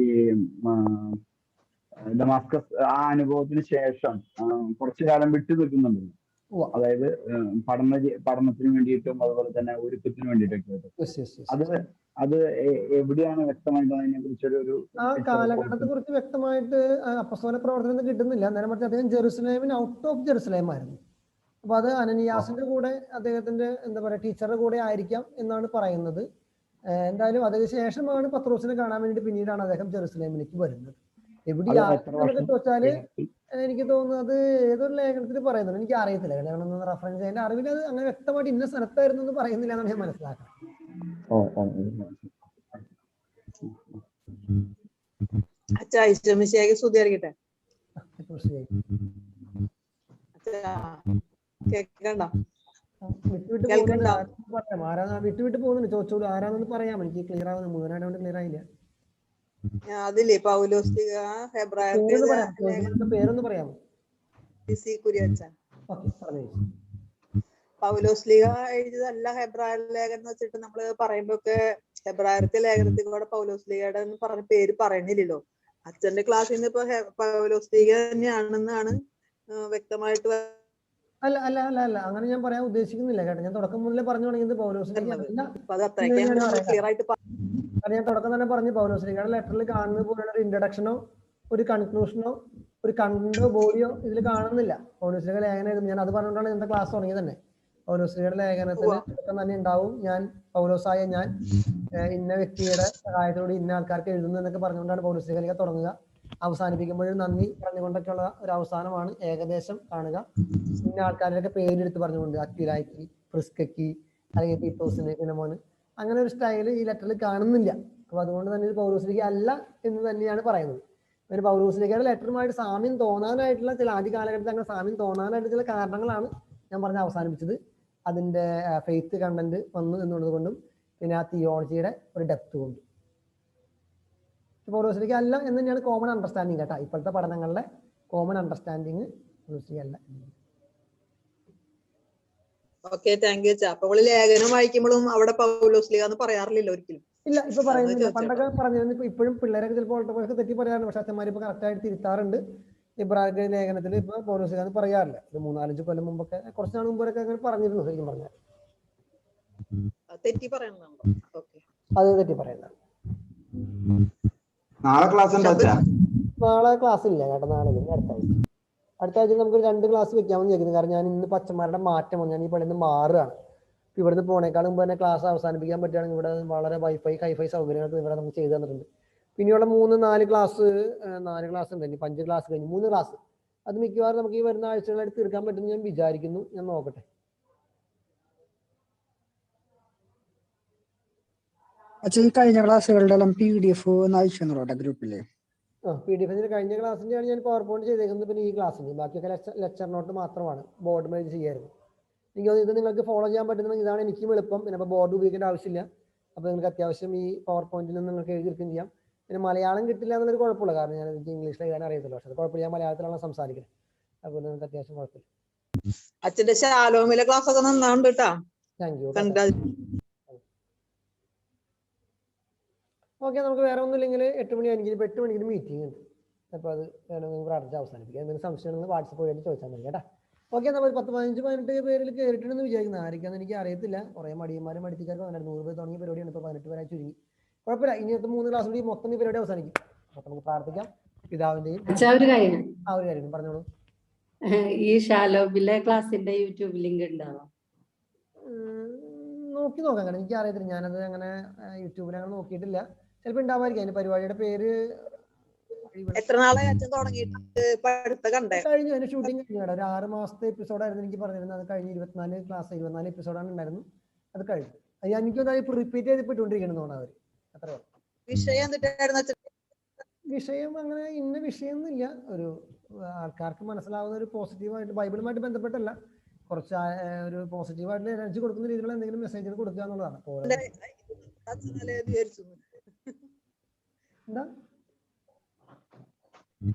ഈ ഡമാസ്കസ് ആ അനുഭവത്തിന് ശേഷം കുറച്ചു കാലം വിട്ടു നിൽക്കുന്നുണ്ട്. അതായത് പഠനത്തിന് വേണ്ടിയിട്ടും അതുപോലെ തന്നെ ഒരുക്കത്തിന് വേണ്ടിയിട്ടൊക്കെ. അത് എവിടെയാണ് വ്യക്തമായിട്ട് അതിനെ കുറിച്ചൊരു ആ കാലഘട്ടത്തെ കുറിച്ച് വ്യക്തമായിട്ട് അപ്പസ്തോല പ്രവർത്തനം കിട്ടുന്നില്ല. നേരെ മറിച്ച് അദ്ദേഹം ജെറുസലേമിന് ഔട്ട് ഓഫ് ജെറുസലേം ആയിരുന്നു. അപ്പൊ അത് അനനിയാസിന്റെ കൂടെ അദ്ദേഹത്തിന്റെ എന്താ പറയാ ടീച്ചറുടെ കൂടെ ആയിരിക്കാം എന്നാണ് പറയുന്നത്. എന്തായാലും അതിനുശേഷമാണ് പത്രോസിനെ കാണാൻ വേണ്ടി പിന്നീടാണ് അദ്ദേഹം ജെറുസലേമിലേക്ക് വരുന്നത്. എവിടെയാണെന്നൊക്കെ ചോദിച്ചാല് എനിക്ക് തോന്നുന്നത് ഏതൊരു ലേഖനത്തിൽ പറയുന്നുണ്ട്, എനിക്ക് അറിയത്തില്ല, കാരണം റെഫറൻസ് അതിന്റെ അറിവിൽ അത് അങ്ങനെ വ്യക്തമായിട്ട് ഇന്ന സ്ഥലത്തായിരുന്നു എന്ന് പറയുന്നില്ല എന്നാണ് ഞാൻ മനസ്സിലാക്കുന്നത്. വിട്ടുവിട്ട് പോകുന്നുണ്ട്, ചോദിച്ചോളൂ ആരാണെന്ന് പറയാം. എനിക്ക് ക്ലിയർ ആവുന്നു, മുഴുവനായിട്ട് ക്ലിയർ ആയില്ല. അതില്ലേ പൗലോസ്ലിഹ പേരൊന്ന് പറയാമോ? പൗലോസ്ലിഹ എഴുതിയതല്ല ഹെബ്രായർ ലേഖനം എന്ന് വെച്ചിട്ട് നമ്മള് പറയുമ്പോക്കെ ഹെബ്രായർക്ക് ലേഖനത്തിൽ കൂടെ പൗലോസ്ലിഹയുടെ പറഞ്ഞ പേര് പറയുന്നില്ലല്ലോ. അച്ഛന്റെ ക്ലാസ്സിൽ നിന്ന് ഇപ്പൊ പൗലോസ്ലിഹ തന്നെയാണെന്നാണ് വ്യക്തമായിട്ട്. അല്ല അല്ല അല്ല അല്ല അങ്ങനെ ഞാൻ പറയാൻ ഉദ്ദേശിക്കുന്നില്ല കേട്ടോ. ഞാൻ തുടക്കം മുതലേ പറഞ്ഞു തുടങ്ങിയത് പൗലോസ്ലിഹ. ഞാൻ തുടക്കം തന്നെ പറഞ്ഞു പൗലോസ്ലിഹയുടെ ലെറ്ററിൽ കാണുന്നത് പോലുള്ള ഒരു ഇൻട്രഡക്ഷനോ ഒരു കൺക്ലൂഷനോ ഒരു കണ്ടോ ബോഡിയോ ഇതിൽ കാണുന്നില്ല. പൗലോസ്ലിഹ ലേഖനം എഴുതും. ഞാൻ അത് പറഞ്ഞുകൊണ്ടാണ് എന്റെ ക്ലാസ് തുടങ്ങിയത് തന്നെ. പൗലോസ്ലിഹയുടെ ലേഖനത്തിൽ തന്നെ ഉണ്ടാവും ഞാൻ പൗലോസായ ഞാൻ ഇന്ന വ്യക്തിയുടെ സഹായത്തോടെ ഇന്ന ആൾക്കാർക്ക് എഴുതുന്നു എന്നൊക്കെ പറഞ്ഞുകൊണ്ടാണ് പൗലോസ്ലിഹ തുടങ്ങുക. അവസാനിപ്പിക്കുമ്പോഴും നന്ദി പറഞ്ഞുകൊണ്ടൊക്കെയുള്ള ഒരു അവസാനമാണ് ഏകദേശം കാണുക. ഇന്ന ആൾക്കാരുടെയൊക്കെ പേരെടുത്ത് പറഞ്ഞുകൊണ്ട് അക്വിലായ്ക്ക്, പ്രിസ്കയ്ക്ക്, അല്ലെങ്കിൽ തീത്തോസിന്, ഫിലമോന്, അങ്ങനെ ഒരു സ്റ്റൈല് ഈ ലെറ്ററിൽ കാണുന്നില്ല. അപ്പൊ അതുകൊണ്ട് തന്നെ ഇത് പൗലോസ്ലിഹ അല്ല എന്ന് തന്നെയാണ് പറയുന്നത്. ഒരു പൗലോസ്ലിഹയുടെ ലെറ്ററുമായിട്ട് സാമ്യം തോന്നാനായിട്ടുള്ള ചില ആദ്യ കാലഘട്ടത്തിൽ അങ്ങനെ സാമ്യം തോന്നാനായിട്ട് ചില കാരണങ്ങളാണ് ഞാൻ പറഞ്ഞ് അവസാനിപ്പിച്ചത്. അതിന്റെ ഫെയ്ത്ത് കണ്ടന്റ് വന്നു എന്നുള്ളത് കൊണ്ടും പിന്നെ ആ തിയോളജിയുടെ ഒരു ഡെപ്ത് കൊണ്ടും. പൗലോസ്ലിഹ അല്ല എന്ന് തന്നെയാണ് കോമൺ അണ്ടർസ്റ്റാൻഡിങ് കേട്ടോ. ഇപ്പോഴത്തെ പഠനങ്ങളിലെ കോമൺ അണ്ടർസ്റ്റാൻഡിങ് പൗലോസ്ലിഹ അല്ല. Okay, thank you. അപ്പൊ ലേഖനം വായിക്കുമ്പോഴും അവിടെ പൗലോസ്ലിഹ എന്ന് പറയാറില്ലല്ലോ ഒരിക്കലും. ഇല്ല, ഇപ്പൊ പറയുന്നില്ല. പണ്ടൊക്കെ പറഞ്ഞിരുന്നു. ഇപ്പൊ ഇപ്പോഴും പിള്ളേരൊക്കെ ചിലപ്പോൾ തെറ്റി പറയാറുണ്ട്. പക്ഷെ അച്ഛന്മാർ ഇപ്പൊ കറക്റ്റായിട്ട് തിരുത്താറുണ്ട്. ഇബ്രാഹിം ലേഖനത്തിൽ ഇപ്പൊ പൗലോസ്ലിഹ എന്ന് പറയാറില്ല. ഒരു 3-4 കൊല്ലം മുമ്പൊക്കെ, കുറച്ച് നാൾ മുമ്പൊക്കെ അങ്ങനെ പറഞ്ഞിരുന്നു. ശരിക്കും പറഞ്ഞാൽ തെറ്റി പറയുന്നുണ്ടോ? അത് തെറ്റി പറയുന്നത്. നാളെ ക്ലാസ് ഉണ്ടോ? നാളെ ക്ലാസ് ഇല്ല കേട്ടോ. നാളെ അടുത്ത ആഴ്ച നമുക്ക് 2 ക്ലാസ് വെക്കാമെന്ന് ചോദിക്കുന്നത്. കാരണം ഞാൻ ഇന്ന് പച്ചന്മാരുടെ മാറ്റം വന്നു. ഞാൻ ഈ പള്ളിയിൽ നിന്ന് മാറുകയാണ്. ഇവിടുന്ന് പോണേക്കാളും മുമ്പ് തന്നെ ക്ലാസ് അവസാനിപ്പിക്കാൻ പറ്റുകയാണെങ്കിൽ ഇവിടെ വളരെ ഹൈഫൈ സൗകര്യങ്ങൾ ഇവിടെ നമുക്ക് ചെയ്തു തന്നിട്ടുണ്ട്. പിന്നെയുള്ള 3-4 ക്ലാസ് ഉണ്ട്. ഇനി 5 ക്ലാസ് കഴിഞ്ഞ് 3 ക്ലാസ് അത് മിക്കവാറും നമുക്ക് ഈ വരുന്ന ആഴ്ചകളായിട്ട് തീർക്കാൻ പറ്റുമെന്ന് ഞാൻ വിചാരിക്കുന്നു. ഞാൻ നോക്കട്ടെ. ഈ കഴിഞ്ഞ ക്ലാസ്സുകളുടെ PDF അയച്ചു ഗ്രൂപ്പില്. PDF കഴിഞ്ഞ ക്ലാസ്സിന്റെയാണ് ഞാൻ പവർ പോയിന്റ് ചെയ്തേക്കുന്നത്. പിന്നെ ഈ ക്ലാസ്സിന് ബാക്കിയൊക്കെ ലെക്ചർ നോട്ട് മാത്രമാണ് ബോർഡ് മേജ് ചെയ്യായിരുന്നു. എനിക്ക് ഇത് നിങ്ങൾക്ക് ഫോളോ ചെയ്യാൻ പറ്റുന്നത് ഇതാണ് എനിക്കും എളുപ്പം. പിന്നെ അപ്പോൾ ബോർഡ് ഉപയോഗിക്കേണ്ട ആവശ്യമില്ല. അപ്പോൾ നിങ്ങൾക്ക് അത്യാവശ്യം ഈ പവർ പോയിന്റിൽ നിന്ന് നിങ്ങൾക്ക് എഴുതിയിരിക്കുകയും ചെയ്യാം. പിന്നെ മലയാളം കിട്ടില്ല എന്നുള്ളൊരു കുഴപ്പമില്ല. കാരണം ഞാൻ എനിക്ക് ഇംഗ്ലീഷിൽ എഴുതാൻ അറിയത്തില്ല. പക്ഷെ അത് കുഴപ്പമില്ല, ഞാൻ മലയാളത്തിലാണ് സംസാരിക്കുന്നത്. അപ്പോൾ നിങ്ങൾക്ക് അത്യാവശ്യം കുഴപ്പമില്ല. അച്ഛന്റെ ശാലോമിലെ ക്ലാസ് ഒക്കെ നന്നാവുണ്ട് കേട്ടോ. Thank you. ഓക്കെ, നമുക്ക് വേറെ ഒന്നുമില്ലെങ്കിൽ 8 മണി ആണെങ്കിൽ 8 മണിക്ക് മീറ്റിംഗ് ഉണ്ട്. അപ്പോൾ അത് വേണമെങ്കിൽ പ്രാർത്ഥിച്ച് അവസാനിപ്പിക്കാം. എന്തെങ്കിലും സംശയം ഉണ്ടെങ്കിൽ വാട്സപ്പ് വഴി ചോദിച്ചാൽ മതി കേട്ടോ. ഓക്കെ, നമ്മൾ 10-15 പേരിൽ കയറിയിട്ടുണ്ടെന്ന് വിചാരിക്കുന്നത്. ആയിരിക്കാന്ന് എനിക്ക് അറിയത്തില്ല. കുറേ മടിയന്മാരും മടിത്തിക്കാർക്ക് 100 പേർ തുടങ്ങിയ പരിപാടിയാണ്. ഇപ്പോൾ 18 പേരായി ചുരുങ്ങി. കുഴപ്പമില്ല. ഇനിയത്തെ 3 ക്ലാസ് കൂടി മൊത്തം ഈ പരിപാടി അവസാനിക്കും. അപ്പോൾ നമുക്ക് പ്രാർത്ഥിക്കാം. പിതാവിന്റെയും ഒരു കാര്യം പറഞ്ഞോളൂ. ഈ ഷാലോബിലെ ക്ലാസിന്റെ യൂട്യൂബ് ലിങ്ക് ഉണ്ടാവും? നോക്കി നോക്കാം. കാരണം എനിക്ക് അറിയത്തില്ല. ഞാനത് അങ്ങനെ യൂട്യൂബിൽ അങ്ങനെ നോക്കിയിട്ടില്ല. ചിലപ്പോൾ ഉണ്ടാവായിരിക്കും. അതിന്റെ പരിപാടിയുടെ പേര് എത്ര നാളായി അച്ഛൻ തുടങ്ങിയിട്ട്? കഴിഞ്ഞു. അതിന്റെ ഷൂട്ടിംഗ് കഴിഞ്ഞു. ഒരു 6 മാസത്തെ എപ്പിസോഡായിരുന്നു എനിക്ക് പറഞ്ഞിരുന്നത്. അത് കഴിഞ്ഞ് 24 എപ്പിസോഡാണ് ഉണ്ടായിരുന്നു. അത് കഴിഞ്ഞു. എനിക്കൊന്നും ഇപ്പോൾ റിപ്പീറ്റ് ചെയ്തിട്ടുകൊണ്ടിരിക്കണം അവർ. അത്ര വിഷയം അങ്ങനെ ഇന്ന വിഷയമൊന്നുമില്ല. ഒരു ആൾക്കാർക്ക് മനസ്സിലാവുന്ന ഒരു പോസിറ്റീവായിട്ട് ബൈബിളുമായിട്ട് ബന്ധപ്പെട്ടല്ല, കുറച്ച് ഒരു പോസിറ്റീവായിട്ടുള്ള എനർജി കൊടുക്കുന്ന രീതിയിലുള്ള എന്തെങ്കിലും മെസ്സേജുകൾ കൊടുക്കുക എന്നുള്ളതാണ്. എന്താ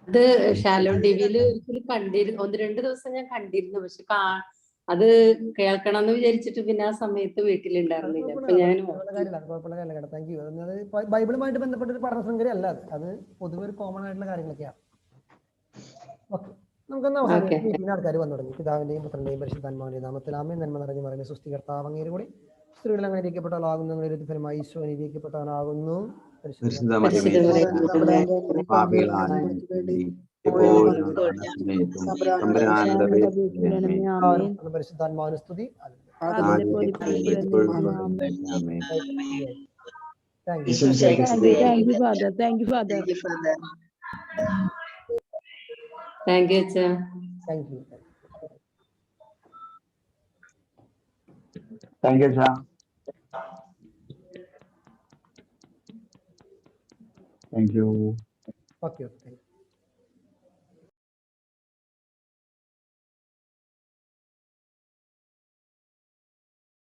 അത് ഷാലോ ടിവിയിൽ ഒരിക്കലും കണ്ടിരുന്നു. 1-2 ദിവസം ഞാൻ കണ്ടിരുന്നു. പക്ഷെ അത് കേൾക്കണം എന്ന് വിചാരിച്ചിട്ട് പിന്നെ ആ സമയത്ത് വീട്ടിലുണ്ടായിരുന്നില്ല. അപ്പൊ ഞാൻ കുഴപ്പമുള്ള കാര്യമല്ല. Thank you. അത് ബൈബിളുമായിട്ട് ബന്ധപ്പെട്ട ഒരു പഠന സംഗതി അല്ല. അത് പൊതുവെ ഒരു കോമൺ ആയിട്ടുള്ള കാര്യങ്ങളൊക്കെയാണ്. ഓക്കെ, നമുക്കൊന്ന് അവസാനം ആൾക്കാർ വന്നു തുടങ്ങി. പിതാവിന്റെയും പുത്രന്റെയും പരിശുദ്ധാത്മാവിന്റെയും നാമത്തിൽ ആമേൻ. നന്മ നിറഞ്ഞു പറയുന്ന സൃഷ്ടികർത്താവ് അങ്ങേര് കൂടി സ്ത്രീകൾ അങ്ങനെ ഇരിക്കപ്പെട്ടവളാകുന്നു, ഫലമായി ഈശോ ഇരിക്കപ്പെട്ടവനാകുന്നു. പരിശുദ്ധാത്മാവിന് സ്തുതി. താങ്ക് യു അച്ഛാ. Thank you. താങ്ക് യു അച്ഛാ. Thank you. Okay, thank you.